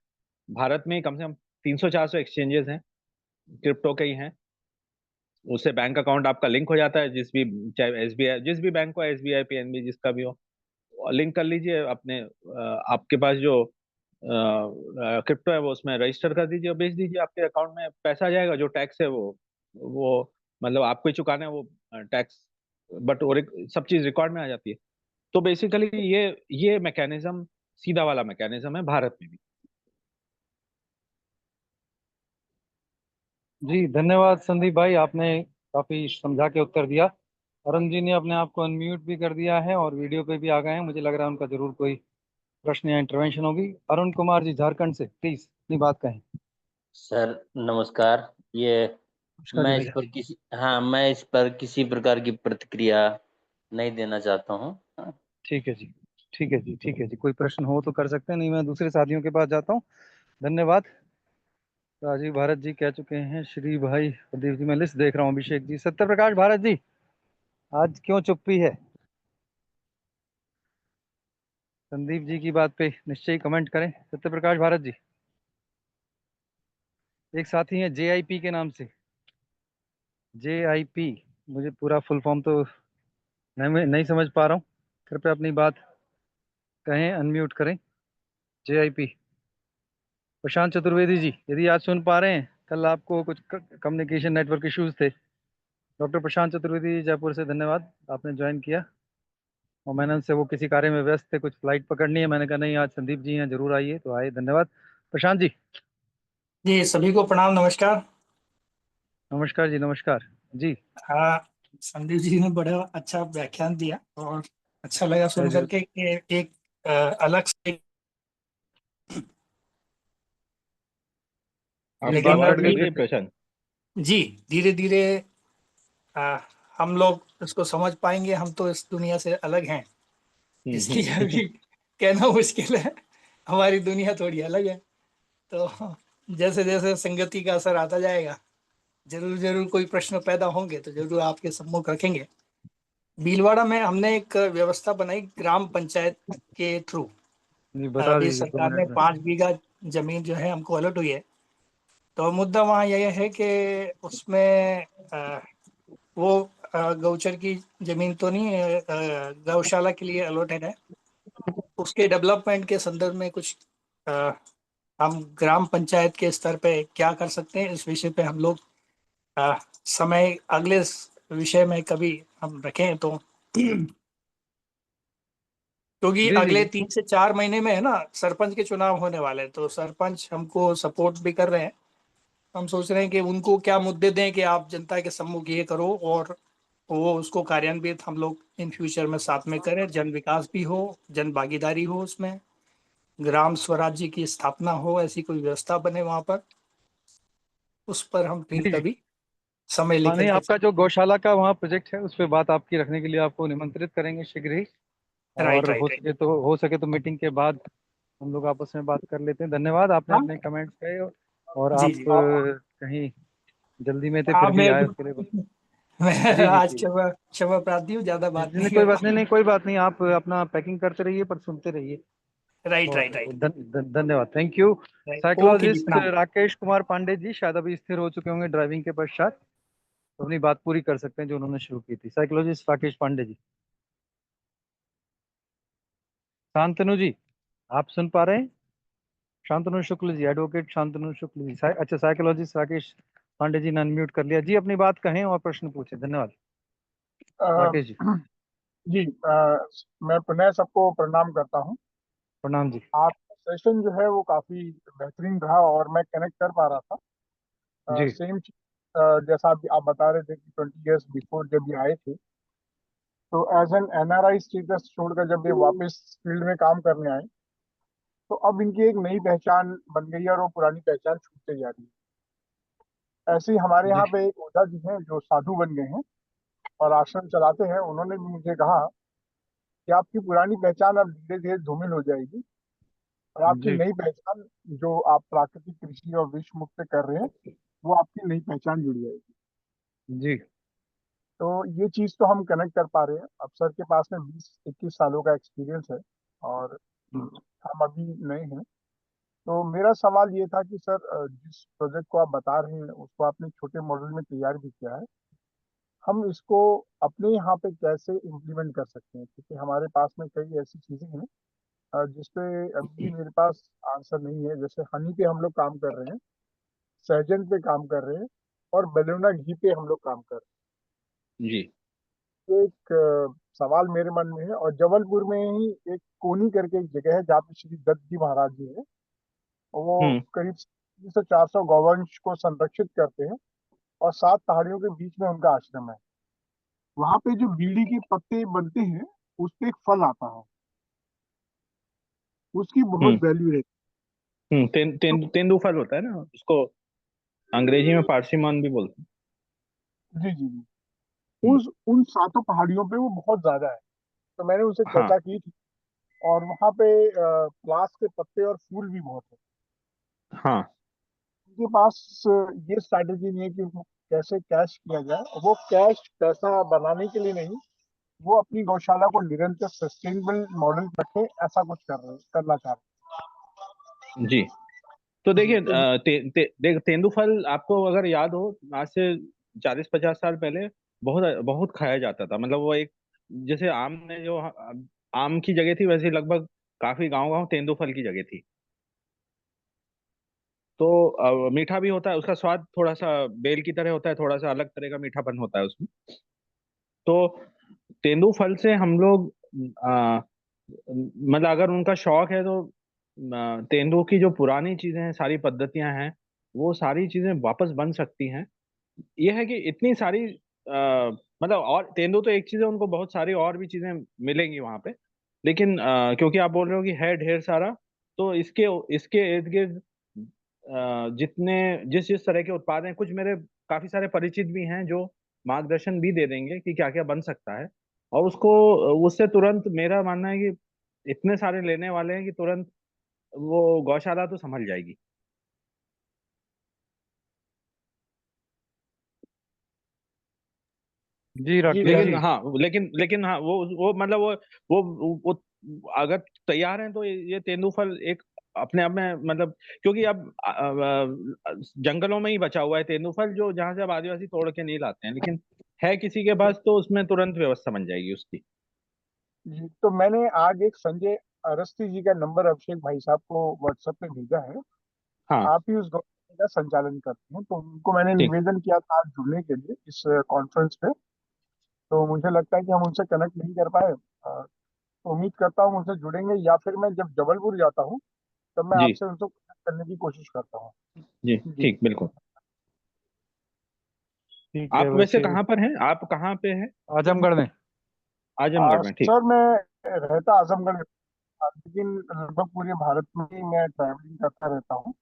भारत में कम से कम 300-400 एक्सचेंजेस हैं, क्रिप्टो के ही हैं। उससे बैंक अकाउंट आपका लिंक हो जाता है, जिस भी, चाहे एसबीआई, जिस भी बैंक को, एसबीआई, पीएनबी, जिसका भी हो, लिंक कर लीजिए अपने, आपके पास जो क्रिप्टो है वो उसमें रजिस्टर कर दीजिए और भेज दीजिए, आपके अकाउंट में पैसा आ जाएगा। जो टैक्स है वो मतलब आपको ही चुकाना है वो टैक्स, बट और सब चीज रिकॉर्ड में आ जाती है। तो बेसिकली ये मैकेनिज्म सीधा वाला मैकेनिज्म है भारत में भी। जी धन्यवाद संदीप भाई, आपने काफी समझा के उत्तर दिया। अरुण जी ने अपने आप को अनम्यूट भी कर दिया है और वीडियो पे भी आ गए हैं, मुझे लग रहा है उनका जरूर कोई प्रश्न या इंटरवेंशन होगी। अरुण कुमार जी झारखंड से, प्लीज अपनी बात कहें। सर नमस्कार। ये नमस्कार जी मैं इस भैया। पर किसी हाँ मैं इस पर किसी प्रकार की प्रतिक्रिया नहीं देना चाहता हूँ। ठीक है जी, ठीक है जी, ठीक है जी, कोई प्रश्न हो तो कर सकते हैं, नहीं मैं दूसरे साथियों के पास जाता हूँ। धन्यवाद। राजीव भारत जी कह चुके हैं, श्री भाई, प्रदीप जी, मैं लिस्ट देख रहा हूँ, अभिषेक जी, सत्य प्रकाश भारत जी, आज क्यों चुप्पी है? संदीप जी की बात पे निश्चय ही कमेंट करें, सत्य प्रकाश भारत जी। एक साथी हैं जेआईपी के नाम से, जेआईपी, मुझे पूरा फुल फॉर्म तो नहीं समझ पा रहा हूँ, कृपया अपनी बात कहें, अनम्यूट करें। जेआईपी, प्रशांत चतुर्वेदी जी, यदि आज सुन पा रहे हैं, कल आपको कुछ कम्युनिकेशन नेटवर्क इश्यूज थे। डॉक्टर प्रशांत चतुर्वेदी जयपुर से, धन्यवाद आपने ज्वाइन किया। और मैंने उनसे, वो किसी कार्य में व्यस्त थे, कुछ फ्लाइट पकड़नी है, मैंने कहा नहीं आज संदीप जी हैं, जरूर आइए, तो आए, धन्यवाद। प्रशांत जी। जी सभी को प्रणाम, नमस्कार। नमस्कार जी, नमस्कार जी। हाँ, संदीप जी ने बड़ा अच्छा व्याख्यान दिया और अच्छा लगा सुन करके कि एक अलग से, आपकी लेकिन बात कट अभी गई प्रशांत। जी धीरे धीरे हम लोग इसको समझ पाएंगे। हम तो इस दुनिया से अलग हैं, इसलिए अभी कहना मुश्किल है, हमारी दुनिया थोड़ी अलग है। तो जैसे जैसे संगति का असर आता जाएगा, जरूर जरूर कोई प्रश्न पैदा होंगे तो जरूर आपके सम्मुख रखेंगे। भीलवाड़ा में हमने एक व्यवस्था बनाई ग्राम पंचायत के थ्रू। जी बता अभी दीजिए 2 सरकार ने मिनट में। 5 बीघा जमीन जो है हमको अलॉट हुई है। तो मुद्दा वहाँ यह है कि उसमें वो गौचर की जमीन तो नहीं है, गौशाला के लिए अलॉटेड है। उसके डेवलपमेंट के संदर्भ में कुछ अ, हम ग्राम पंचायत के स्तर पे क्या कर सकते हैं, इस विषय पे हम लोग समय अगले विषय में कभी हम रखें तो, क्योंकि जी जी अगले जी। 3 से 4 महीने में है ना सरपंच के चुनाव होने वाले हैं। तो सरपंच हमको सपोर्ट भी कर रहे हैं। हम सोच रहे हैं कि उनको क्या मुद्दे दें कि आप जनता के सम्मुख ये करो, और वो उसको कार्यान्वित हम लोग इन फ्यूचर में साथ में करें। जन विकास भी हो, जन भागीदारी हो, उसमें ग्राम स्वराज्य की स्थापना हो, ऐसी कोई व्यवस्था बने वहां पर। उस पर हम फिर जी जी। कभी समय हाँ लेकर नहीं, के आपका जो गौशाला का वहाँ प्रोजेक्ट है उस पर बात आपकी रखने के लिए आपको निमंत्रित करेंगे शीघ्र ही। राइट और राइट राइट। हो सके तो मीटिंग के बाद हम लोग आपस में बात कर लेते हैं। धन्यवाद, आपने हाँ अपने कमेंट्स कहे, और जी आप जी। कहीं जल्दी में थे, फिर आप भी मैं आए, उसके लिए मैं जी जी आज जी क्षमा क्षमा प्रार्थी हूँ, ज्यादा जी बात जी, नहीं नहीं कोई कर बात नहीं, पाऊंगा। नहीं कोई बात नहीं, आप अपना पैकिंग करते रहिए पर सुनते रहिए। राइट और राइट राइट धन्यवाद, thank you. Right. Okay ji, psychologist प्रणाम। राकेश कुमार पांडे जी शायद अभी स्थिर हो चुके होंगे ड्राइविंग के पश्चात, तो अपनी बात पूरी कर सकते हैं जो उन्होंने शुरू की थी। साइकोलॉजिस्ट राकेश पांडे जी। शांतनु जी, आप सुन पा रहे हैं? शांतनु शुक्ल जी, एडवोकेट शांतनु शुक्ल जी, अच्छा, साइकोलॉजिस्ट राकेश पांडे जी ने अनम्यूट कर लिया जी, अपनी बात कहें और प्रश्न पूछें। धन्यवाद अ, राकेश जी। जी मैं पुनः सबको प्रणाम करता हूँ। प्रणाम जी। आज सेशन जो है वो काफी बेहतरीन रहा और मैं कनेक्ट कर पा रहा था। जी सेम जैसा आप बता रहे थे कि 20 इयर्स बिफोर जब ये आए थे, तो एज एन एनआरआई स्टेटस छोड़कर जब ये वापस फील्ड में काम करने आए, तो अब इनकी एक नई पहचान बन गई है और वो पुरानी पहचान छूटते जा रही है। ऐसे ही हमारे जी यहाँ पे एक ओझा जी हैं जो साधु बन गए हैं और आश्रम चलाते हैं। उन्होंने भी मुझे कहा कि आपकी पुरानी पहचान अब धीरे धीरे धूमिल हो जाएगी और आपकी जी नई पहचान, जो आप प्राकृतिक कृषि और विश्व मुक्त कर रहे हैं, वो आपकी नई पहचान जुड़ जाएगी। जी तो ये चीज तो हम कनेक्ट कर पा रहे हैं। अब सर के पास में 20-21 सालों का एक्सपीरियंस है और हम अभी नए हैं। तो मेरा सवाल ये था कि सर जिस प्रोजेक्ट को आप बता रहे हैं उसको आपने छोटे मॉडल में तैयार भी किया है, हम इसको अपने यहाँ पे कैसे इम्प्लीमेंट कर सकते हैं? क्योंकि हमारे पास में कई ऐसी चीजें हैं जिसपे अभी मेरे पास आंसर नहीं है। जैसे हनी पे हम लोग काम कर रहे हैं, सहजन पे काम कर रहे हैं, और बेलोना घी पे हम लोग काम कर जी। रहे हैं। एक सवाल मेरे मन में है, और जबलपुर में ही एक कोनी करके एक जगह है जहाँ पे श्री दत्त जी महाराज जी है। वो करीब 300-400 गौवंश को संरक्षित करते हैं, और 7 पहाड़ियों के बीच में उनका आश्रम है। वहां पे जो बीड़ी के पत्ते बनते हैं, उस पे एक फल आता है, उसकी बहुत वैल्यू रहती तेंदूफल होता है ना, उसको अंग्रेजी में पार्सिमॉन भी बोलते है। जी जी जी। हैं। उन 7 पहाड़ियों पे वो बहुत ज्यादा है। तो मैंने उनसे हाँ चर्चा की थी, और वहां पे प्लास के पत्ते और फूल भी बहुत है। हाँ। उनके पास ये स्ट्रैटेजी नहीं है कि उसको कैसे कैश किया जाए। वो कैश पैसा बनाने के लिए नहीं, वो अपनी गौशाला को निरंतर सस्टेनेबल मॉडल रखे, ऐसा कुछ करना चाह रहे जी। तो देखिए हैं। तो तेंदूफल आपको अगर याद हो, आज से 40-50 साल पहले बहुत बहुत खाया जाता था। मतलब वो एक, जैसे आम ने जो आम की जगह थी, वैसे लगभग काफी गांव गांव तेंदूफल की जगह थी। तो मीठा भी होता है, उसका स्वाद थोड़ा सा बेल की तरह होता है, थोड़ा सा अलग तरह का मीठापन होता है उसमें। तो तेंदूफल से हम लोग मतलब अगर उनका शौक है तो तेंदू की जो पुरानी चीजें हैं, सारी पद्धतियां हैं, वो सारी चीजें वापस बन सकती हैं। यह है कि इतनी सारी मतलब, और तेंदू तो एक चीज है, उनको बहुत सारी और भी चीजें मिलेंगी वहां पे। लेकिन क्योंकि आप बोल रहे हो कि है ढेर सारा, तो इसके इसके इर्द गिर्द जितने जिस जिस तरह के उत्पाद हैं, कुछ मेरे काफी सारे परिचित भी हैं जो मार्गदर्शन भी दे देंगे कि क्या क्या बन सकता है। और उसको उससे तुरंत, मेरा मानना है कि इतने सारे लेने वाले हैं कि तुरंत वो गौशाला तो संभल जाएगी। जी राकेश लेकिन जी। हाँ, लेकिन हाँ, वो मतलब वो अगर तैयार हैं तो ये तेंदूफल एक अपने आप में, मतलब क्योंकि अब जंगलों में ही बचा हुआ है तेंदूफल, जो जहां से अब आदिवासी तोड़ के नहीं लाते हैं, लेकिन है किसी के पास तो उसमें तुरंत व्यवस्था बन जाएगी उसकी। जी, तो मैंने आज एक संजय अवस्थी जी का नंबर अभिषेक भाई साहब को व्हाट्सएप पे भेजा है। हाँ आप ही उस गौशाला का संचालन करते हैं, तो उनको मैंने ठीक। निवेदन किया था आज जुड़ने के लिए इस कॉन्फ्रेंस पे। तो मुझे लगता है कि हम उनसे कनेक्ट नहीं कर पाए। तो उम्मीद करता हूँ उनसे जुड़ेंगे, या फिर मैं जब जबलपुर जाता हूँ तब मैं जी आपसे उनको कनेक्ट करने की कोशिश करता हूँ। जी जी ठीक, बिल्कुल। ठीक है। आप वैसे वैसे कहाँ पर हैं, आप कहाँ पे हैं? आजमगढ़ में। आजमगढ़ में, ठीक। सर मैं रहता आजमगढ़ में था, लेकिन लगभग पूरे भारत में ही मैं ट्रैवलिंग करता रहता हूँ,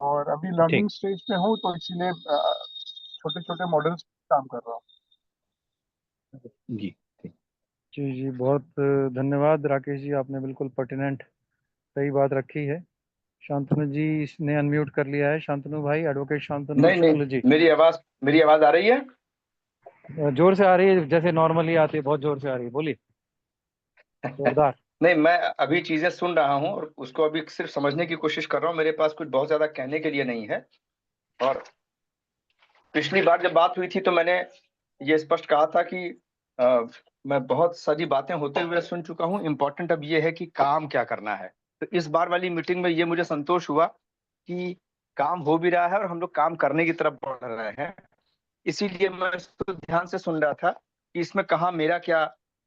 और अभी ठीक। लर्निंग स्टेज पे हूँ, तो इसीलिए छोटे छोटे मॉडल्स काम कर रहा हूँ। जी ठीक। जी जी, बहुत धन्यवाद राकेश जी, आपने बिल्कुल पर्टिनेंट सही बात रखी है। शांतनु जी ने अनम्यूट कर लिया है। शांतनु भाई, एडवोकेट शांतनु नहीं शुक्ल जी। मेरी आवाज आ रही है? जोर से आ रही है, जैसे नॉर्मली आती है, बहुत जोर से आ रही है, बोलिए। जोरदार। नहीं, मैं अभी चीजें सुन रहा हूँ और उसको अभी सिर्फ समझने की कोशिश कर रहा हूँ। मेरे पास कुछ बहुत ज्यादा कहने के लिए नहीं है। और पिछली बार जब बात हुई थी तो मैंने ये स्पष्ट कहा था कि मैं बहुत सारी बातें होते हुए सुन चुका हूँ। इम्पोर्टेंट अब ये है कि काम क्या करना है। तो इस बार वाली मीटिंग में ये मुझे संतोष हुआ कि काम हो भी रहा है और हम लोग काम करने की तरफ बढ़ रहे हैं। इसीलिए मैं इसको ध्यान से सुन रहा था कि इसमें कहाँ मेरा क्या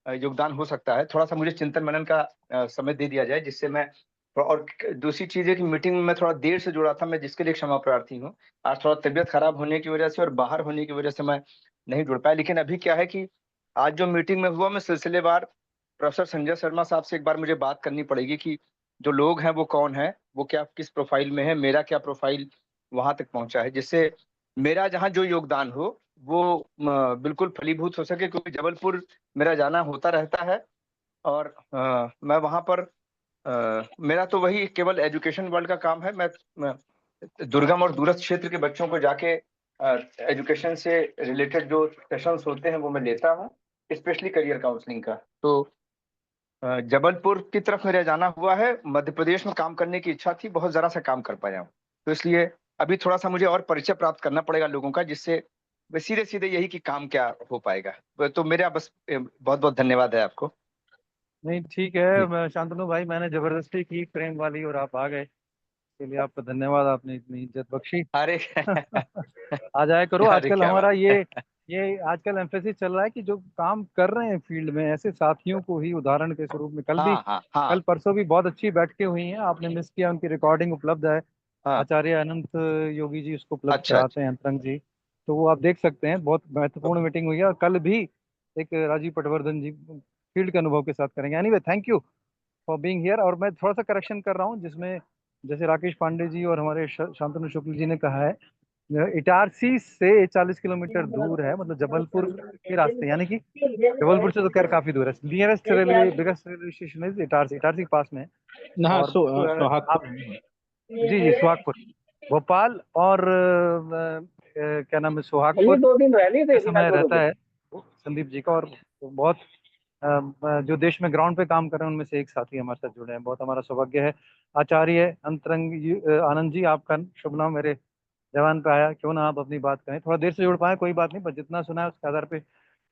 योगदान हो सकता है। थोड़ा सा मुझे चिंतन मनन का समय दे दिया जाए, जिससे मैं। और दूसरी चीज है कि मीटिंग में मैं थोड़ा देर से जुड़ा था, मैं जिसके लिए क्षमा प्रार्थी हूँ। आज थोड़ा तबीयत खराब होने की वजह से और बाहर होने की वजह से मैं नहीं जुड़ पाया। लेकिन अभी क्या है कि आज जो मीटिंग में हुआ, मैं सिलसिलेवार प्रोफेसर संजय शर्मा साहब से एक बार मुझे बात करनी पड़ेगी कि जो लोग हैं वो कौन है, वो क्या किस प्रोफाइल में है, मेरा क्या प्रोफाइल वहां तक पहुंचा है, जिससे मेरा जहाँ जो योगदान हो वो बिल्कुल फलीभूत हो सके। क्योंकि जबलपुर मेरा जाना होता रहता है, और मैं वहां पर मेरा तो वही केवल एजुकेशन वर्ल्ड का काम है। मैं दुर्गम और दूरस्थ क्षेत्र के बच्चों को जाके एजुकेशन से रिलेटेड जो सेशंस होते हैं वो मैं लेता हूँ, स्पेशली करियर काउंसलिंग का। तो जबलपुर की तरफ मेरा जाना हुआ है, मध्य प्रदेश में काम करने की इच्छा थी, बहुत जरा सा काम कर पाया हूँ, तो इसलिए अभी थोड़ा सा मुझे और परिचय प्राप्त करना पड़ेगा लोगों का, जिससे सीधे सीधे यही कि काम क्या हो पाएगा। तो मेरा बस बहुत बहुत धन्यवाद है आपको। नहीं ठीक है, मैं शांतनु भाई, मैंने जबरदस्ती की प्रेम वाली और आप आ गए, इसके लिए आपका धन्यवाद, आपने इतनी इज्जत बख्शी। अरे आ जाया करो। अरे आजकल क्या हमारा बात है। ये आजकल एम्फेसिस चल रहा है कि जो काम कर रहे हैं फील्ड में, ऐसे साथियों को ही उदाहरण के स्वरूप में, हाँ हाँ कल हाँ परसों भी बहुत अच्छी बैठकें हुई हैं, आपने मिस किया, उनकी रिकॉर्डिंग उपलब्ध है। हाँ। आचार्य अनंत योगी जी उसको उपलब्ध अच्छा कराते हैं, अंतरंग जी, तो वो आप देख सकते हैं। बहुत महत्वपूर्ण मीटिंग हुई है, और कल भी एक राजीव पटवर्धन जी फील्ड के अनुभव के साथ करेंगे। Anyway, thank you for being here. और मैं थोड़ा सा करेक्शन कर रहा हूँ, जिसमें जैसे राकेश पांडे जी और हमारे शांतनु शुक्ल जी ने कहा है, इटारसी से 40 किलोमीटर दूर है, मतलब जबलपुर के रास्ते, यानी कि जबलपुर से तो खैर काफी दूर है। Nearest railway, biggest railway station is Itarsi, Itarsi के पास में है। हाँ, और आप, सोहागपुर। जी सुहागपुर, भोपाल और क्या नाम है, ये सुहागपुर 2 दिन रह लिए थे के बिना समय रहता 2 दिन। है संदीप जी का। और बहुत जो देश में ग्राउंड पे काम कर रहे हैं उनमें से एक साथी हमारे साथ जुड़े हैं, बहुत हमारा सौभाग्य है। आचार्य अंतरंग आनंद जी, आपका शुभ नाम मेरे जवान पे आया, क्यों ना आप अपनी बात करें। थोड़ा देर से जुड़ पाए कोई बात नहीं, पर जितना सुना है उसके आधार पे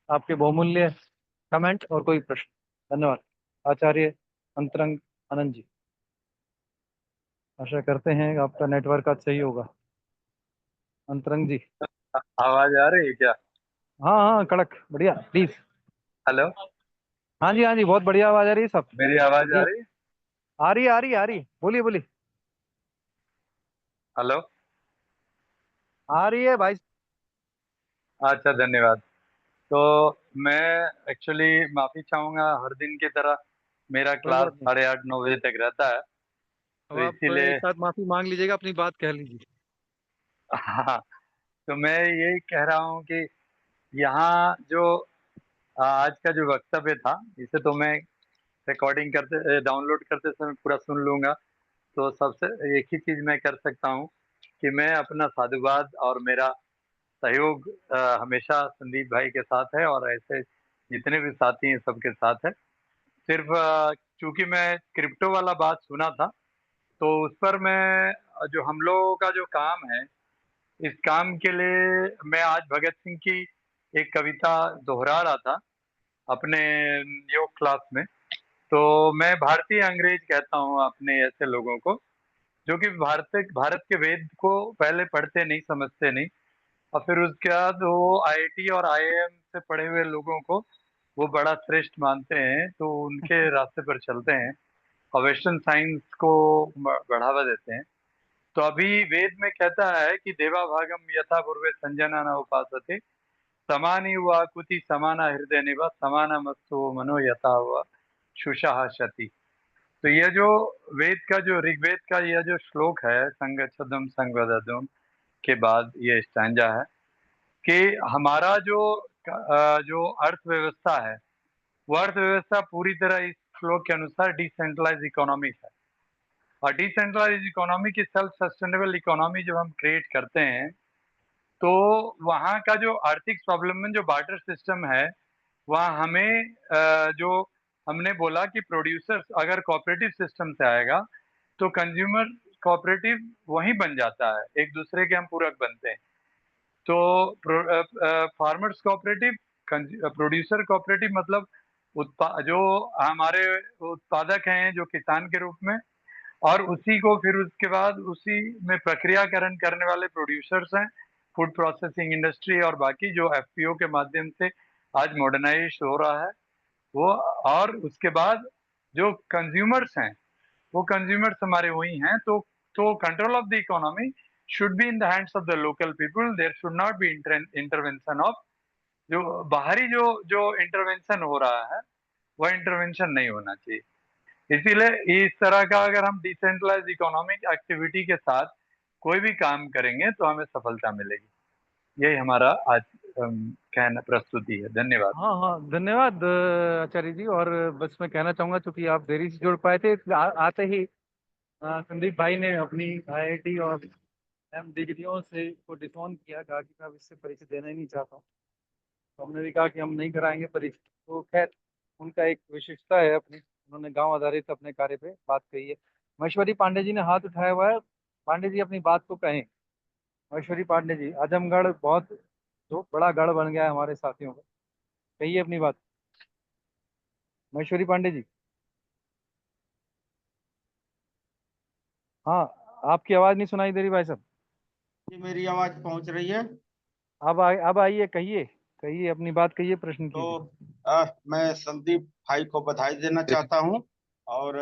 आपके बहुमूल्य कमेंट और कोई प्रश्न। धन्यवाद आचार्य अंतरंग आनंद जी। आशा करते हैं आपका नेटवर्क आज सही होगा। अंतरंग जी। आवाज आ रही है क्या? हाँ हाँ, कड़क बढ़िया, प्लीज। हेलो, हाँ जी हाँ जी, बहुत बढ़िया आवाज आ रही है सब। मेरी आवाज आ बोलिए। रही है? आ रही है, आ रही है, आ रही है, बोलिए बोलिए। हेलो, आ रही है भाई। अच्छा धन्यवाद। तो मैं एक्चुअली माफी चाहूंगा, हर दिन की तरह मेरा कोई क्लास बात नहीं, 8:30-9 बजे तक रहता है, अब तो आप इसीलिए एक साथ माफी मांग लीजिएगा, अपनी बात कह लीजिए। हाँ, तो मैं यही कह रहा हूँ कि यहाँ जो आज का जो वक्तव्य था, इसे तो मैं रिकॉर्डिंग करते डाउनलोड करते समय पूरा सुन लूंगा। तो सबसे एक ही चीज मैं कर सकता हूँ कि मैं अपना साधुवाद और मेरा सहयोग हमेशा संदीप भाई के साथ है, और ऐसे जितने भी साथी हैं सबके साथ है। सिर्फ चूंकि मैं क्रिप्टो वाला बात सुना था, तो उस पर मैं जो हम लोगों का जो काम है, इस काम के लिए मैं आज भगत सिंह की एक कविता दोहरा रहा था अपने योग क्लास में। तो मैं भारतीय अंग्रेज कहता हूँ अपने ऐसे लोगों को जो कि भारत के वेद को पहले पढ़ते नहीं, समझते नहीं, और फिर उसके बाद वो आईआईटी और आईआईएम से पढ़े हुए लोगों को वो बड़ा श्रेष्ठ मानते हैं, तो उनके रास्ते पर चलते हैं और वेस्टर्न साइंस को बढ़ावा देते हैं। तो अभी वेद में कहता है कि देवा भागम यथा पूर्वे संजना न उपासते, समानी वाकुति समाना हृदय निवा समाना मस्तु मनो यथा हुआ शुषा शति। तो ये जो वेद का जो ऋग्वेद का यह जो श्लोक है, संगच्छदम संगवदम के बाद ये स्टैंजा है कि हमारा जो अर्थव्यवस्था है, वो अर्थव्यवस्था पूरी तरह इस श्लोक के अनुसार डिसेंट्रलाइज इकोनॉमिक है। और डिसेंट्रलाइज इकोनॉमी की सेल्फ सस्टेनेबल इकोनॉमी जब हम क्रिएट करते हैं, तो वहाँ का जो आर्थिक प्रॉब्लम में जो बार्टर सिस्टम है, वहाँ हमें जो हमने बोला कि प्रोड्यूसर्स अगर कोऑपरेटिव सिस्टम से आएगा तो कंज्यूमर कोऑपरेटिव वहीं बन जाता है, एक दूसरे के हम पूरक बनते हैं। तो फार्मर्स कोऑपरेटिव, प्रोड्यूसर कोऑपरेटिव, मतलब जो हमारे उत्पादक हैं जो किसान के रूप में, और उसी को फिर उसके बाद उसी में प्रक्रियाकरण करने वाले प्रोड्यूसर्स हैं, फूड प्रोसेसिंग इंडस्ट्री, और बाकी जो एफपीओ के माध्यम से आज मॉडर्नाइज हो रहा है वो। और उसके बाद जो कंज्यूमर्स हैं, वो कंज्यूमर्स हमारे वही हैं। तो control of the economy should be in the hands of the local people. There should not be intervention of जो बाहरी जो इंटरवेंशन हो रहा है, वह इंटरवेंशन नहीं होना चाहिए। इसीलिए इस तरह का अगर हम डिसेंट्रलाइज इकोनॉमिक एक्टिविटी के साथ कोई भी काम करेंगे तो हमें सफलता मिलेगी। यही हमारा आज कहना प्रस्तुति है। धन्यवाद। हाँ हाँ, धन्यवाद आचार्य जी। और बस मैं कहना चाहूंगा, चूंकि आप देरी से जुड़ पाए थे, आते ही संदीप भाई ने अपनी आईआईटी और एम डिग्रियों से को डिसऑन किया, कहा कि मैं अब इससे परीक्षा देना ही नहीं चाहता हूँ। तो हमने भी कहा कि हम नहीं कराएंगे परीक्षा। तो खैर, उनका एक विशेषता है अपनी उन्होंने गांव आधारित अपने कार्य पे बात कही है। महेश्वरी पांडे जी ने हाथ उठाया हुआ है। पांडे जी अपनी बात को कहें। महेश्वरी पांडे जी, आजमगढ़ बहुत जो बड़ा गढ़ बन गया है हमारे साथियों का, कहिए अपनी बात। महेश्वरी पांडे जी, हाँ, आपकी आवाज नहीं सुनाई दे रही भाई साहब। जी मेरी आवाज पहुंच रही है? अब आइए, कहिए कहिए अपनी बात, कहिए, प्रश्न तो कीजिए। मैं संदीप भाई को बधाई देना चाहता हूं। और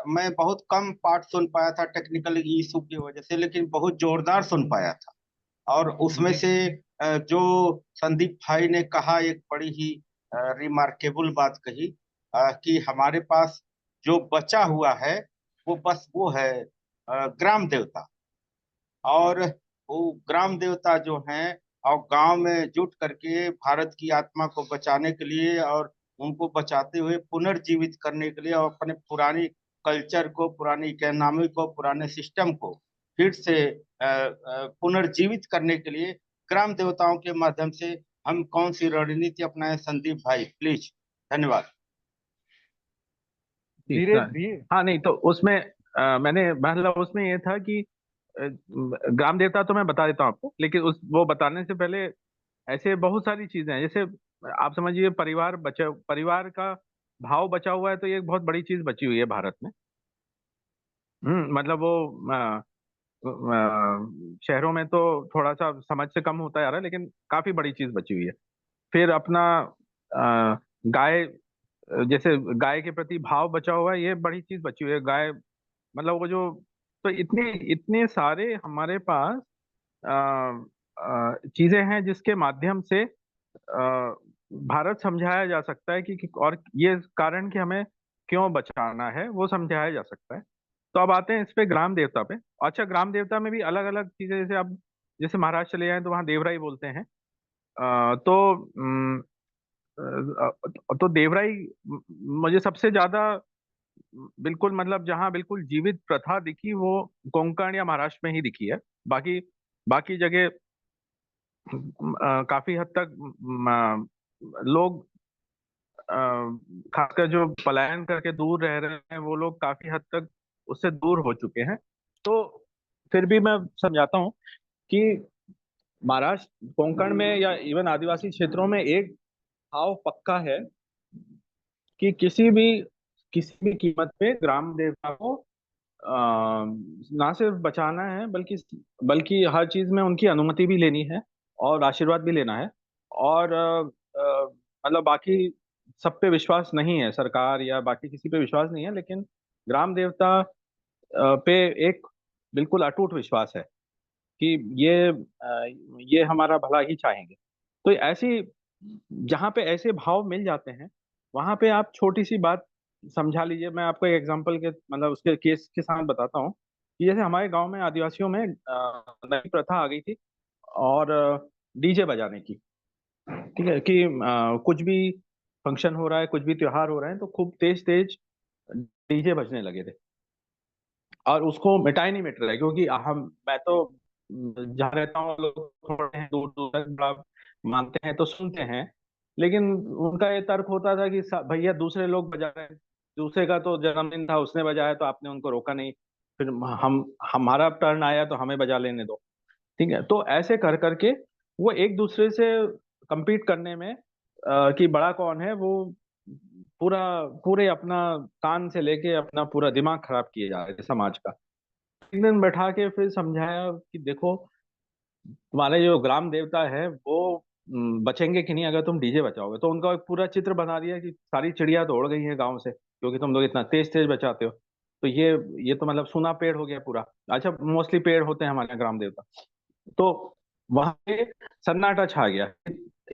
मैं बहुत कम पार्ट सुन पाया था टेक्निकल इशू की वजह से, लेकिन बहुत जोरदार सुन पाया था। और उसमें से जो संदीप भाई ने कहा, एक बड़ी ही रिमार्केबल बात कही, कि हमारे पास जो बचा हुआ है वो बस वो है ग्राम देवता। और वो ग्राम देवता जो हैं और गांव में जुट करके भारत की आत्मा को बचाने के लिए और उनको बचाते हुए पुनर्जीवित करने के लिए और अपने पुरानी कल्चर को, पुरानी इकोनॉमी को, पुराने सिस्टम को फिर से पुनर्जीवित करने के लिए ग्राम देवताओं के माध्यम से हम कौन सी रणनीति अपनाएं? संदीप भाई प्लीज। धन्यवाद। धीरे धीरे, हाँ, नहीं तो उसमें मैंने मतलब उसमें ये था कि ग्राम देवता तो मैं बता देता हूँ आपको, लेकिन उस वो बताने से पहले ऐसे बहुत सारी चीजें हैं। जैसे आप समझिए, परिवार का भाव बचा हुआ है, तो ये एक बहुत बड़ी चीज बची हुई है भारत में। मतलब वो शहरों में तो थोड़ा सा समझ से कम होता जा रहा है, लेकिन काफी बड़ी चीज बची हुई है। फिर अपना गाय, जैसे गाय के प्रति भाव बचा हुआ है, ये बड़ी चीज बची हुई है। गाय मतलब वो जो, तो इतने इतने सारे हमारे पास चीजें हैं जिसके माध्यम से भारत समझाया जा सकता है और ये कारण कि हमें क्यों बचाना है वो समझाया जा सकता है। तो अब आते हैं इस पे ग्राम देवता पे। अच्छा, ग्राम देवता में भी अलग अलग चीजें, जैसे आप जैसे महाराष्ट्र चले जाएं तो वहाँ देवराई बोलते हैं। तो देवराई मुझे सबसे ज्यादा बिल्कुल, मतलब जहाँ बिल्कुल जीवित प्रथा दिखी वो कोंकण या महाराष्ट्र में ही दिखी है। बाकी बाकी जगह काफी हद तक लोग, खासकर जो पलायन करके दूर रह रहे हैं, वो लोग काफी हद तक उससे दूर हो चुके हैं। तो फिर भी मैं समझाता हूँ कि महाराष्ट्र, कोंकण में या इवन आदिवासी क्षेत्रों में एक भाव पक्का है कि किसी भी कीमत पे ग्राम देवता को ना सिर्फ बचाना है, बल्कि हर चीज में उनकी अनुमति भी लेनी है और आशीर्वाद भी लेना है। और मतलब बाकी सब पे विश्वास नहीं है, सरकार या बाकी किसी पे विश्वास नहीं है, लेकिन ग्राम देवता पे एक बिल्कुल अटूट विश्वास है कि ये हमारा भला ही चाहेंगे। तो ऐसी, जहाँ पे ऐसे भाव मिल जाते हैं, वहां पे आप छोटी सी बात समझा लीजिए। मैं आपको एक एग्जांपल के, मतलब उसके केस के साथ बताता हूँ कि जैसे हमारे गांव में आदिवासियों में नई प्रथा आ गई थी, और डीजे बजाने की। ठीक है कि कुछ भी फंक्शन हो रहा है, कुछ भी त्योहार हो रहे हैं, तो खूब तेज तेज डीजे बजने लगे थे। और उसको मिटाई नहीं मिट रहा है, क्योंकि मैं तो जहाँ रहता हूँ, लोग थोड़े हैं दूर दूर तक बड़ा मानते हैं तो सुनते हैं, लेकिन उनका ये तर्क होता था कि भैया दूसरे लोग बजा रहे हैं, दूसरे का तो जन्मदिन था, उसने बजाया तो आपने उनको रोका नहीं, फिर हमारा टर्न आया तो हमें बजा लेने दो। ठीक है, तो ऐसे कर करके वो एक दूसरे से compete करने में कि बड़ा कौन है, वो पूरे अपना कान से लेके अपना पूरा दिमाग खराब किए जा रहे थे समाज का। एक दिन बैठा के फिर समझाया कि देखो, तुम्हारे जो ग्राम देवता है वो बचेंगे कि नहीं अगर तुम डीजे बचाओगे। तो उनका एक पूरा चित्र बना दिया कि सारी चिड़िया तो उड़ गई हैं गांव से, क्योंकि तुम लोग इतना तेज तेज बचाते हो। तो ये तो मतलब सूना पेड़ हो गया पूरा। अच्छा, मोस्टली पेड़ होते हैं हमारे ग्राम देवता। तो वहां पे सन्नाटा छा गया,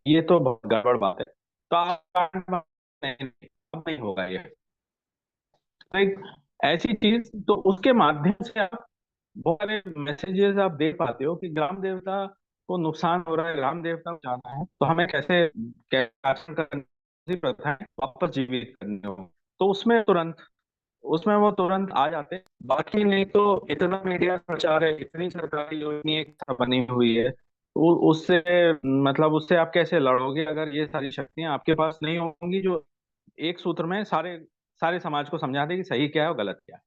ये तो बहुत गड़बड़ बात है। तो नहीं, अब नहीं होगा ये। तो एक ऐसी चीज, तो उसके माध्यम से आप बहुत सारे मैसेजेस आप दे पाते हो कि ग्राम देवता को नुकसान हो रहा है, ग्राम देवता को जाना है, तो हमें कैसे कैसे करनी, प्रथाएं वापस जीवित करनी हो। तो उसमें वो तुरंत आ जाते हैं। बाकी नहीं तो इतना मीडिया प्रचार है, इतनी सरकारी योजना बनी हुई है, तो उससे मतलब उससे आप कैसे लड़ोगे अगर ये सारी शक्तियां आपके पास नहीं होंगी जो एक सूत्र में सारे सारे समाज को समझा दे कि सही क्या है और गलत क्या है।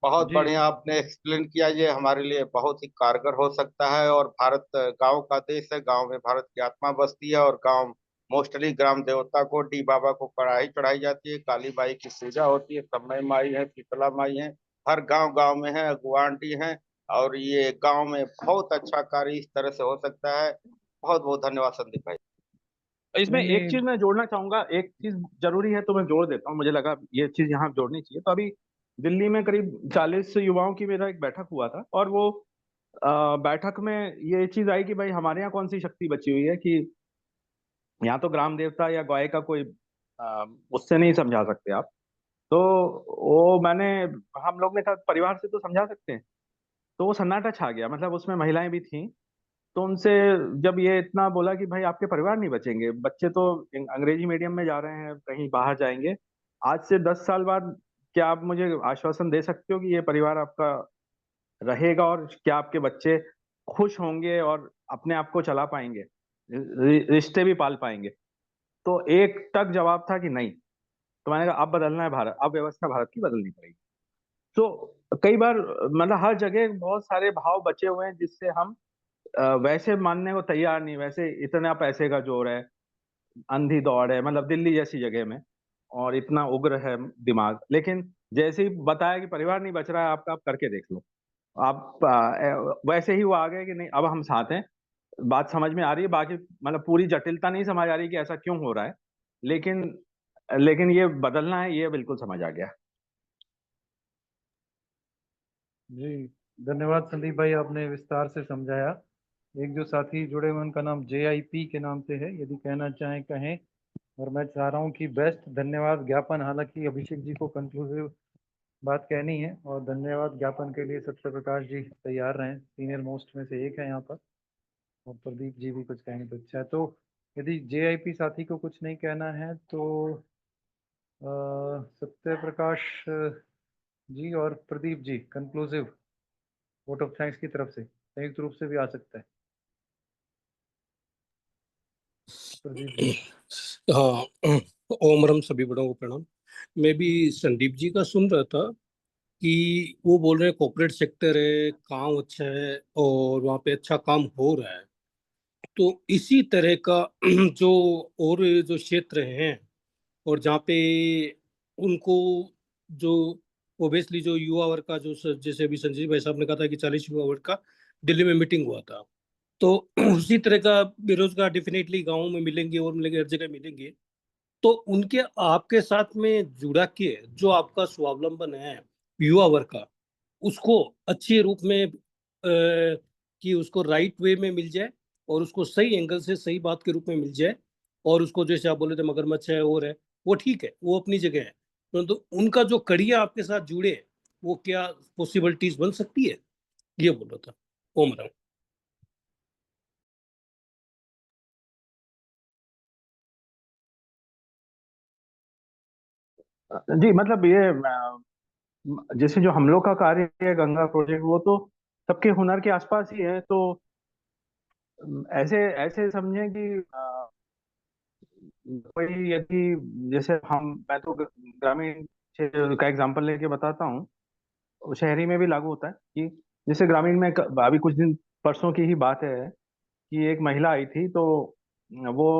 बहुत जी बढ़िया आपने एक्सप्लेन किया। ये हमारे लिए बहुत ही कारगर हो सकता है। और भारत गांव का देश है, गांव में भारत की आत्मा बसती है। और गांव मोस्टली ग्राम देवता को, डी बाबा को कढ़ाई चढ़ाई जाती है, काली बाई की पूजा होती है, समय माई है, शीतला माई है, हर गांव गांव में है, अगुआ आंटी है। और ये गांव में बहुत अच्छा कार्य इस तरह से हो सकता है। बहुत बहुत धन्यवाद संदीप भाई। इसमें नहीं एक नहीं चीज मैं जोड़ना चाहूंगा, एक चीज जरूरी है तो मैं जोड़ देता हूँ, मुझे लगा ये चीज यहाँ जोड़नी चाहिए। तो अभी दिल्ली में करीब 40 युवाओं की मेरा एक बैठक हुआ था, और वो बैठक में ये चीज आई कि भाई हमारे यहाँ कौन सी शक्ति बची हुई है कि यहाँ तो ग्राम देवता या गाय का कोई उससे नहीं समझा सकते आप। तो वो मैंने हम लोग ने कहा परिवार से तो समझा सकते हैं। तो वो सन्नाटा छा गया, मतलब उसमें महिलाएं भी थीं। तो उनसे जब ये इतना बोला कि भाई आपके परिवार नहीं बचेंगे, बच्चे तो अंग्रेजी मीडियम में जा रहे हैं, कहीं बाहर जाएंगे, आज से 10 साल बाद क्या आप मुझे आश्वासन दे सकते हो कि ये परिवार आपका रहेगा, और क्या आपके बच्चे खुश होंगे और अपने आप को चला पाएंगे, रिश्ते भी पाल पाएंगे? तो एक तक जवाब था कि नहीं। तो मैंने कहा अब बदलना है भारत, अब व्यवस्था भारत की बदलनी पड़ेगी। तो कई बार मतलब हर जगह बहुत सारे भाव बचे हुए हैं जिससे हम वैसे मानने को तैयार नहीं। वैसे इतना पैसे का जोर है, अंधी दौड़ है, मतलब दिल्ली जैसी जगह में, और इतना उग्र है दिमाग, लेकिन जैसे ही बताया कि परिवार नहीं बच रहा है आपका, आप करके देख लो। आप वैसे ही वो आ गए कि नहीं अब हम साथ हैं। बात समझ में आ रही है, बाकी मतलब पूरी जटिलता नहीं समझ आ रही कि ऐसा क्यों हो रहा है, लेकिन लेकिन ये बदलना है, ये बिल्कुल समझ आ गया। जी धन्यवाद संदीप भाई, आपने विस्तार से समझाया। एक जो साथी जुड़े हुए उनका नाम JIP के नाम से है, यदि कहना चाहें कहें। और मैं चाह रहा हूँ कि बेस्ट धन्यवाद ज्ञापन, हालांकि अभिषेक जी को कंक्लूसिव बात कहनी है, और धन्यवाद ज्ञापन के लिए सत्य प्रकाश जी तैयार रहें, सीनियर मोस्ट में से एक है यहाँ पर। और प्रदीप जी भी कुछ कहेंगे तो अच्छा है। तो यदि JIP साथी को कुछ नहीं कहना है तो सत्य प्रकाश जी और Pradeep ji conclusive vote of thanks की तरफ से संयुक्त रूप से भी आ सकता है। प्रदीप जी। हाँ, ओमरम सभी बड़ों को प्रणाम। मैं भी संदीप जी का सुन रहा था कि वो बोल रहे हैं कॉर्पोरेट सेक्टर है, काम अच्छा है और वहाँ पे अच्छा काम हो रहा है। तो इसी तरह का जो और जो क्षेत्र हैं और जहाँ पे उनको जो ओबियसली जो युवा वर्ग का जो जैसे अभी संजीव भाई साहब ने कहा था कि 40 युवा वर्ग का दिल्ली में मीटिंग हुआ था, तो उसी तरह का बेरोजगार डेफिनेटली गाँव में मिलेंगे और मिलेंगे, हर जगह मिलेंगे। तो उनके आपके साथ में जुड़ा के जो आपका स्वावलंबन है युवा वर्ग का, उसको अच्छे रूप में कि उसको राइट वे में मिल जाए और उसको सही एंगल से सही बात के रूप में मिल जाए। और उसको जैसे आप बोले थे मगरमच्छ है और है, वो ठीक है, वो अपनी जगह है, परंतु तो उनका जो कड़िया आपके साथ जुड़े, वो क्या पॉसिबिलिटीज बन सकती है, ये बोल रहा था। ओम राम। जी मतलब ये जैसे जो हम लोग का कार्य है गंगा प्रोजेक्ट, वो तो सबके हुनर के आसपास ही है। तो ऐसे ऐसे समझें कि कोई यदि जैसे हम, मैं तो ग्रामीण क्षेत्र का एग्जांपल लेके बताता हूँ, वो शहरी में भी लागू होता है कि जैसे ग्रामीण में अभी कुछ दिन परसों की ही बात है कि एक महिला आई थी। तो वो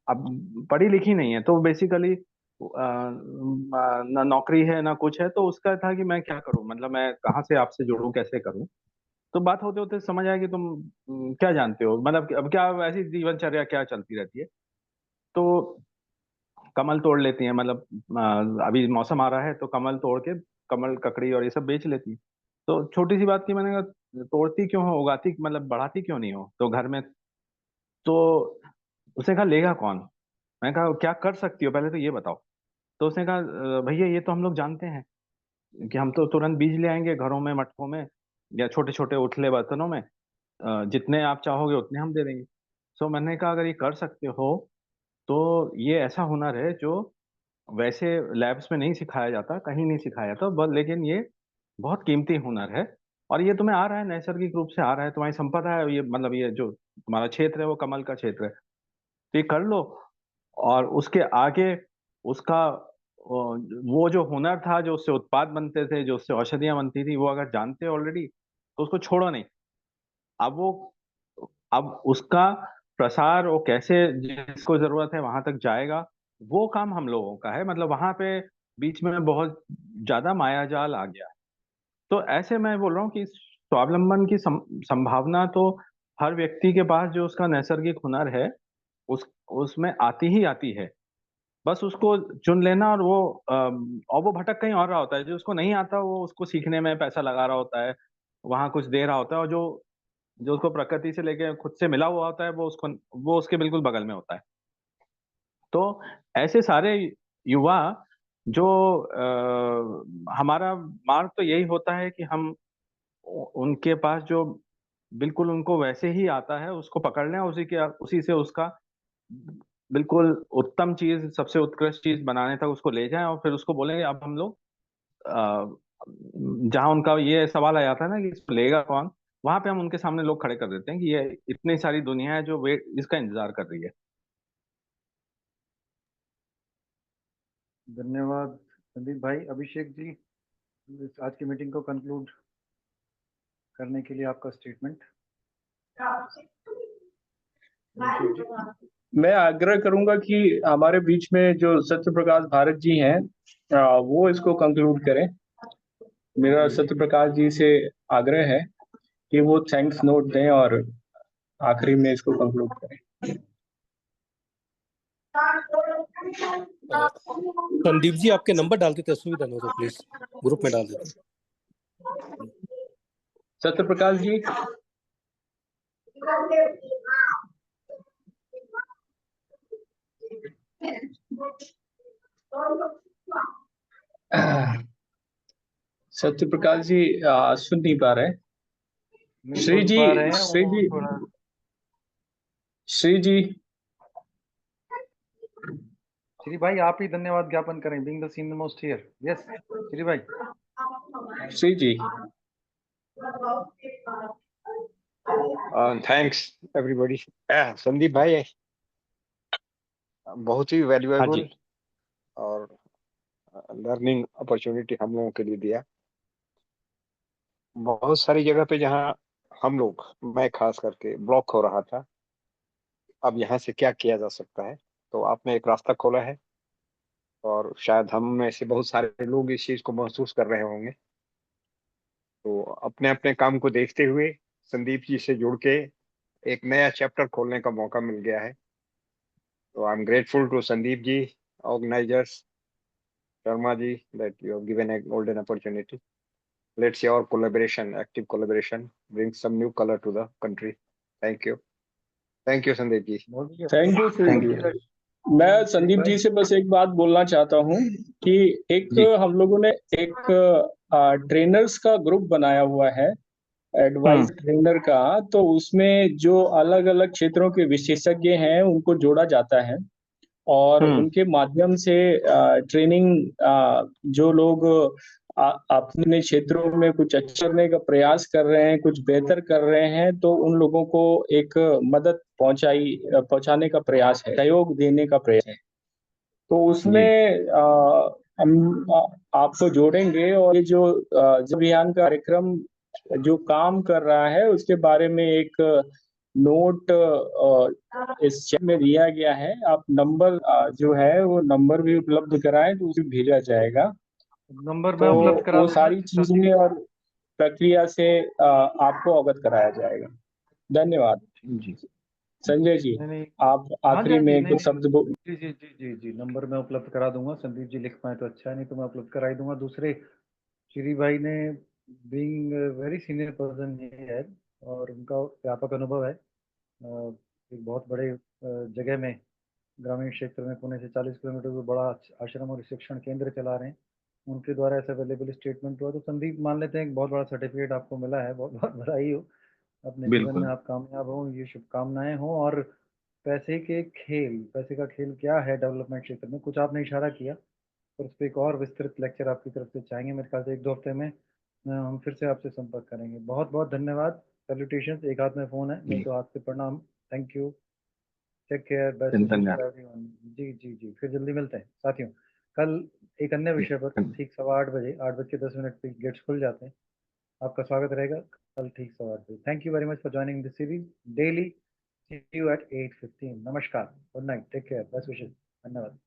अब पढ़ी लिखी नहीं है, तो बेसिकली ना नौकरी है ना कुछ है। तो उसका था कि मैं क्या करूं, मतलब मैं कहाँ से आपसे जुड़ूं, कैसे करूं। तो बात होते होते समझ आया कि तुम क्या जानते हो, मतलब अब क्या ऐसी जीवनचर्या क्या चलती रहती है। तो कमल तोड़ लेती हैं, मतलब अभी मौसम आ रहा है तो कमल तोड़ के कमल ककड़ी और ये सब बेच लेती हैं। तो छोटी सी बात की, मैंने कहा तोड़ती क्यों हो, उगाती मतलब बढ़ाती क्यों नहीं हो तो घर में। तो उसने कहा लेगा कौन। मैंने कहा क्या कर सकती हो पहले तो ये बताओ। तो उसने कहा भैया ये तो हम लोग जानते हैं कि हम तो तुरंत बीज ले आएंगे घरों में, मटकों में या छोटे छोटे उथले बर्तनों में, जितने आप चाहोगे उतने हम दे देंगे। सो मैंने कहा अगर ये कर सकते हो तो ये ऐसा हुनर है जो वैसे लैब्स में नहीं सिखाया जाता, कहीं नहीं सिखाया जाता, बस लेकिन ये बहुत कीमती हुनर है। और ये तुम्हें आ रहा है, नैसर्गिक रूप से आ रहा है, तुम्हारी संपदा है ये, मतलब ये जो तुम्हारा क्षेत्र है वो कमल का क्षेत्र है। तो ये कर लो, और उसके आगे उसका वो जो हुनर था, जो उससे उत्पाद बनते थे, जो उससे औषधियां बनती थी, वो अगर जानते ऑलरेडी तो उसको छोड़ो नहीं। अब वो अब उसका प्रसार वो कैसे जिसको जरूरत है वहां तक जाएगा, वो काम हम लोगों का है। मतलब वहां पे बीच में बहुत ज्यादा माया जाल आ गया। तो ऐसे मैं बोल रहा हूँ कि स्वावलंबन की संभावना तो हर व्यक्ति के पास जो उसका नैसर्गिक हुनर है उसमें आती ही आती है। बस उसको चुन लेना, और वो भटक कहीं और रहा होता है। जो उसको नहीं आता वो उसको सीखने में पैसा लगा रहा होता है, वहां कुछ दे रहा होता है, और जो जो उसको प्रकृति से लेके खुद से मिला हुआ होता है वो उसके बिल्कुल बगल में होता है। तो ऐसे सारे युवा जो हमारा मार्ग तो यही होता है कि हम उनके पास जो बिल्कुल उनको वैसे ही आता है उसको पकड़ लें, उसी से उसका बिल्कुल उत्तम चीज, सबसे उत्कृष्ट चीज बनाने तक उसको ले जाएं, और फिर उसको बोलेंगे अब हम लोग जहां उनका ये सवाल आ जाता है ना कि इसको लेगा कौन, वहां पे हम उनके सामने लोग खड़े कर देते हैं कि ये इतनी सारी दुनिया है जो वेट इसका इंतजार कर रही है। धन्यवाद संदीप भाई। अभिषेक जी, इस आज की मीटिंग को कंक्लूड करने के लिए आपका स्टेटमेंट। अभिषेक जी। मैं आग्रह करूंगा कि हमारे बीच में जो सत्य प्रकाश भारत जी हैं वो इसको कंक्लूड करें। मेरा सत्य प्रकाश जी से आग्रह है कि वो थैंक्स नोट दें और आखिरी में इसको कंक्लूड करें। संदीप जी आपके नंबर डाल देते सुविधा हो तो प्लीज ग्रुप में डाल देते। सत्य प्रकाश जी। सत्य प्रकाश जी सुन नहीं पा रहे। श्री जी, श्री जी, श्री जी, श्री भाई आप ही धन्यवाद ज्ञापन करें, being the senior most here. Yes Shri भाई। श्री जी। Thanks everybody. संदीप भाई बहुत ही वैल्यूएबल और लर्निंग अपॉर्चुनिटी हम लोगों के लिए दिया। बहुत सारी जगह पे जहाँ हम लोग, मैं खास करके ब्लॉक हो रहा था, अब यहाँ से क्या किया जा सकता है, तो आपने एक रास्ता खोला है, और शायद हम में से बहुत सारे लोग इस चीज को महसूस कर रहे होंगे। तो अपने अपने काम को देखते हुए संदीप जी से जुड़ के एक नया चैप्टर खोलने का मौका मिल गया है। तो I am grateful to Sandeep ji, organisers, Sharma ji, that you have given a golden opportunity. Let's see our collaboration, active collaboration, bring some new color to the country. Thank you. Thank you, Sandeep ji. Thank you Shri ji. मैं संदीप जी से बस एक बात बोलना चाहता हूँ कि एक हम लोगों ने एक ट्रेनर्स का ग्रुप बनाया हुआ है, एडवाइस ट्रेनर का। तो उसमें जो अलग अलग क्षेत्रों के विशेषज्ञ हैं उनको जोड़ा जाता है, और उनके माध्यम से ट्रेनिंग जो लोग अपने क्षेत्रों में कुछ अच्छा करने का प्रयास कर रहे हैं, कुछ बेहतर कर रहे हैं, तो उन लोगों को एक मदद पहुंचाने का प्रयास है, सहयोग देने का प्रयास है। तो उसमें हम आपको जोड़ेंगे, और ये जो अभियान का कार्यक्रम जो काम कर रहा है उसके बारे में एक नोट इस चैट में दिया गया है। आप नंबर जो है वो नंबर भी उपलब्ध कराएं तो उसे भेजा जाएगा। नंबर तो मैं उपलब्ध करा वो दूंगा। सारी चीजें और प्रक्रिया से आपको अवगत कराया जाएगा। धन्यवाद जी। संजय जी, नहीं, आप आखिरी में कुछ शब्द बोल। जी जी जी जी जी नंबर मैं उपलब्ध करा दूंगा। संदीप जी लिख पाए तो अच्छा है, नहीं तो मैं उपलब्ध करा ही दूंगा। दूसरे श्री भाई ने बीइंग वेरी सीनियर पर्सन है और उनका व्यापक अनुभव है, एक बहुत बड़े जगह में, ग्रामीण क्षेत्र में, पुणे से 40 किलोमीटर दूर बड़ा आश्रम और शिक्षण केंद्र चला रहे हैं। उनके द्वारा ऐसा अवेलेबल स्टेटमेंट हुआ तो संदीप मान लेते हैं एक बहुत बड़ा सर्टिफिकेट आपको मिला है। बहुत बहुत बधाई हो, अपने जीवन में आप कामयाब हो, ये शुभकामनाएं हो। और पैसे का खेल क्या है डेवलपमेंट क्षेत्र में, कुछ आपने इशारा किया, और उस पर एक और विस्तृत लेक्चर आपकी तरफ से चाहेंगे। मेरे ख्याल से 1-2 हफ्ते में हम फिर से आपसे संपर्क करेंगे। बहुत बहुत धन्यवाद। सैल्यूटेशंस। एक हाथ में फोन है, नहीं तो हाथ से प्रणाम। Thank you. Take care, best Chintan wishes यार। To everyone. जी जी जी, फिर जल्दी मिलते हैं साथियों। कल एक अन्य विषय पर ठीक 8:15 8:10 पे गेट्स खुल जाते हैं। आपका स्वागत रहेगा कल ठीक 8:15 बजे। Thank you very much for joining this series daily. See you at 8:15। नमस्कार, good night, take care, best wishes, धन्यवाद।